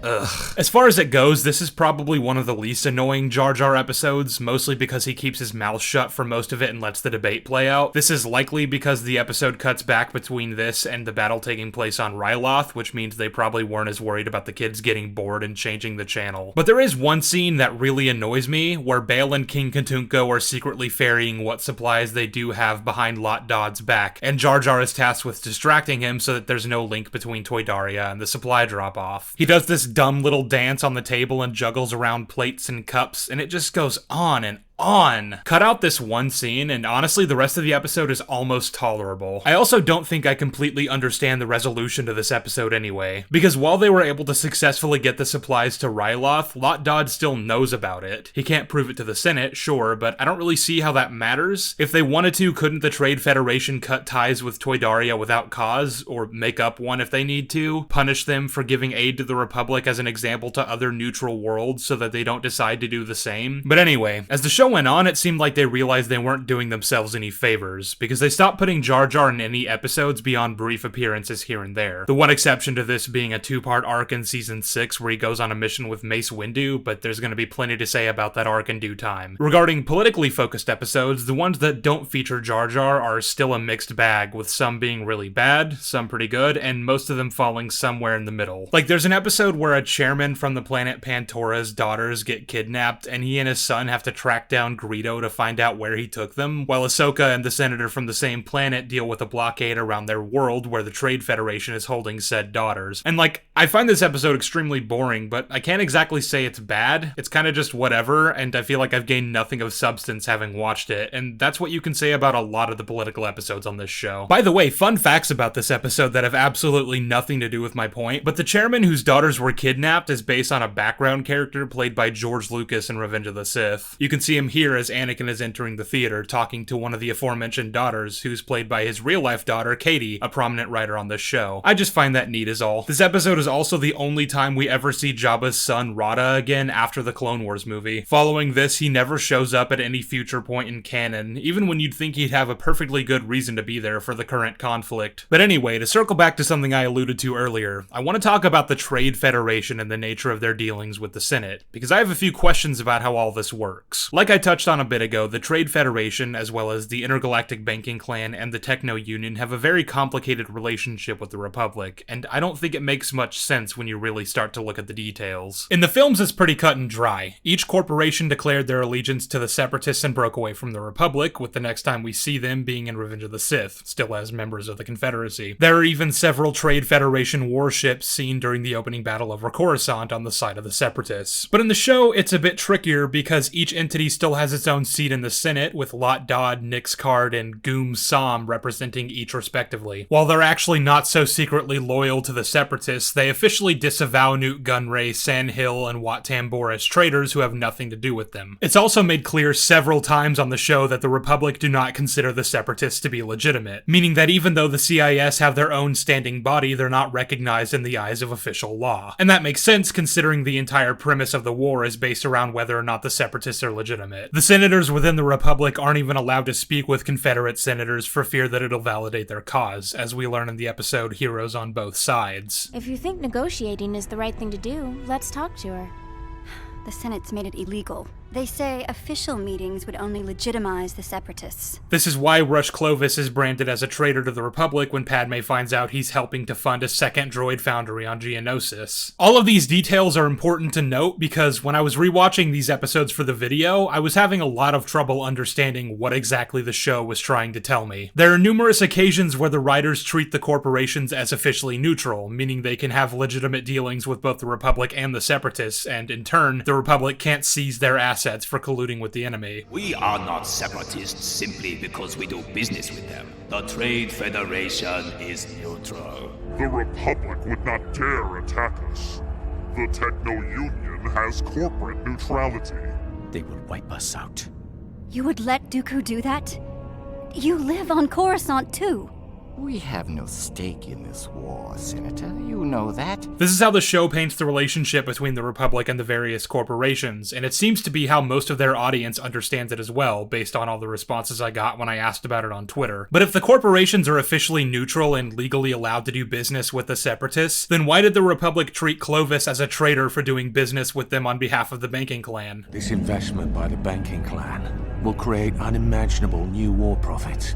D: ugh. As far as it goes, this is probably one of the least annoying Jar Jar episodes, mostly because he keeps his mouth shut for most of it and lets the debate play out. This is likely because the episode cuts back between this and the battle taking place on Ryloth, which means they probably weren't as worried about the kids getting bored and changing the channel. But there is one scene that really annoys me, where Bail and King Katunko are secretly ferrying what supplies they do have behind Lot Dodd's back, and Jar Jar is tasked with distracting him so that there's no link between Toydaria and the supply drop-off. He does this dumb little dance on the table and juggles around plates and cups, and it just goes on and on. Cut out this one scene, and honestly, the rest of the episode is almost tolerable. I also don't think I completely understand the resolution to this episode anyway, because while they were able to successfully get the supplies to Ryloth, Lot Dodd still knows about it. He can't prove it to the Senate, sure, but I don't really see how that matters. If they wanted to, couldn't the Trade Federation cut ties with Toydaria without cause, or make up one if they need to? Punish them for giving aid to the Republic as an example to other neutral worlds so that they don't decide to do the same? But anyway, as the show went on, it seemed like they realized they weren't doing themselves any favors, because they stopped putting Jar Jar in any episodes beyond brief appearances here and there. The one exception to this being a 2-part arc in Season 6 where he goes on a mission with Mace Windu, but there's going to be plenty to say about that arc in due time. Regarding politically focused episodes, the ones that don't feature Jar Jar are still a mixed bag, with some being really bad, some pretty good, and most of them falling somewhere in the middle. Like, there's an episode where a chairman from the planet Pantora's daughters get kidnapped, and he and his son have to track down Greedo to find out where he took them, while Ahsoka and the senator from the same planet deal with a blockade around their world where the Trade Federation is holding said daughters. And like, I find this episode extremely boring, but I can't exactly say it's bad. It's kind of just whatever, and I feel like I've gained nothing of substance having watched it, and that's what you can say about a lot of the political episodes on this show. By the way, fun facts about this episode that have absolutely nothing to do with my point, but the chairman whose daughters were kidnapped is based on a background character played by George Lucas in Revenge of the Sith. You can see him here as Anakin is entering the theater, talking to one of the aforementioned daughters, who's played by his real-life daughter, Katie, a prominent writer on this show. I just find that neat is all. This episode is also the only time we ever see Jabba's son, Rada, again after the Clone Wars movie. Following this, he never shows up at any future point in canon, even when you'd think he'd have a perfectly good reason to be there for the current conflict. But anyway, to circle back to something I alluded to earlier, I want to talk about the Trade Federation and the nature of their dealings with the Senate, because I have a few questions about how all this works. Like I touched on a bit ago, the Trade Federation, as well as the Intergalactic Banking Clan and the Techno Union, have a very complicated relationship with the Republic, and I don't think it makes much sense when you really start to look at the details. In the films, it's pretty cut and dry. Each corporation declared their allegiance to the Separatists and broke away from the Republic, with the next time we see them being in Revenge of the Sith, still as members of the Confederacy. There are even several Trade Federation warships seen during the opening battle over Coruscant on the side of the Separatists. But in the show, it's a bit trickier because each entity still has its own seat in the Senate, with Lot Dodd, Nix Card, and Goom Som representing each respectively. While they're actually not so secretly loyal to the Separatists, they officially disavow Newt Gunray, San Hill, and Wat Tambor as traitors who have nothing to do with them. It's also made clear several times on the show that the Republic do not consider the Separatists to be legitimate, meaning that even though the CIS have their own standing body, they're not recognized in the eyes of official law. And that makes sense considering the entire premise of the war is based around whether or not the Separatists are legitimate. The senators within the Republic aren't even allowed to speak with Confederate senators for fear that it'll validate their cause, as we learn in the episode Heroes on Both Sides.
B: If you think negotiating is the right thing to do, let's talk to her.
V: The Senate's made it illegal. They say official meetings would only legitimize the Separatists.
D: This is why Rush Clovis is branded as a traitor to the Republic when Padme finds out he's helping to fund a second droid foundry on Geonosis. All of these details are important to note because when I was rewatching these episodes for the video, I was having a lot of trouble understanding what exactly the show was trying to tell me. There are numerous occasions where the writers treat the corporations as officially neutral, meaning they can have legitimate dealings with both the Republic and the Separatists, and in turn, the Republic can't seize their assets for colluding with the enemy.
W: We are not separatists simply because we do business with them. The Trade Federation is neutral.
P: The Republic would not dare attack us. The Techno Union has corporate neutrality.
X: They will wipe us out.
V: You would let Dooku do that? You live on Coruscant too.
C: We have no stake in this war, Senator. You know that.
D: This is how the show paints the relationship between the Republic and the various corporations, and it seems to be how most of their audience understands it as well, based on all the responses I got when I asked about it on Twitter. But if the corporations are officially neutral and legally allowed to do business with the Separatists, then why did the Republic treat Clovis as a traitor for doing business with them on behalf of the banking clan?
H: This investment by the banking clan will create unimaginable new war profits.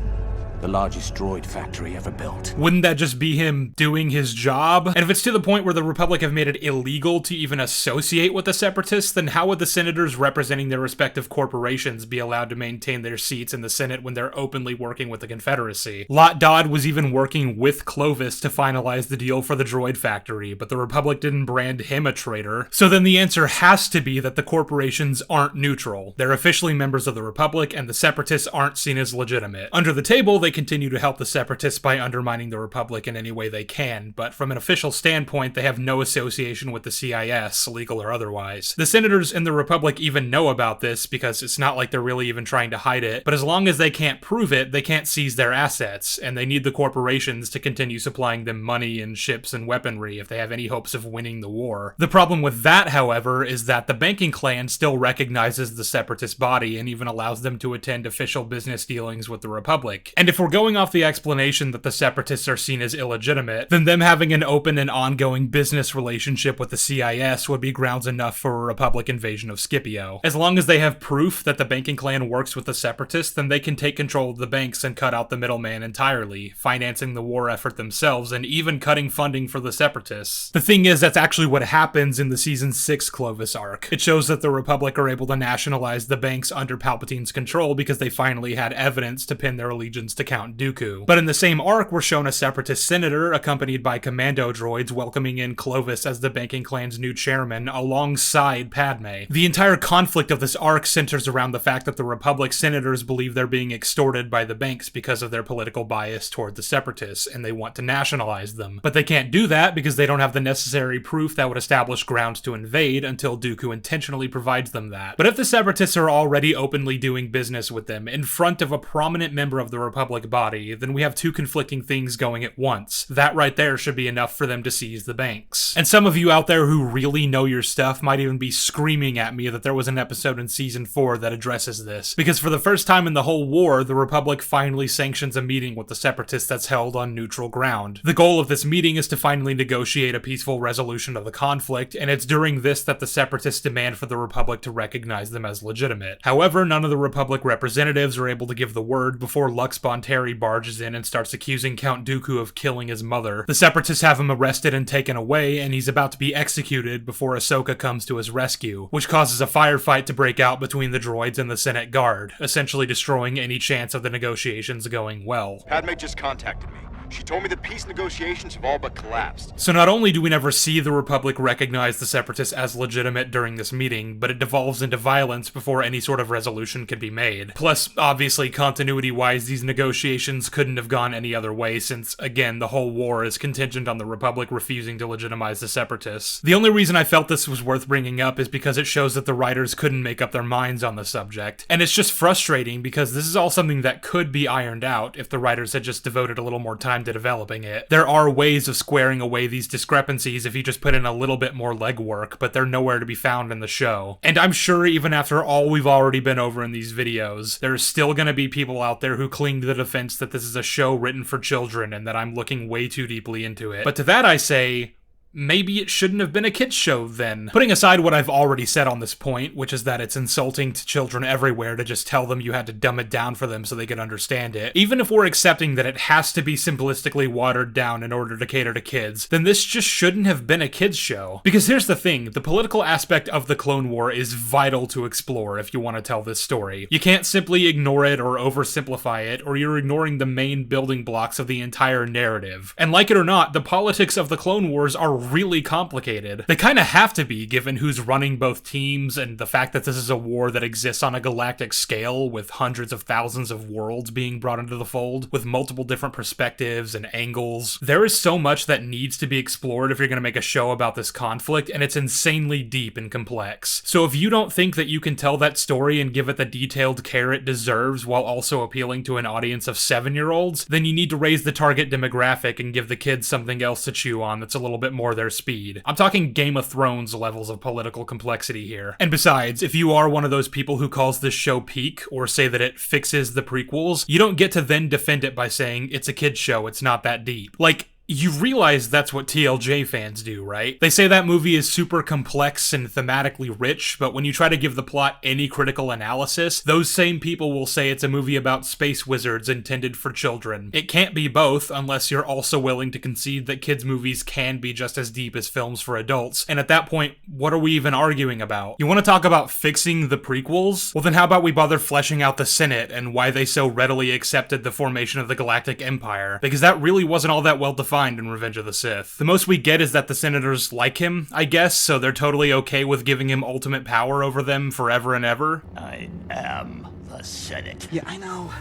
H: The largest droid factory ever built.
D: Wouldn't that just be him doing his job? And if it's to the point where the Republic have made it illegal to even associate with the Separatists, then how would the senators representing their respective corporations be allowed to maintain their seats in the Senate when they're openly working with the Confederacy? Lot Dodd was even working with Clovis to finalize the deal for the droid factory, but the Republic didn't brand him a traitor. So then the answer has to be that the corporations aren't neutral. They're officially members of the Republic, and the Separatists aren't seen as legitimate. Under the table, they continue to help the Separatists by undermining the Republic in any way they can, but from an official standpoint, they have no association with the CIS, legal or otherwise. The senators in the Republic even know about this because it's not like they're really even trying to hide it, but as long as they can't prove it, they can't seize their assets, and they need the corporations to continue supplying them money and ships and weaponry if they have any hopes of winning the war. The problem with that, however, is that the banking clan still recognizes the Separatist body and even allows them to attend official business dealings with the Republic. And if we're going off the explanation that the Separatists are seen as illegitimate, then them having an open and ongoing business relationship with the CIS would be grounds enough for a Republic invasion of Scipio. As long as they have proof that the banking clan works with the Separatists, then they can take control of the banks and cut out the middleman entirely, financing the war effort themselves and even cutting funding for the Separatists. The thing is, that's actually what happens in the Season 6 Clovis arc. It shows that the Republic are able to nationalize the banks under Palpatine's control because they finally had evidence to pin their allegiance to Count Dooku. But in the same arc, we're shown a Separatist senator accompanied by commando droids welcoming in Clovis as the banking clan's new chairman alongside Padme. The entire conflict of this arc centers around the fact that the Republic senators believe they're being extorted by the banks because of their political bias toward the Separatists, and they want to nationalize them. But they can't do that because they don't have the necessary proof that would establish grounds to invade until Dooku intentionally provides them that. But if the Separatists are already openly doing business with them in front of a prominent member of the Republic body, then we have two conflicting things going at once. That right there should be enough for them to seize the banks. And some of you out there who really know your stuff might even be screaming at me that there was an episode in Season 4 that addresses this, because for the first time in the whole war, the Republic finally sanctions a meeting with the Separatists that's held on neutral ground. The goal of this meeting is to finally negotiate a peaceful resolution of the conflict, and it's during this that the Separatists demand for the Republic to recognize them as legitimate. However, none of the Republic representatives are able to give the word before Lux Bonteri barges in and starts accusing Count Dooku of killing his mother. The Separatists have him arrested and taken away, and he's about to be executed before Ahsoka comes to his rescue, which causes a firefight to break out between the droids and the Senate Guard, essentially destroying any chance of the negotiations going well.
M: Padme just contacted me. She told me the peace negotiations have all but collapsed.
D: So not only do we never see the Republic recognize the Separatists as legitimate during this meeting, but it devolves into violence before any sort of resolution can be made. Plus, obviously, continuity-wise, these negotiations couldn't have gone any other way since, again, the whole war is contingent on the Republic refusing to legitimize the Separatists. The only reason I felt this was worth bringing up is because it shows that the writers couldn't make up their minds on the subject. And it's just frustrating because this is all something that could be ironed out if the writers had just devoted a little more time to developing it. There are ways of squaring away these discrepancies if you just put in a little bit more legwork, but they're nowhere to be found in the show. And I'm sure even after all we've already been over in these videos, there's still gonna be people out there who cling to the defense that this is a show written for children and that I'm looking way too deeply into it. But to that I say, maybe it shouldn't have been a kids show then. Putting aside what I've already said on this point, which is that it's insulting to children everywhere to just tell them you had to dumb it down for them so they could understand it. Even if we're accepting that it has to be simplistically watered down in order to cater to kids, then this just shouldn't have been a kids show. Because here's the thing, the political aspect of the Clone War is vital to explore if you want to tell this story. You can't simply ignore it or oversimplify it, or you're ignoring the main building blocks of the entire narrative. And like it or not, the politics of the Clone Wars are really complicated. They kinda have to be, given who's running both teams and the fact that this is a war that exists on a galactic scale with hundreds of thousands of worlds being brought into the fold, with multiple different perspectives and angles. There is so much that needs to be explored if you're gonna make a show about this conflict, and it's insanely deep and complex. So if you don't think that you can tell that story and give it the detailed care it deserves while also appealing to an audience of 7-year-olds, then you need to raise the target demographic and give the kids something else to chew on that's a little bit more their speed. I'm talking Game of Thrones levels of political complexity here. And besides, if you are one of those people who calls this show peak, or say that it fixes the prequels, you don't get to then defend it by saying it's a kid's show, it's not that deep. Like, you realize that's what TLJ fans do, right? They say that movie is super complex and thematically rich, but when you try to give the plot any critical analysis, those same people will say it's a movie about space wizards intended for children. It can't be both unless you're also willing to concede that kids' movies can be just as deep as films for adults, and at that point, what are we even arguing about? You want to talk about fixing the prequels? Well then how about we bother fleshing out the Senate and why they so readily accepted the formation of the Galactic Empire, because that really wasn't all that well defined in Revenge of the Sith. The most we get is that the senators like him, I guess, so they're totally okay with giving him ultimate power over them forever and ever.
W: I am the Senate.
A: Yeah, I know.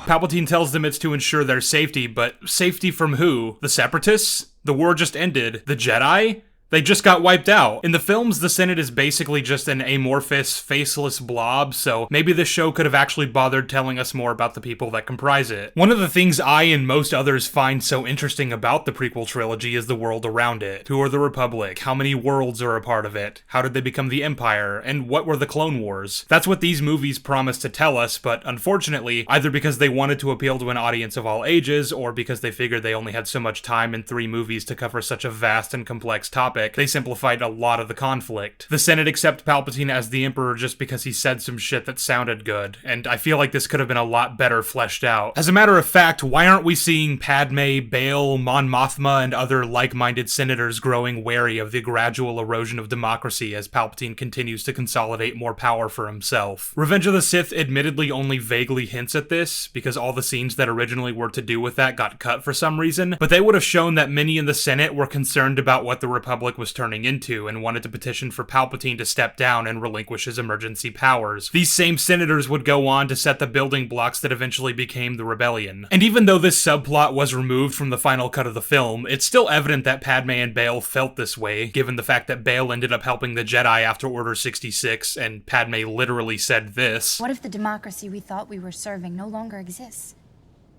D: Palpatine tells them it's to ensure their safety, but safety from who? The Separatists? The war just ended. The Jedi? They just got wiped out. In the films, the Senate is basically just an amorphous, faceless blob, so maybe this show could have actually bothered telling us more about the people that comprise it. One of the things I and most others find so interesting about the prequel trilogy is the world around it. Who are the Republic? How many worlds are a part of it? How did they become the Empire? And what were the Clone Wars? That's what these movies promise to tell us, but unfortunately, either because they wanted to appeal to an audience of all ages, or because they figured they only had so much time in 3 movies to cover such a vast and complex topic, they simplified a lot of the conflict. The Senate accept Palpatine as the Emperor just because he said some shit that sounded good, and I feel like this could have been a lot better fleshed out. As a matter of fact, why aren't we seeing Padme, Bail, Mon Mothma, and other like-minded senators growing wary of the gradual erosion of democracy as Palpatine continues to consolidate more power for himself? Revenge of the Sith admittedly only vaguely hints at this, because all the scenes that originally were to do with that got cut for some reason, but they would have shown that many in the Senate were concerned about what the Republic was turning into and wanted to petition for Palpatine to step down and relinquish his emergency powers. These same senators would go on to set the building blocks that eventually became the rebellion. And even though this subplot was removed from the final cut of the film, it's still evident that Padme and Bail felt this way, given the fact that Bail ended up helping the Jedi after Order 66, and Padme literally said this.
B: What if the democracy we thought we were serving no longer exists?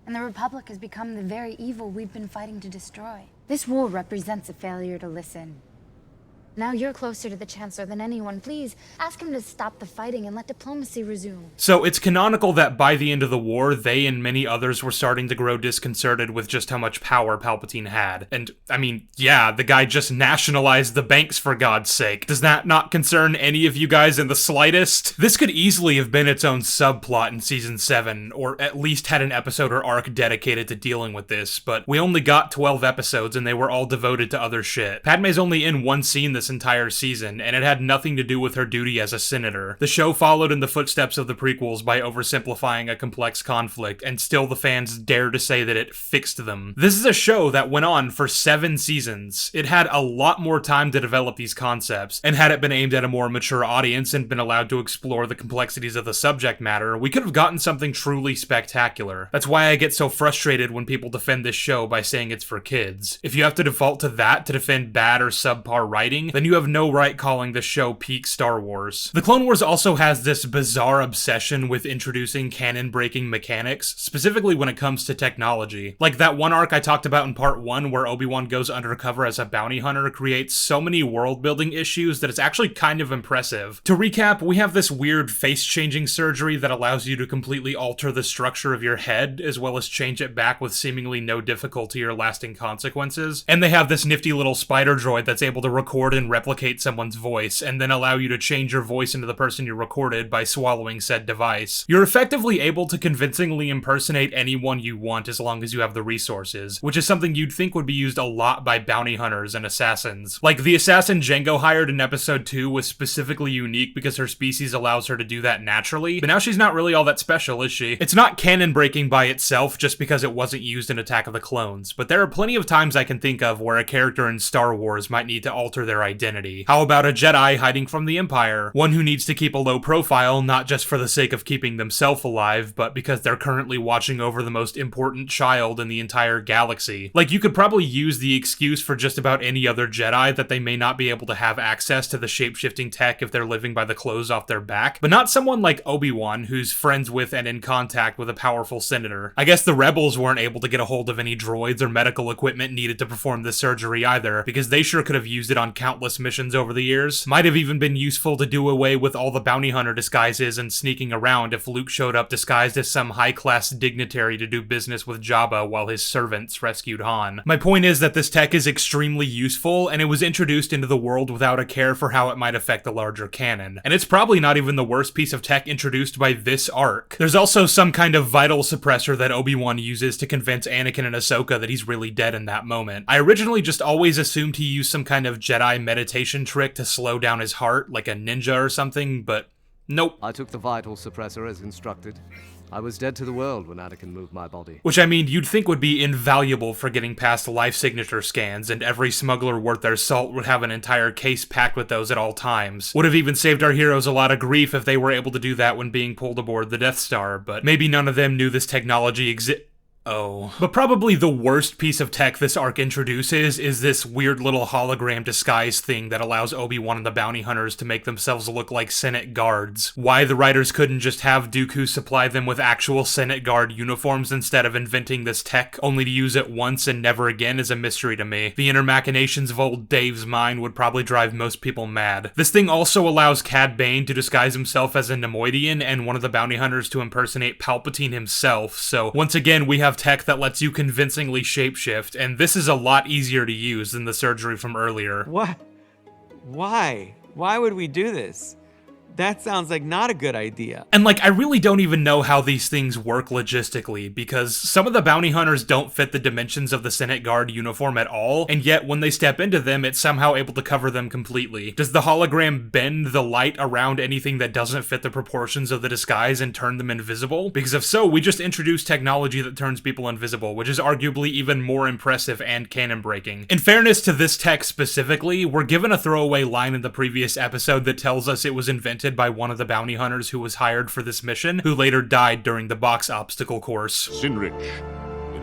B: And the Republic has become the very evil we've been fighting to destroy. This war represents a failure to listen. Now you're closer to the Chancellor than anyone. Please, ask him to stop the fighting and let diplomacy resume.
D: So it's canonical that by the end of the war, they and many others were starting to grow disconcerted with just how much power Palpatine had. And, I mean, yeah, the guy just nationalized the banks for God's sake. Does that not concern any of you guys in the slightest? This could easily have been its own subplot in Season 7, or at least had an episode or arc dedicated to dealing with this, but we only got 12 episodes and they were all devoted to other shit. Padme's only in one scene this entire season, and it had nothing to do with her duty as a senator. The show followed in the footsteps of the prequels by oversimplifying a complex conflict, and still the fans dare to say that it fixed them. This is a show that went on for 7 seasons. It had a lot more time to develop these concepts, and had it been aimed at a more mature audience and been allowed to explore the complexities of the subject matter, we could have gotten something truly spectacular. That's why I get so frustrated when people defend this show by saying it's for kids. If you have to default to that to defend bad or subpar writing, then you have no right calling the show peak Star Wars. The Clone Wars also has this bizarre obsession with introducing canon-breaking mechanics, specifically when it comes to technology. Like that one arc I talked about in part 1 where Obi-Wan goes undercover as a bounty hunter creates so many world-building issues that it's actually kind of impressive. To recap, we have this weird face-changing surgery that allows you to completely alter the structure of your head, as well as change it back with seemingly no difficulty or lasting consequences. And they have this nifty little spider droid that's able to record and can replicate someone's voice, and then allow you to change your voice into the person you recorded by swallowing said device. You're effectively able to convincingly impersonate anyone you want as long as you have the resources, which is something you'd think would be used a lot by bounty hunters and assassins. Like, the assassin Django hired in episode 2 was specifically unique because her species allows her to do that naturally, but now she's not really all that special, is she? It's not canon breaking by itself just because it wasn't used in Attack of the Clones, but there are plenty of times I can think of where a character in Star Wars might need to alter their identity. How about a Jedi hiding from the Empire? One who needs to keep a low profile, not just for the sake of keeping themselves alive, but because they're currently watching over the most important child in the entire galaxy. Like, you could probably use the excuse for just about any other Jedi that they may not be able to have access to the shape-shifting tech if they're living by the clothes off their back, but not someone like Obi-Wan, who's friends with and in contact with a powerful senator. I guess the rebels weren't able to get a hold of any droids or medical equipment needed to perform this surgery either, because they sure could have used it on countless missions over the years. Might have even been useful to do away with all the bounty hunter disguises and sneaking around if Luke showed up disguised as some high-class dignitary to do business with Jabba while his servants rescued Han. My point is that this tech is extremely useful, and it was introduced into the world without a care for how it might affect the larger canon. And it's probably not even the worst piece of tech introduced by this arc. There's also some kind of vital suppressor that Obi-Wan uses to convince Anakin and Ahsoka that he's really dead in that moment. I originally just always assumed he used some kind of Jedi meditation trick to slow down his heart, like a ninja or something, but nope.
L: I took the vital suppressor as instructed. I was dead to the world when Anakin moved my body.
D: Which, I mean, you'd think would be invaluable for getting past life signature scans, and every smuggler worth their salt would have an entire case packed with those at all times. Would have even saved our heroes a lot of grief if they were able to do that when being pulled aboard the Death Star, but maybe none of them knew this technology But probably the worst piece of tech this arc introduces is this weird little hologram disguise thing that allows Obi-Wan and the bounty hunters to make themselves look like Senate guards. Why the writers couldn't just have Dooku supply them with actual Senate guard uniforms instead of inventing this tech, only to use it once and never again, is a mystery to me. The inner machinations of old Dave's mind would probably drive most people mad. This thing also allows Cad Bane to disguise himself as a Nemoidian and one of the bounty hunters to impersonate Palpatine himself, so once again we have tech that lets you convincingly shapeshift, and this is a lot easier to use than the surgery from earlier.
N: What? Why? Why would we do this? That sounds like not a good idea.
D: And like, I really don't even know how these things work logistically, because some of the bounty hunters don't fit the dimensions of the Senate Guard uniform at all, and yet when they step into them, it's somehow able to cover them completely. Does the hologram bend the light around anything that doesn't fit the proportions of the disguise and turn them invisible? Because if so, we just introduced technology that turns people invisible, which is arguably even more impressive and canon-breaking. In fairness to this tech specifically, we're given a throwaway line in the previous episode that tells us it was invented by one of the bounty hunters who was hired for this mission, who later died during the box obstacle course.
F: Sinrich,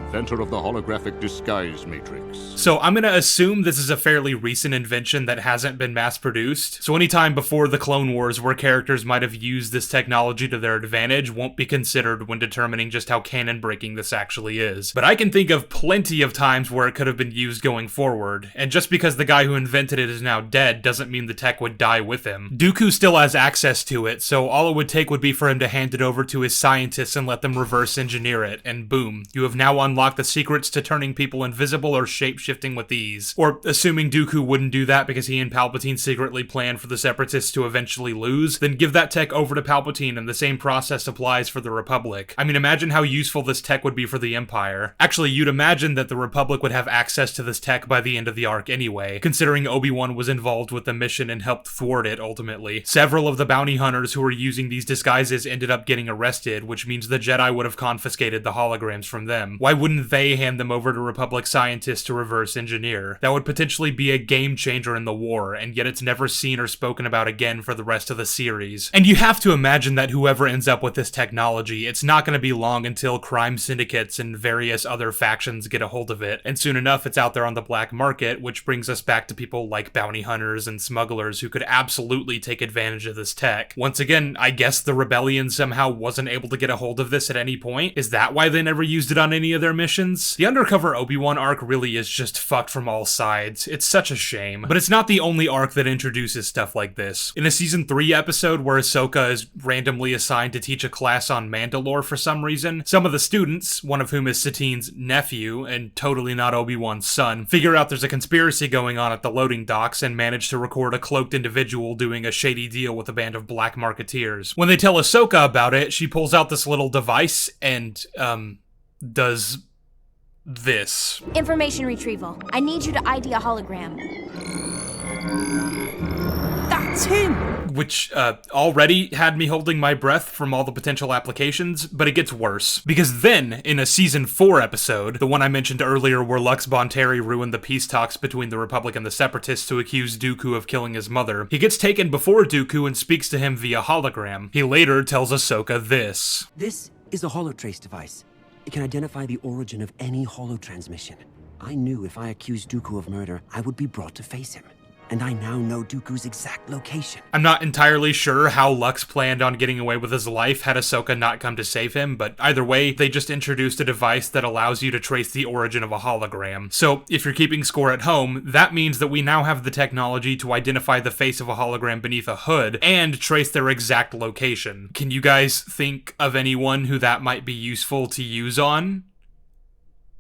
F: inventor of the holographic disguise matrix.
D: So I'm gonna assume this is a fairly recent invention that hasn't been mass-produced, so any time before the Clone Wars where characters might have used this technology to their advantage won't be considered when determining just how canon-breaking this actually is. But I can think of plenty of times where it could have been used going forward, and just because the guy who invented it is now dead doesn't mean the tech would die with him. Dooku still has access to it, so all it would take would be for him to hand it over to his scientists and let them reverse engineer it, and boom, you have now unlocked the secrets to turning people invisible or shape-shifting with ease. Or, assuming Dooku wouldn't do that because he and Palpatine secretly planned for the Separatists to eventually lose, then give that tech over to Palpatine and the same process applies for the Republic. I mean, imagine how useful this tech would be for the Empire. Actually, you'd imagine that the Republic would have access to this tech by the end of the arc anyway, considering Obi-Wan was involved with the mission and helped thwart it ultimately. Several of the bounty hunters who were using these disguises ended up getting arrested, which means the Jedi would have confiscated the holograms from them. Why wouldn't they hand them over to Republic scientists to reverse engineer? That would potentially be a game changer in the war, and yet it's never seen or spoken about again for the rest of the series. And you have to imagine that whoever ends up with this technology, it's not going to be long until crime syndicates and various other factions get a hold of it, and soon enough it's out there on the black market, which brings us back to people like bounty hunters and smugglers who could absolutely take advantage of this tech. Once again, I guess the rebellion somehow wasn't able to get a hold of this at any point. Is that why they never used it on any of their missions. The Undercover Obi-Wan arc really is just fucked from all sides. It's such a shame. But it's not the only arc that introduces stuff like this. In a Season 3 episode where Ahsoka is randomly assigned to teach a class on Mandalore for some reason, some of the students, one of whom is Satine's nephew, and totally not Obi-Wan's son, figure out there's a conspiracy going on at the loading docks and manage to record a cloaked individual doing a shady deal with a band of black marketeers. When they tell Ahsoka about it, she pulls out this little device and, does this.
O: Information retrieval. I need you to ID a hologram. That's him!
D: Which, already had me holding my breath from all the potential applications, but it gets worse. Because then, in a Season 4 episode, the one I mentioned earlier where Lux Bonteri ruined the peace talks between the Republic and the Separatists to accuse Dooku of killing his mother, he gets taken before Dooku and speaks to him via hologram. He later tells Ahsoka this.
Q: This is a holotrace device. It can identify the origin of any holotransmission. I knew if I accused Dooku of murder, I would be brought to face him. And I now know Dooku's exact location.
D: I'm not entirely sure how Lux planned on getting away with his life had Ahsoka not come to save him, but either way, they just introduced a device that allows you to trace the origin of a hologram. So, if you're keeping score at home, that means that we now have the technology to identify the face of a hologram beneath a hood and trace their exact location. Can you guys think of anyone who that might be useful to use on?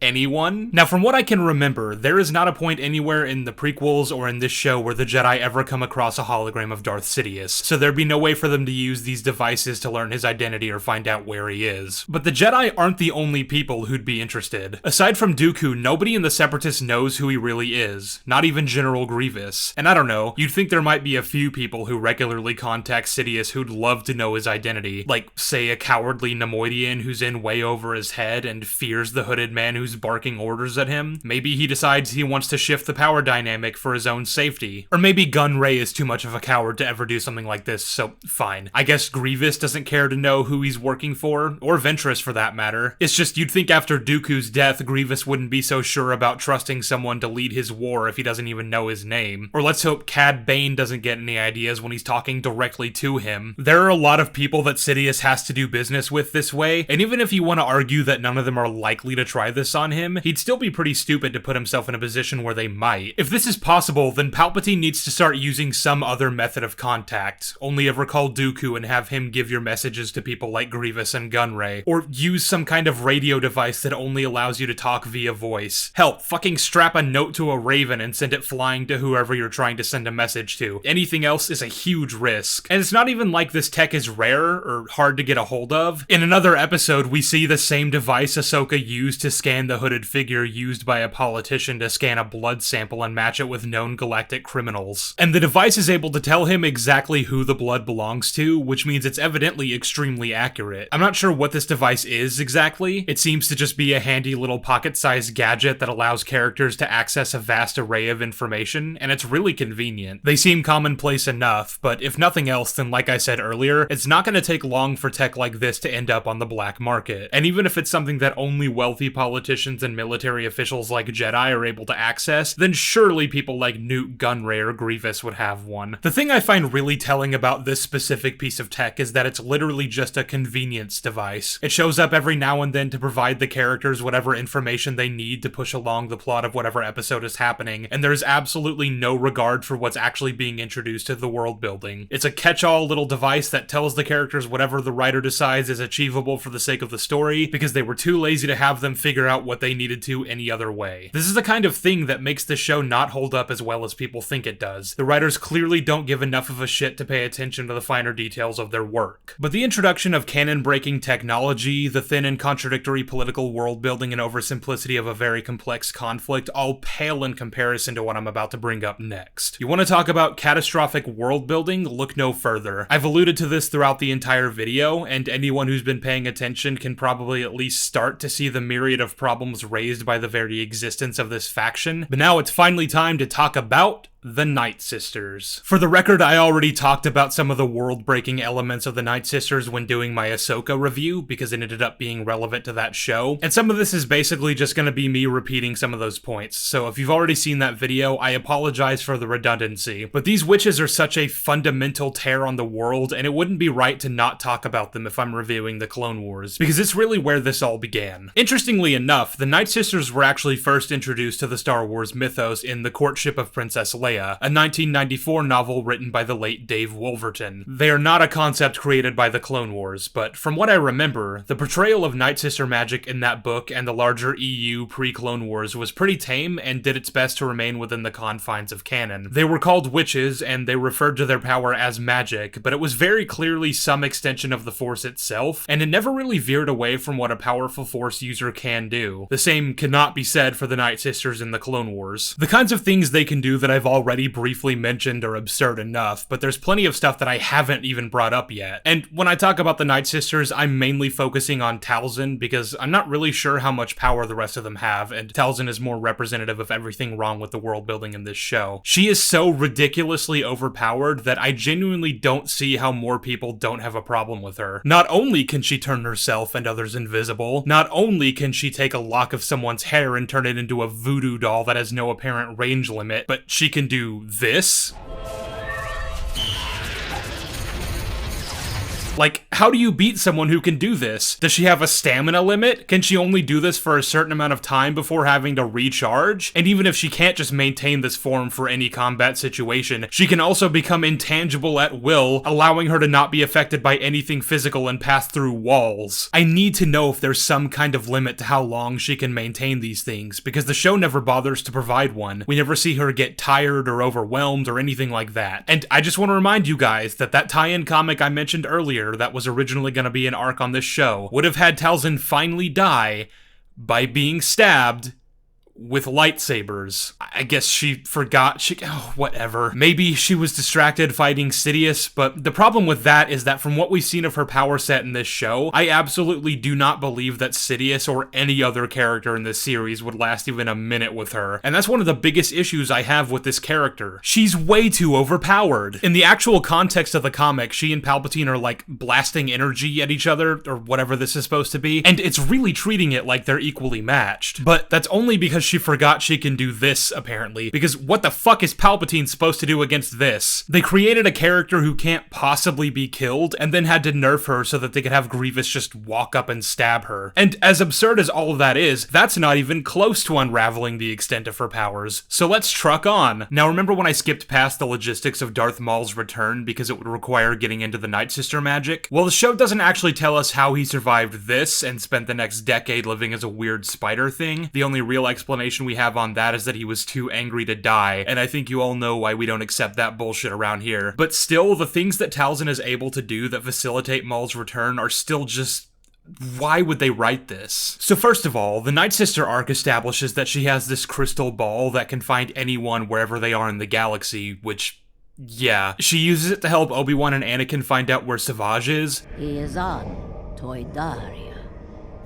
D: Anyone? Now, from what I can remember, there is not a point anywhere in the prequels or in this show where the Jedi ever come across a hologram of Darth Sidious, so there'd be no way for them to use these devices to learn his identity or find out where he is. But the Jedi aren't the only people who'd be interested. Aside from Dooku, nobody in the Separatists knows who he really is, not even General Grievous. And I don't know, you'd think there might be a few people who regularly contact Sidious who'd love to know his identity, like, say, a cowardly Nemoidian who's in way over his head and fears the hooded man who's barking orders at him. Maybe he decides he wants to shift the power dynamic for his own safety. Or maybe Gunray is too much of a coward to ever do something like this, so fine. I guess Grievous doesn't care to know who he's working for, or Ventress for that matter. It's just you'd think after Dooku's death, Grievous wouldn't be so sure about trusting someone to lead his war if he doesn't even know his name. Or let's hope Cad Bane doesn't get any ideas when he's talking directly to him. There are a lot of people that Sidious has to do business with this way, and even if you want to argue that none of them are likely to try this on him, he'd still be pretty stupid to put himself in a position where they might. If this is possible, then Palpatine needs to start using some other method of contact. Only ever call Dooku and have him give your messages to people like Grievous and Gunray. Or use some kind of radio device that only allows you to talk via voice. Hell, fucking strap a note to a raven and send it flying to whoever you're trying to send a message to. Anything else is a huge risk. And it's not even like this tech is rare or hard to get a hold of. In another episode, we see the same device Ahsoka used to scan the hooded figure used by a politician to scan a blood sample and match it with known galactic criminals. And the device is able to tell him exactly who the blood belongs to, which means it's evidently extremely accurate. I'm not sure what this device is exactly. It seems to just be a handy little pocket-sized gadget that allows characters to access a vast array of information, and it's really convenient. They seem commonplace enough, but if nothing else, then like I said earlier, it's not going to take long for tech like this to end up on the black market. And even if it's something that only wealthy politicians and military officials like Jedi are able to access, then surely people like Newt Gunray or Grievous would have one. The thing I find really telling about this specific piece of tech is that it's literally just a convenience device. It shows up every now and then to provide the characters whatever information they need to push along the plot of whatever episode is happening, and there's absolutely no regard for what's actually being introduced to the world building. It's a catch-all little device that tells the characters whatever the writer decides is achievable for the sake of the story, because they were too lazy to have them figure out what they needed to any other way. This is the kind of thing that makes the show not hold up as well as people think it does. The writers clearly don't give enough of a shit to pay attention to the finer details of their work. But the introduction of canon-breaking technology, the thin and contradictory political world-building, and oversimplicity of a very complex conflict all pale in comparison to what I'm about to bring up next. You want to talk about catastrophic world-building? Look no further. I've alluded to this throughout the entire video, and anyone who's been paying attention can probably at least start to see the myriad of problems raised by the very existence of this faction. But now it's finally time to talk about the Night Sisters. For the record, I already talked about some of the world-breaking elements of the Night Sisters when doing my Ahsoka review, because it ended up being relevant to that show, and some of this is basically just gonna be me repeating some of those points, so if you've already seen that video, I apologize for the redundancy, but these witches are such a fundamental tear on the world, and it wouldn't be right to not talk about them if I'm reviewing the Clone Wars, because it's really where this all began. Interestingly enough, the Night Sisters were actually first introduced to the Star Wars mythos in The Courtship of Princess Leia, a 1994 novel written by the late Dave Wolverton. They are not a concept created by the Clone Wars, but from what I remember, the portrayal of Night Sister magic in that book and the larger EU pre-Clone Wars was pretty tame and did its best to remain within the confines of canon. They were called witches, and they referred to their power as magic, but it was very clearly some extension of the Force itself, and it never really veered away from what a powerful Force user can do. The same cannot be said for the Night Sisters in the Clone Wars. The kinds of things they can do that I've already briefly mentioned are absurd enough, but there's plenty of stuff that I haven't even brought up yet. And when I talk about the Night Sisters, I'm mainly focusing on Talzin, because I'm not really sure how much power the rest of them have, and Talzin is more representative of everything wrong with the world building in this show. She is so ridiculously overpowered that I genuinely don't see how more people don't have a problem with her. Not only can she turn herself and others invisible, not only can she take a lock of someone's hair and turn it into a voodoo doll that has no apparent range limit, but she can do this? Like, how do you beat someone who can do this? Does she have a stamina limit? Can she only do this for a certain amount of time before having to recharge? And even if she can't just maintain this form for any combat situation, she can also become intangible at will, allowing her to not be affected by anything physical and pass through walls. I need to know if there's some kind of limit to how long she can maintain these things, because the show never bothers to provide one. We never see her get tired or overwhelmed or anything like that. And I just want to remind you guys that that tie-in comic I mentioned earlier that was originally going to be an arc on this show would have had Talzin finally die by being stabbed with lightsabers. I guess she forgot, whatever. Maybe she was distracted fighting Sidious, but the problem with that is that from what we've seen of her power set in this show, I absolutely do not believe that Sidious or any other character in this series would last even a minute with her. And that's one of the biggest issues I have with this character. She's way too overpowered. In the actual context of the comic, she and Palpatine are like blasting energy at each other, or whatever this is supposed to be, and it's really treating it like they're equally matched. But that's only because she forgot she can do this, apparently, because what the fuck is Palpatine supposed to do against this? They created a character who can't possibly be killed, and then had to nerf her so that they could have Grievous just walk up and stab her. And as absurd as all of that is, that's not even close to unraveling the extent of her powers. So let's truck on. Now remember when I skipped past the logistics of Darth Maul's return because it would require getting into the Night Sister magic? Well, the show doesn't actually tell us how he survived this and spent the next decade living as a weird spider thing. The only real explanation we have on that is that he was too angry to die, and I think you all know why we don't accept that bullshit around here. But still, the things that Talzin is able to do that facilitate Maul's return are still just... why would they write this? So first of all, the Night Sister arc establishes that she has this crystal ball that can find anyone wherever they are in the galaxy, which... yeah. She uses it to help Obi-Wan and Anakin find out where Savage is.
A: He is on Toydaria.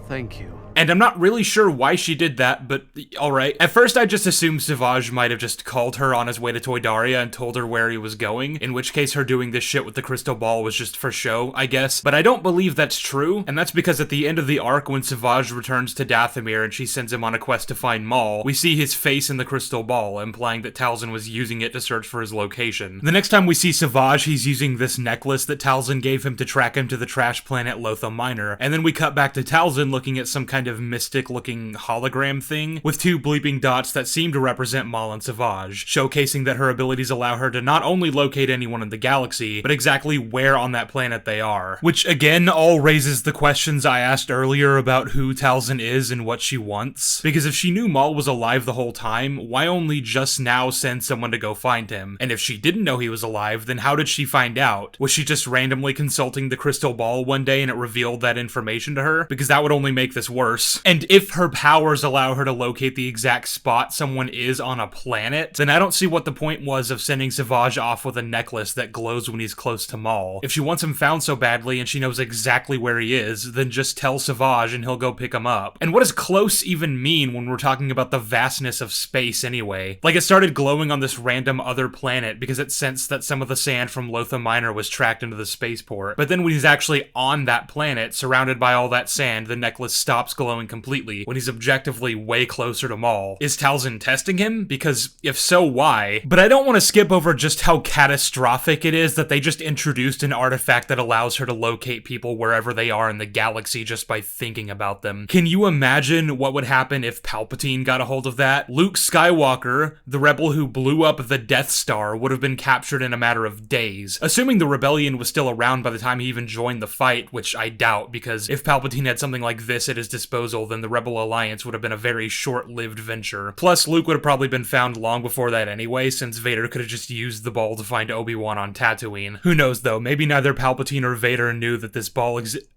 L: Thank you.
D: And I'm not really sure why she did that, but alright. At first I just assumed Savage might have just called her on his way to Toydaria and told her where he was going, in which case her doing this shit with the crystal ball was just for show, I guess. But I don't believe that's true, and that's because at the end of the arc when Savage returns to Dathomir and she sends him on a quest to find Maul, we see his face in the crystal ball, implying that Talzin was using it to search for his location. The next time we see Savage, he's using this necklace that Talzin gave him to track him to the trash planet Lothal Minor, and then we cut back to Talzin looking at some kind of mystic-looking hologram thing with two bleeping dots that seem to represent Maul and Savage, showcasing that her abilities allow her to not only locate anyone in the galaxy, but exactly where on that planet they are. Which, again, all raises the questions I asked earlier about who Talzin is and what she wants. Because if she knew Maul was alive the whole time, why only just now send someone to go find him? And if she didn't know he was alive, then how did she find out? Was she just randomly consulting the crystal ball one day and it revealed that information to her? Because that would only make this worse. Force. And if her powers allow her to locate the exact spot someone is on a planet, then I don't see what the point was of sending Savage off with a necklace that glows when he's close to Maul. If she wants him found so badly and she knows exactly where he is, then just tell Savage and he'll go pick him up. And what does close even mean when we're talking about the vastness of space anyway? Like, it started glowing on this random other planet because it sensed that some of the sand from Lothar Minor was tracked into the spaceport. But then when he's actually on that planet, surrounded by all that sand, the necklace stops glowing completely when he's objectively way closer to Maul. Is Talzin testing him? Because if so, why? But I don't want to skip over just how catastrophic it is that they just introduced an artifact that allows her to locate people wherever they are in the galaxy just by thinking about them. Can you imagine what would happen if Palpatine got a hold of that? Luke Skywalker, the rebel who blew up the Death Star, would have been captured in a matter of days. Assuming the rebellion was still around by the time he even joined the fight, which I doubt, because if Palpatine had something like this at his disposal, then the Rebel Alliance would have been a very short-lived venture. Plus, Luke would have probably been found long before that anyway, since Vader could have just used the ball to find Obi-Wan on Tatooine. Who knows though, maybe neither Palpatine or Vader knew that this ball existed.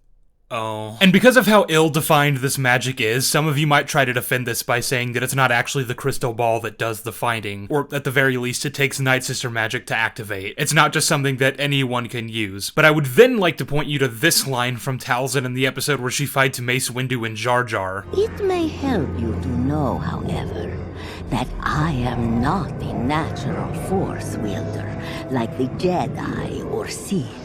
D: Oh. And because of how ill-defined this magic is, some of you might try to defend this by saying that it's not actually the crystal ball that does the finding, or at the very least it takes Night Sister magic to activate. It's not just something that anyone can use. But I would then like to point you to this line from Talzin in the episode where she fights Mace Windu and Jar Jar.
A: It may help you to know, however, that I am not a natural Force wielder like the Jedi or Sith.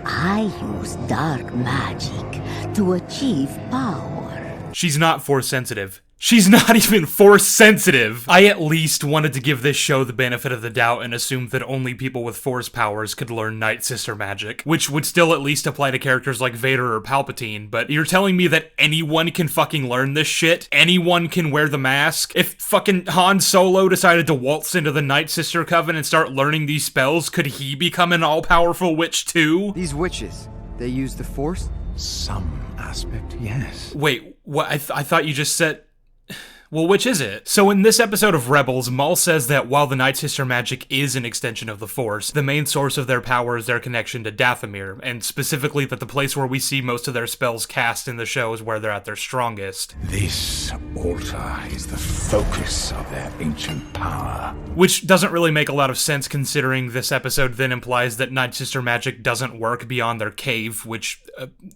A: I use dark magic to achieve power.
D: She's not Force sensitive. She's not even Force sensitive! I at least wanted to give this show the benefit of the doubt and assumed that only people with Force powers could learn Night Sister magic, which would still at least apply to characters like Vader or Palpatine, but you're telling me that anyone can fucking learn this shit? Anyone can wear the mask? If fucking Han Solo decided to waltz into the Night Sister Coven and start learning these spells, could he become an all-powerful witch too?
I: These witches, they use the Force?
H: Some aspect, yes.
D: Wait, what? I thought you just said... Well, which is it? So in this episode of Rebels, Maul says that while the Night Sister magic is an extension of the Force, the main source of their power is their connection to Dathomir, and specifically that the place where we see most of their spells cast in the show is where they're at their strongest.
R: This altar is the focus of their ancient power.
D: Which doesn't really make a lot of sense considering this episode then implies that Night Sister magic doesn't work beyond their cave, which,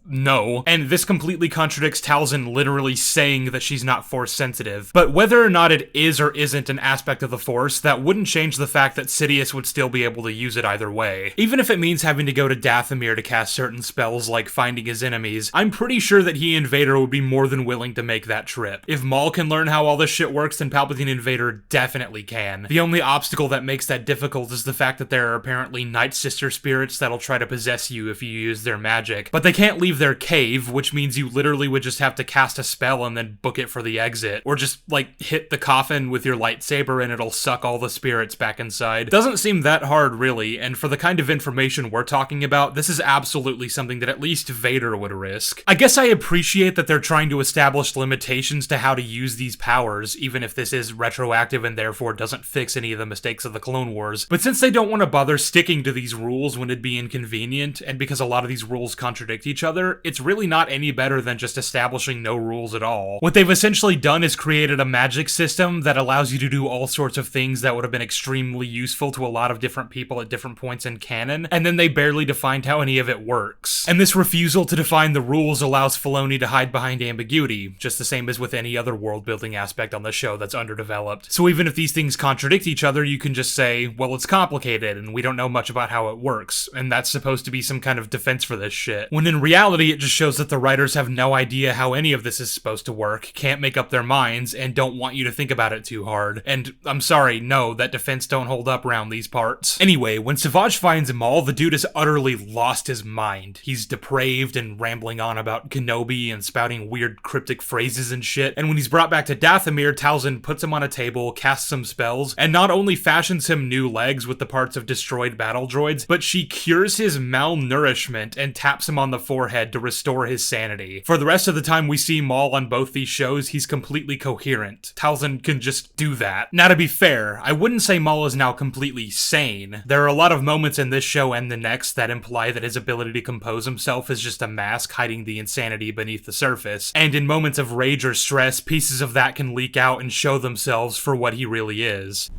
D: no. And this completely contradicts Talzin literally saying that she's not Force sensitive. But whether or not it is or isn't an aspect of the Force, that wouldn't change the fact that Sidious would still be able to use it either way. Even if it means having to go to Dathomir to cast certain spells like finding his enemies, I'm pretty sure that he and Vader would be more than willing to make that trip. If Maul can learn how all this shit works, then Palpatine and Vader definitely can. The only obstacle that makes that difficult is the fact that there are apparently Night Sister spirits that'll try to possess you if you use their magic. But they can't leave their cave, which means you literally would just have to cast a spell and then book it for the exit. Or just like hit the coffin with your lightsaber and it'll suck all the spirits back inside. Doesn't seem that hard really, and for the kind of information we're talking about, this is absolutely something that at least Vader would risk. I guess I appreciate that they're trying to establish limitations to how to use these powers, even if this is retroactive and therefore doesn't fix any of the mistakes of the Clone Wars. But since they don't want to bother sticking to these rules when it'd be inconvenient, and because a lot of these rules contradict each other, it's really not any better than just establishing no rules at all. What they've essentially done is created a magic system that allows you to do all sorts of things that would have been extremely useful to a lot of different people at different points in canon, and then they barely defined how any of it works. And this refusal to define the rules allows Filoni to hide behind ambiguity, just the same as with any other world-building aspect on the show that's underdeveloped. So even if these things contradict each other, you can just say, well, it's complicated, and we don't know much about how it works, and that's supposed to be some kind of defense for this shit. When in reality, it just shows that the writers have no idea how any of this is supposed to work, can't make up their minds, and don't want you to think about it too hard. And I'm sorry, no, that defense don't hold up around these parts. Anyway, when Savage finds Maul, the dude has utterly lost his mind. He's depraved and rambling on about Kenobi and spouting weird cryptic phrases and shit, and when he's brought back to Dathomir, Talzin puts him on a table, casts some spells, and not only fashions him new legs with the parts of destroyed battle droids, but she cures his malnourishment and taps him on the forehead to restore his sanity. For the rest of the time we see Maul on both these shows, he's completely coherent incoherent. Talzin can just do that. Now, to be fair, I wouldn't say Maul is now completely sane. There are a lot of moments in this show and the next that imply that his ability to compose himself is just a mask hiding the insanity beneath the surface, and in moments of rage or stress, pieces of that can leak out and show themselves for what he really is.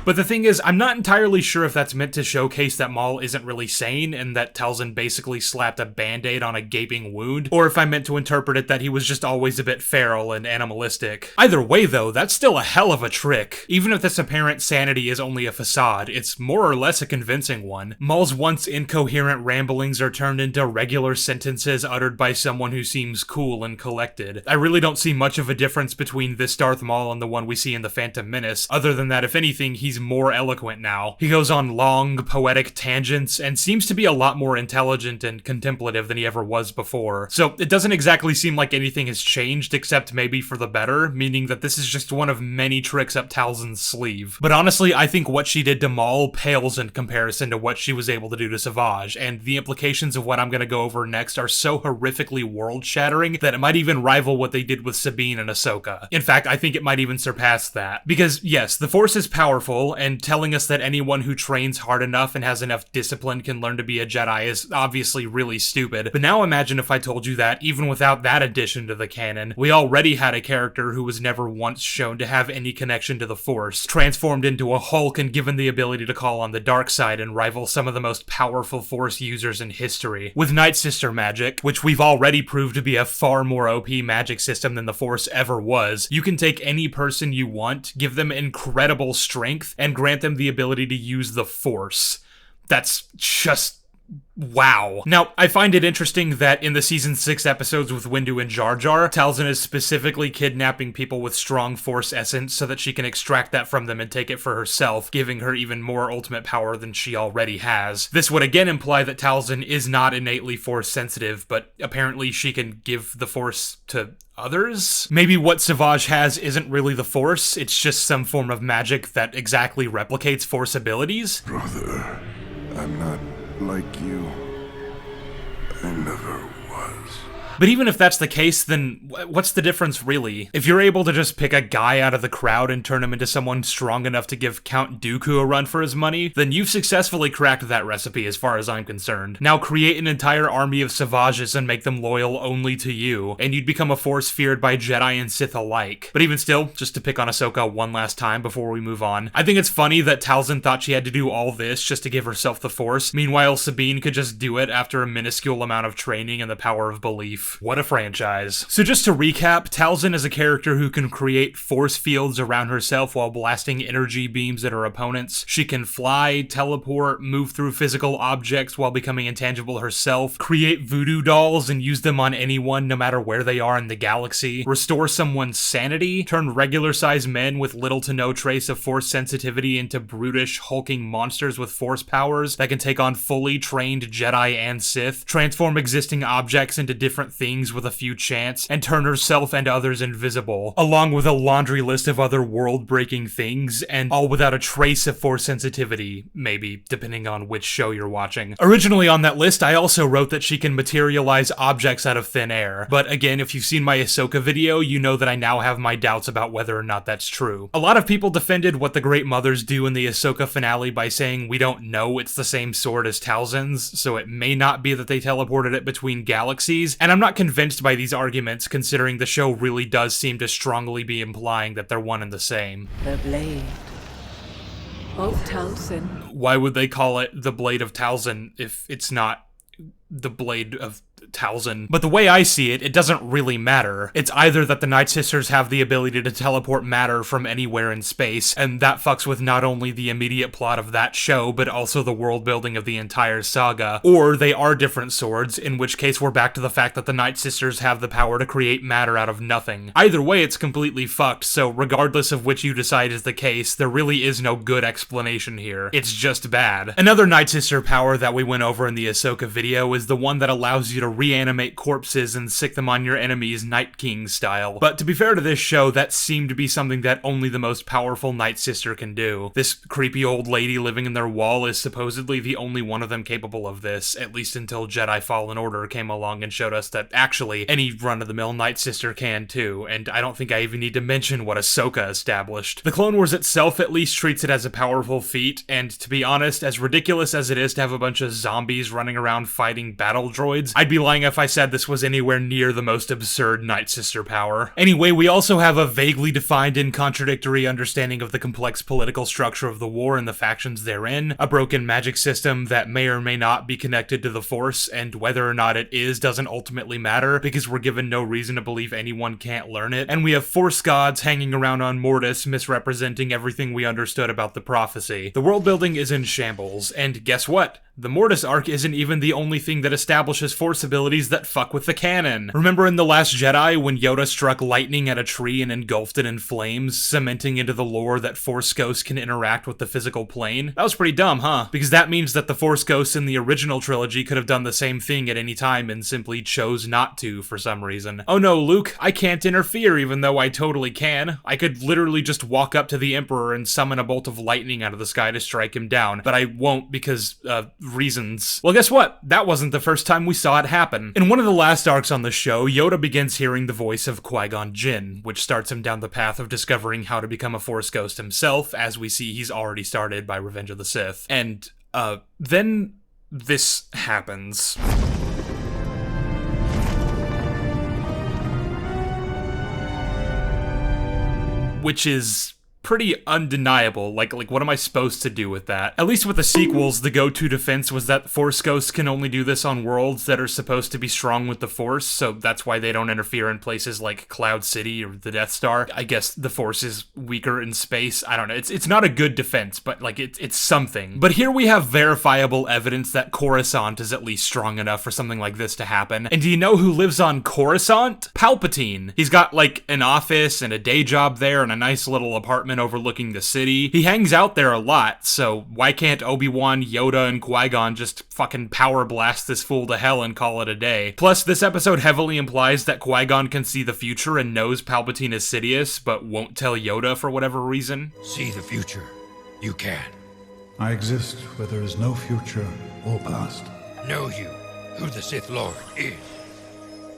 D: But the thing is, I'm not entirely sure if that's meant to showcase that Maul isn't really sane and that Talzin basically slapped a band-aid on a gaping wound, or if I meant to interpret it that he was just always a bit feral and animalistic. Either way though, that's still a hell of a trick. Even if this apparent sanity is only a facade, it's more or less a convincing one. Maul's once incoherent ramblings are turned into regular sentences uttered by someone who seems cool and collected. I really don't see much of a difference between this Darth Maul and the one we see in The Phantom Menace, other than that if anything, he's more eloquent now. He goes on long, poetic tangents and seems to be a lot more intelligent and contemplative than he ever was before. So it doesn't exactly seem like anything has changed except maybe for the better, meaning that this is just one of many tricks up Talzin's sleeve. But honestly, I think what she did to Maul pales in comparison to what she was able to do to Savage, and the implications of what I'm gonna go over next are so horrifically world-shattering that it might even rival what they did with Sabine and Ahsoka. In fact, I think it might even surpass that. Because yes, the Force is powerful, and telling us that anyone who trains hard enough and has enough discipline can learn to be a Jedi is obviously really stupid. But now imagine if I told you that, even without that addition to the canon, we already had a character who was never once shown to have any connection to the Force, transformed into a Hulk and given the ability to call on the dark side and rival some of the most powerful Force users in history. With Night Sister magic, which we've already proved to be a far more OP magic system than the Force ever was, you can take any person you want, give them incredible strength, and grant them the ability to use the Force. That's just wow. Now, I find it interesting that in the Season 6 episodes with Windu and Jar Jar, Talzin is specifically kidnapping people with strong Force essence so that she can extract that from them and take it for herself, giving her even more ultimate power than she already has. This would again imply that Talzin is not innately Force sensitive, but apparently she can give the Force to others? Maybe what Savage has isn't really the Force, it's just some form of magic that exactly replicates Force abilities?
P: Brother, I'm not like you. I never was.
D: But even if that's the case, then what's the difference really? If you're able to just pick a guy out of the crowd and turn him into someone strong enough to give Count Dooku a run for his money, then you've successfully cracked that recipe as far as I'm concerned. Now create an entire army of Savages and make them loyal only to you, and you'd become a force feared by Jedi and Sith alike. But even still, just to pick on Ahsoka one last time before we move on, I think it's funny that Talzin thought she had to do all this just to give herself the Force, meanwhile Sabine could just do it after a minuscule amount of training and the power of belief. What a franchise. So just to recap, Talzin is a character who can create force fields around herself while blasting energy beams at her opponents. She can fly, teleport, move through physical objects while becoming intangible herself, create voodoo dolls and use them on anyone no matter where they are in the galaxy, restore someone's sanity, turn regular-sized men with little to no trace of force sensitivity into brutish, hulking monsters with force powers that can take on fully trained Jedi and Sith, transform existing objects into different things with a few chants, and turn herself and others invisible, along with a laundry list of other world-breaking things, and all without a trace of force sensitivity, maybe, depending on which show you're watching. Originally on that list, I also wrote that she can materialize objects out of thin air, but again, if you've seen my Ahsoka video, you know that I now have my doubts about whether or not that's true. A lot of people defended what the Great Mothers do in the Ahsoka finale by saying we don't know it's the same sword as Talzin's, so it may not be that they teleported it between galaxies, and I'm not convinced by these arguments, considering the show really does seem to strongly be implying that they're one and the same.
E: The blade of Talzin.
D: Why would they call it the Blade of Talzin if it's not the Blade of Talzin? But the way I see it, it doesn't really matter. It's either that the Night Sisters have the ability to teleport matter from anywhere in space, and that fucks with not only the immediate plot of that show, but also the world building of the entire saga, or they are different swords, in which case we're back to the fact that the Night Sisters have the power to create matter out of nothing. Either way, it's completely fucked, so regardless of which you decide is the case, there really is no good explanation here. It's just bad. Another Night Sister power that we went over in the Ahsoka video is the one that allows you to reanimate corpses and sick them on your enemies Night King style. But to be fair to this show, that seemed to be something that only the most powerful Night Sister can do. This creepy old lady living in their wall is supposedly the only one of them capable of this, at least until Jedi Fallen Order came along and showed us that actually any run-of-the-mill Night Sister can too, and I don't think I even need to mention what Ahsoka established. The Clone Wars itself at least treats it as a powerful feat, and to be honest, as ridiculous as it is to have a bunch of zombies running around fighting battle droids, I'd be lying if I said this was anywhere near the most absurd Night Sister power. Anyway, we also have a vaguely defined and contradictory understanding of the complex political structure of the war and the factions therein, a broken magic system that may or may not be connected to the Force, and whether or not it is doesn't ultimately matter, because we're given no reason to believe anyone can't learn it, and we have Force gods hanging around on Mortis misrepresenting everything we understood about the prophecy. The world building is in shambles, and guess what? The Mortis arc isn't even the only thing that establishes Force abilities that fuck with the canon. Remember in The Last Jedi when Yoda struck lightning at a tree and engulfed it in flames, cementing into the lore that Force ghosts can interact with the physical plane? That was pretty dumb, huh? Because that means that the Force ghosts in the original trilogy could have done the same thing at any time and simply chose not to for some reason. Oh no, Luke, I can't interfere even though I totally can. I could literally just walk up to the Emperor and summon a bolt of lightning out of the sky to strike him down, but I won't because, reasons. Well, guess what? That wasn't the first time we saw it happen. In one of the last arcs on the show, Yoda begins hearing the voice of Qui-Gon Jinn, which starts him down the path of discovering how to become a Force ghost himself, as we see he's already started by Revenge of the Sith. And, then this happens. Which is pretty undeniable. Like what am I supposed to do with that? At least with the sequels, the go-to defense was that Force ghosts can only do this on worlds that are supposed to be strong with the Force, so that's why they don't interfere in places like Cloud City or the Death Star. I guess the Force is weaker in space. I don't know. It's not a good defense, but like it's something. But here we have verifiable evidence that Coruscant is at least strong enough for something like this to happen. And do you know who lives on Coruscant? Palpatine. He's got like an office and a day job there and a nice little apartment overlooking the city. He hangs out there a lot, so why can't Obi-Wan, Yoda, and Qui-Gon just fucking power blast this fool to hell and call it a day? Plus, this episode heavily implies that Qui-Gon can see the future and knows Palpatine is Sidious, but won't tell Yoda for whatever reason.
K: See the future. You can.
J: I exist where there is no future or past.
K: Know you, who the Sith Lord is.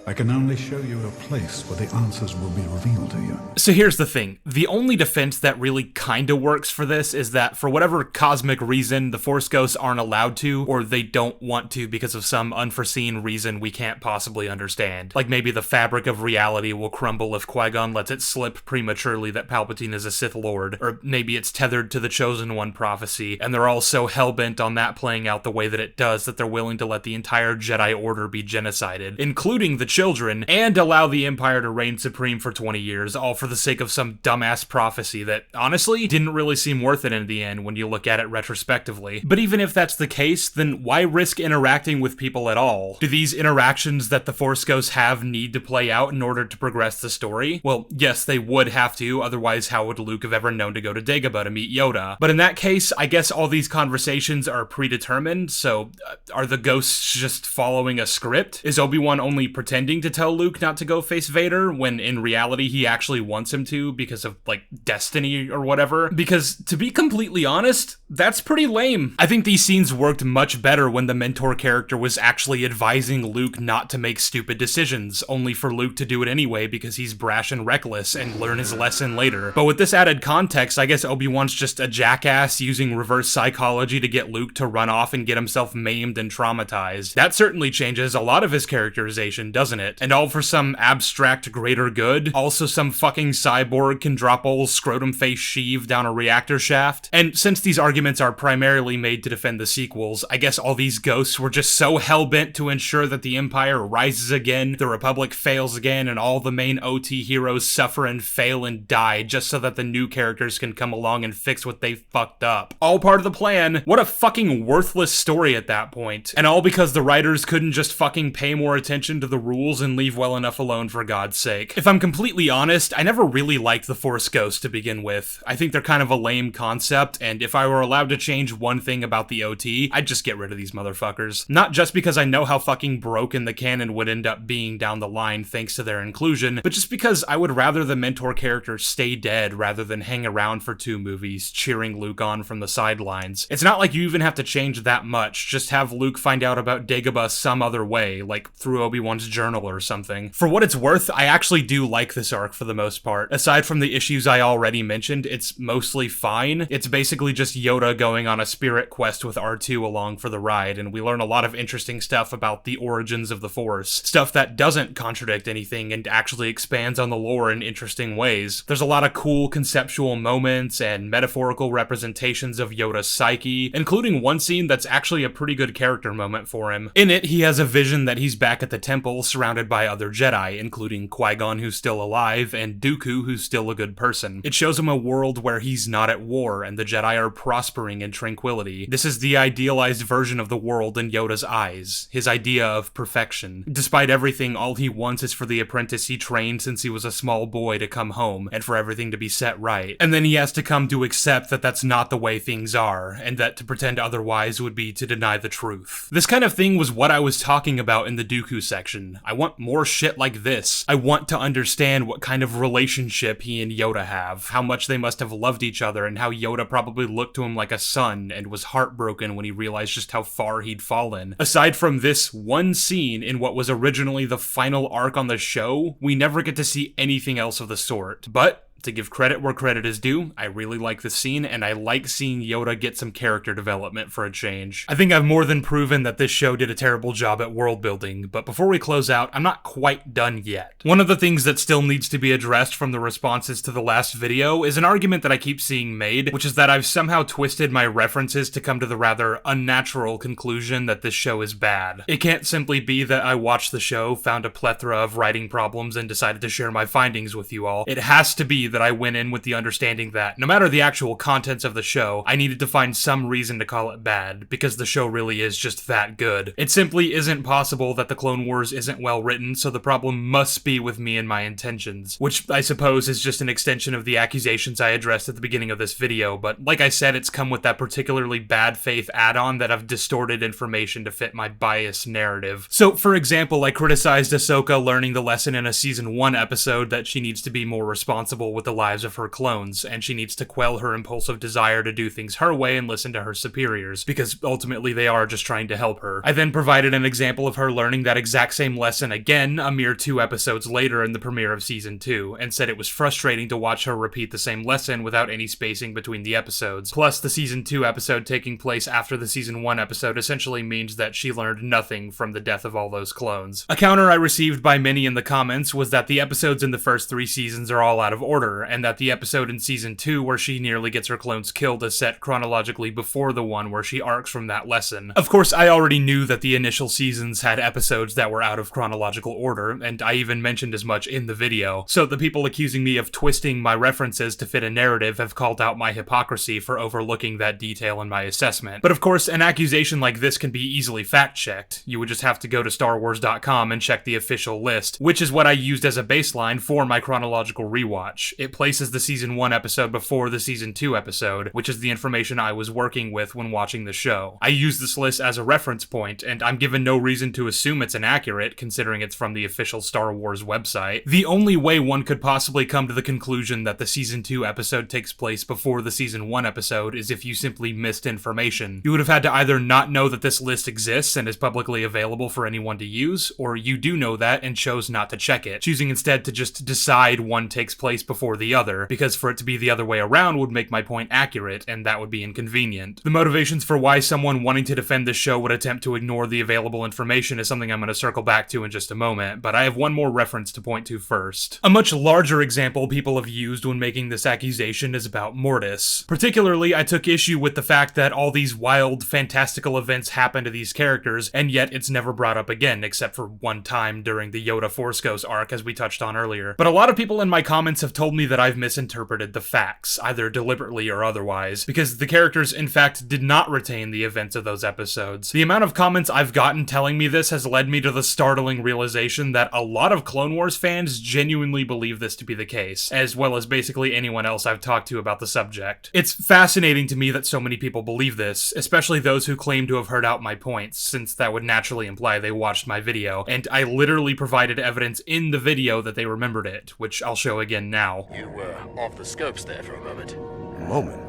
J: I can only show you a place where the answers will be revealed to you.
D: So here's the thing. The only defense that really kinda works for this is that for whatever cosmic reason, the Force ghosts aren't allowed to, or they don't want to because of some unforeseen reason we can't possibly understand. Like maybe the fabric of reality will crumble if Qui-Gon lets it slip prematurely that Palpatine is a Sith Lord, or maybe it's tethered to the Chosen One prophecy, and they're all so hell-bent on that playing out the way that it does that they're willing to let the entire Jedi Order be genocided, including the children, and allow the Empire to reign supreme for 20 years, all for the sake of some dumbass prophecy that, honestly, didn't really seem worth it in the end when you look at it retrospectively. But even if that's the case, then why risk interacting with people at all? Do these interactions that the Force ghosts have need to play out in order to progress the story? Well, yes, they would have to, otherwise how would Luke have ever known to go to Dagobah to meet Yoda? But in that case, I guess all these conversations are predetermined, so are the ghosts just following a script? Is Obi-Wan only pretending to tell Luke not to go face Vader when in reality he actually wants him to because of like destiny or whatever? Because to be completely honest, that's pretty lame. I think these scenes worked much better when the mentor character was actually advising Luke not to make stupid decisions, only for Luke to do it anyway because he's brash and reckless and learn his lesson later. But with this added context, I guess Obi-Wan's just a jackass using reverse psychology to get Luke to run off and get himself maimed and traumatized. That certainly changes a lot of his characterization, doesn't it? And all for some abstract greater good? Also some fucking cyborg can drop old scrotum face Sheev down a reactor shaft? And since these arguments are primarily made to defend the sequels, I guess all these ghosts were just so hell-bent to ensure that the Empire rises again, the Republic fails again, and all the main OT heroes suffer and fail and die just so that the new characters can come along and fix what they fucked up. All part of the plan. What a fucking worthless story at that point. And all because the writers couldn't just fucking pay more attention to the rules rules and leave well enough alone for God's sake. If I'm completely honest, I never really liked the Force Ghosts to begin with. I think they're kind of a lame concept, and if I were allowed to change one thing about the OT, I'd just get rid of these motherfuckers. Not just because I know how fucking broken the canon would end up being down the line thanks to their inclusion, but just because I would rather the mentor characters stay dead rather than hang around for 2 movies, cheering Luke on from the sidelines. It's not like you even have to change that much, just have Luke find out about Dagobah some other way, like through Obi-Wan's journal or something. For what it's worth, I actually do like this arc for the most part. Aside from the issues I already mentioned, it's mostly fine. It's basically just Yoda going on a spirit quest with R2 along for the ride, and we learn a lot of interesting stuff about the origins of the Force. Stuff that doesn't contradict anything and actually expands on the lore in interesting ways. There's a lot of cool conceptual moments and metaphorical representations of Yoda's psyche, including one scene that's actually a pretty good character moment for him. In it, he has a vision that he's back at the temple surrounded by other Jedi, including Qui-Gon who's still alive and Dooku who's still a good person. It shows him a world where he's not at war and the Jedi are prospering in tranquility. This is the idealized version of the world in Yoda's eyes, his idea of perfection. Despite everything, all he wants is for the apprentice he trained since he was a small boy to come home and for everything to be set right. And then he has to come to accept that that's not the way things are, and that to pretend otherwise would be to deny the truth. This kind of thing was what I was talking about in the Dooku section. I want more shit like this. I want to understand what kind of relationship he and Yoda have, how much they must have loved each other, and how Yoda probably looked to him like a son and was heartbroken when he realized just how far he'd fallen. Aside from this one scene in what was originally the final arc on the show, we never get to see anything else of the sort. But to give credit where credit is due, I really like the scene, and I like seeing Yoda get some character development for a change. I think I've more than proven that this show did a terrible job at world building, but before we close out, I'm not quite done yet. One of the things that still needs to be addressed from the responses to the last video is an argument that I keep seeing made, which is that I've somehow twisted my references to come to the rather unnatural conclusion that this show is bad. It can't simply be that I watched the show, found a plethora of writing problems, and decided to share my findings with you all. It has to be that I went in with the understanding that, no matter the actual contents of the show, I needed to find some reason to call it bad, because the show really is just that good. It simply isn't possible that the Clone Wars isn't well written, so the problem must be with me and my intentions, which I suppose is just an extension of the accusations I addressed at the beginning of this video, but like I said, it's come with that particularly bad faith add-on that I've distorted information to fit my biased narrative. So, for example, I criticized Ahsoka learning the lesson in a Season 1 episode that she needs to be more responsible with the lives of her clones, and she needs to quell her impulsive desire to do things her way and listen to her superiors, because ultimately they are just trying to help her. I then provided an example of her learning that exact same lesson again a mere 2 episodes later in the premiere of Season 2, and said it was frustrating to watch her repeat the same lesson without any spacing between the episodes. Plus, the Season 2 episode taking place after the Season 1 episode essentially means that she learned nothing from the death of all those clones. A counter I received by many in the comments was that the episodes in the first 3 seasons are all out of order, and that the episode in Season 2 where she nearly gets her clones killed is set chronologically before the one where she arcs from that lesson. Of course, I already knew that the initial seasons had episodes that were out of chronological order, and I even mentioned as much in the video, so the people accusing me of twisting my references to fit a narrative have called out my hypocrisy for overlooking that detail in my assessment. But of course, an accusation like this can be easily fact-checked. You would just have to go to StarWars.com and check the official list, which is what I used as a baseline for my chronological rewatch. It places the Season 1 episode before the Season 2 episode, which is the information I was working with when watching the show. I use this list as a reference point, and I'm given no reason to assume it's inaccurate, considering it's from the official Star Wars website. The only way one could possibly come to the conclusion that the Season 2 episode takes place before the Season 1 episode is if you simply missed information. You would have had to either not know that this list exists and is publicly available for anyone to use, or you do know that and chose not to check it, choosing instead to just decide one takes place before the other, because for it to be the other way around would make my point accurate, and that would be inconvenient. The motivations for why someone wanting to defend this show would attempt to ignore the available information is something I'm going to circle back to in just a moment, but I have one more reference to point to first. A much larger example people have used when making this accusation is about Mortis. Particularly, I took issue with the fact that all these wild, fantastical events happen to these characters, and yet it's never brought up again, except for one time during the Yoda Force Ghost arc, as we touched on earlier. But a lot of people in my comments have told told me that I've misinterpreted the facts, either deliberately or otherwise, because the characters in fact did not retain the events of those episodes. The amount of comments I've gotten telling me this has led me to the startling realization that a lot of Clone Wars fans genuinely believe this to be the case, as well as basically anyone else I've talked to about the subject. It's fascinating to me that so many people believe this, especially those who claim to have heard out my points, since that would naturally imply they watched my video, and I literally provided evidence in the video that they remembered it, which I'll show again now.
S: You were off the scopes there for a moment.
T: A moment?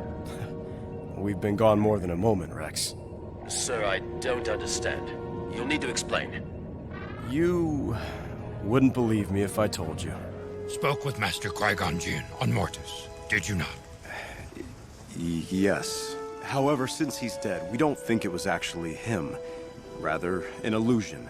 T: We've been gone more than a moment, Rex.
S: Sir, I don't understand. You'll need to explain.
T: You wouldn't believe me if I told you.
K: Spoke with Master Qui-Gon Jinn on Mortis, did you not?
T: Yes. However, since he's dead, we don't think it was actually him. Rather, an illusion.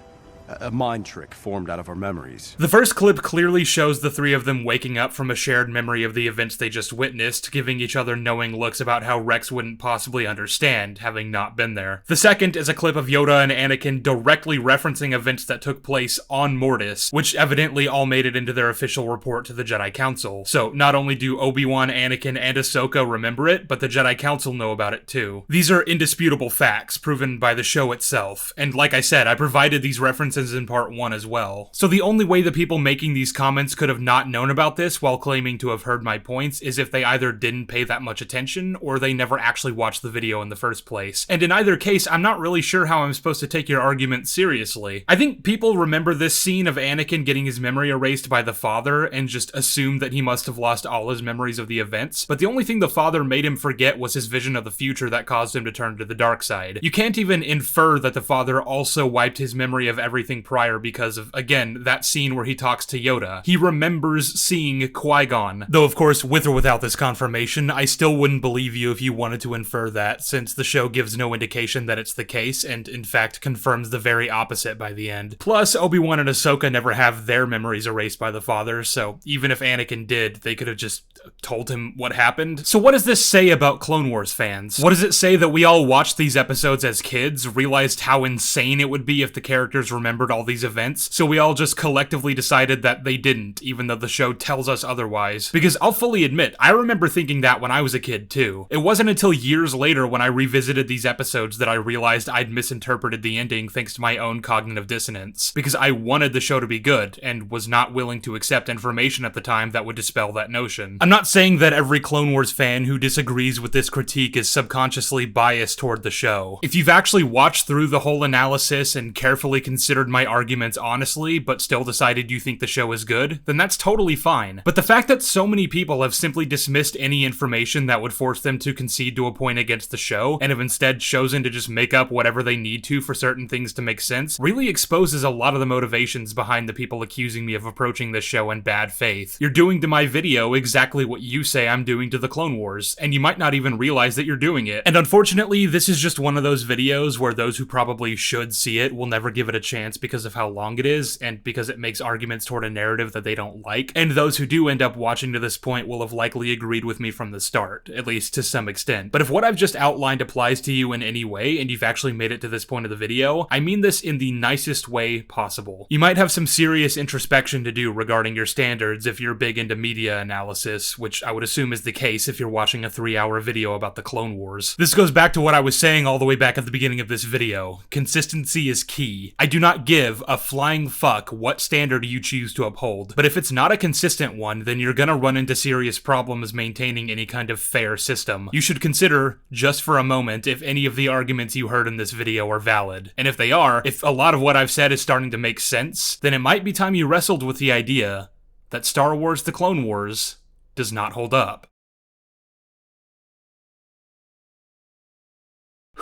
T: A mind trick formed out of our memories.
D: The first clip clearly shows the three of them waking up from a shared memory of the events they just witnessed, giving each other knowing looks about how Rex wouldn't possibly understand, having not been there. The second is a clip of Yoda and Anakin directly referencing events that took place on Mortis, which evidently all made it into their official report to the Jedi Council. So not only do Obi-Wan, Anakin, and Ahsoka remember it, but the Jedi Council know about it too. These are indisputable facts, proven by the show itself, and like I said, I provided these references in part 1 as well. So the only way the people making these comments could have not known about this while claiming to have heard my points is if they either didn't pay that much attention or they never actually watched the video in the first place. And in either case, I'm not really sure how I'm supposed to take your argument seriously. I think people remember this scene of Anakin getting his memory erased by the father and just assume that he must have lost all his memories of the events, but the only thing the father made him forget was his vision of the future that caused him to turn to the dark side. You can't even infer that the father also wiped his memory of everything prior because of, again, that scene where he talks to Yoda. He remembers seeing Qui-Gon. Though, of course, with or without this confirmation, I still wouldn't believe you if you wanted to infer that, since the show gives no indication that it's the case, and in fact confirms the very opposite by the end. Plus, Obi-Wan and Ahsoka never have their memories erased by the father, so even if Anakin did, they could have just told him what happened. So what does this say about Clone Wars fans? What does it say that we all watched these episodes as kids, realized how insane it would be if the characters remembered all these events, so we all just collectively decided that they didn't, even though the show tells us otherwise? Because I'll fully admit, I remember thinking that when I was a kid too. It wasn't until years later when I revisited these episodes that I realized I'd misinterpreted the ending thanks to my own cognitive dissonance, because I wanted the show to be good, and was not willing to accept information at the time that would dispel that notion. I'm not saying that every Clone Wars fan who disagrees with this critique is subconsciously biased toward the show. If you've actually watched through the whole analysis and carefully considered my arguments honestly, but still decided you think the show is good, then that's totally fine. But the fact that so many people have simply dismissed any information that would force them to concede to a point against the show, and have instead chosen to just make up whatever they need to for certain things to make sense, really exposes a lot of the motivations behind the people accusing me of approaching this show in bad faith. You're doing to my video exactly what you say I'm doing to the Clone Wars, and you might not even realize that you're doing it. And unfortunately, this is just one of those videos where those who probably should see it will never give it a chance because of how long it is, and because it makes arguments toward a narrative that they don't like, and those who do end up watching to this point will have likely agreed with me from the start, at least to some extent. But if what I've just outlined applies to you in any way, and you've actually made it to this point of the video, I mean this in the nicest way possible. You might have some serious introspection to do regarding your standards if you're big into media analysis, which I would assume is the case if you're watching a 3-hour video about the Clone Wars. This goes back to what I was saying all the way back at the beginning of this video. Consistency is key. I do not give a flying fuck what standard you choose to uphold, but if it's not a consistent one, then you're gonna run into serious problems maintaining any kind of fair system. You should consider, just for a moment, if any of the arguments you heard in this video are valid. And if they are, if a lot of what I've said is starting to make sense, then it might be time you wrestled with the idea that Star Wars: The Clone Wars does not hold up.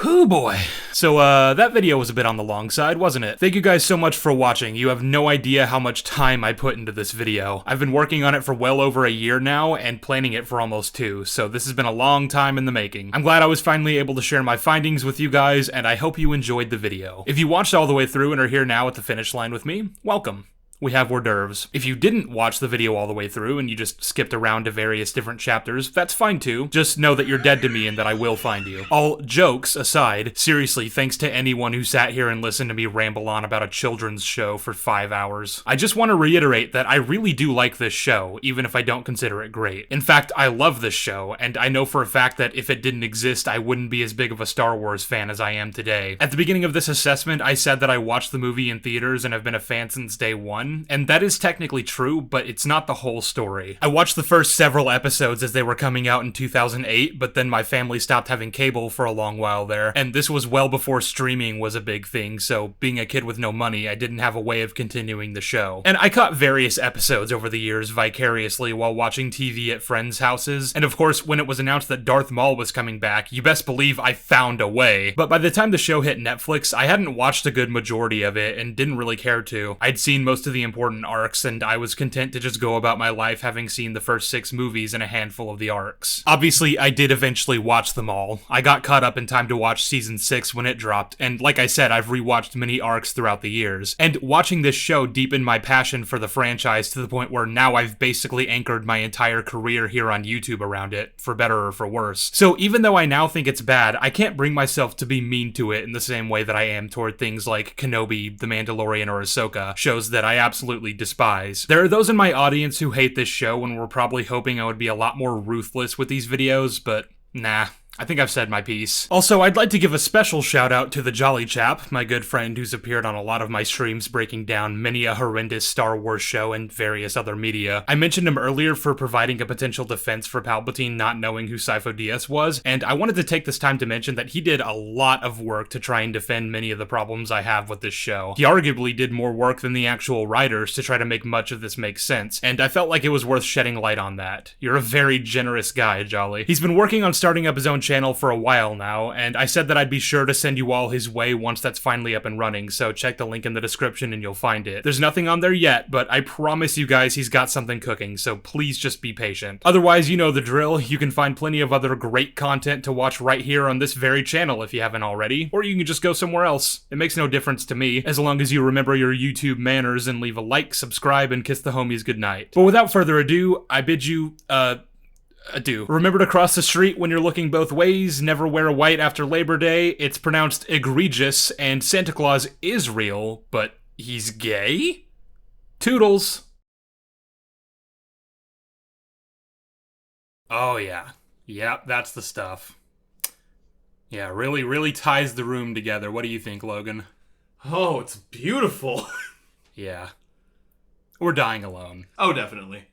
D: Whew boy. So that video was a bit on the long side, wasn't it? Thank you guys so much for watching. You have no idea how much time I put into this video. I've been working on it for well over a year now, and planning it for almost 2, so this has been a long time in the making. I'm glad I was finally able to share my findings with you guys, and I hope you enjoyed the video. If you watched all the way through and are here now at the finish line with me, welcome. we have hors d'oeuvres. If you didn't watch the video all the way through and you just skipped around to various different chapters, that's fine too. Just know that you're dead to me and that I will find you. All jokes aside, seriously, thanks to anyone who sat here and listened to me ramble on about a children's show for 5 hours. I just want to reiterate that I really do like this show, even if I don't consider it great. In fact, I love this show, and I know for a fact that if it didn't exist, I wouldn't be as big of a Star Wars fan as I am today. At the beginning of this assessment, I said that I watched the movie in theaters and have been a fan since day one. And that is technically true, but it's not the whole story. I watched the first several episodes as they were coming out in 2008, but then my family stopped having cable for a long while there, and this was well before streaming was a big thing, so being a kid with no money, I didn't have a way of continuing the show. And I caught various episodes over the years vicariously while watching TV at friends' houses, and of course, when it was announced that Darth Maul was coming back, you best believe I found a way. But by the time the show hit Netflix, I hadn't watched a good majority of it and didn't really care to. I'd seen most of the important arcs, and I was content to just go about my life having seen the first 6 movies and a handful of the arcs. Obviously, I did eventually watch them all. I got caught up in time to watch season 6 when it dropped, and like I said, I've rewatched many arcs throughout the years. And watching this show deepened my passion for the franchise to the point where now I've basically anchored my entire career here on YouTube around it, for better or for worse. So even though I now think it's bad, I can't bring myself to be mean to it in the same way that I am toward things like Kenobi, The Mandalorian, or Ahsoka, shows that I absolutely despise. There are those in my audience who hate this show and were probably hoping I would be a lot more ruthless with these videos, but nah. I think I've said my piece. Also, I'd like to give a special shout out to the Jolly Chap, my good friend who's appeared on a lot of my streams breaking down many a horrendous Star Wars show and various other media. I mentioned him earlier for providing a potential defense for Palpatine not knowing who Sifo-Dyas was, and I wanted to take this time to mention that he did a lot of work to try and defend many of the problems I have with this show. He arguably did more work than the actual writers to try to make much of this make sense, and I felt like it was worth shedding light on that. You're a very generous guy, Jolly. He's been working on starting up his own channel for a while now, and I said that I'd be sure to send you all his way once that's finally up and running, so check the link in the description and you'll find it. There's nothing on there yet, but I promise you guys he's got something cooking, so please just be patient. Otherwise, you know the drill. You can find plenty of other great content to watch right here on this very channel if you haven't already, or you can just go somewhere else. It makes no difference to me, as long as you remember your YouTube manners and leave a like, subscribe, and kiss the homies goodnight. But without further ado, I bid you, adieu. Remember to cross the street when you're looking both ways, never wear white after Labor Day, it's pronounced egregious, and Santa Claus is real, but he's gay? Toodles. Oh yeah. Yep, that's the stuff. Yeah, really ties the room together. What do you think, Logan? Oh, it's beautiful. Yeah. We're dying alone.
G: Oh, definitely.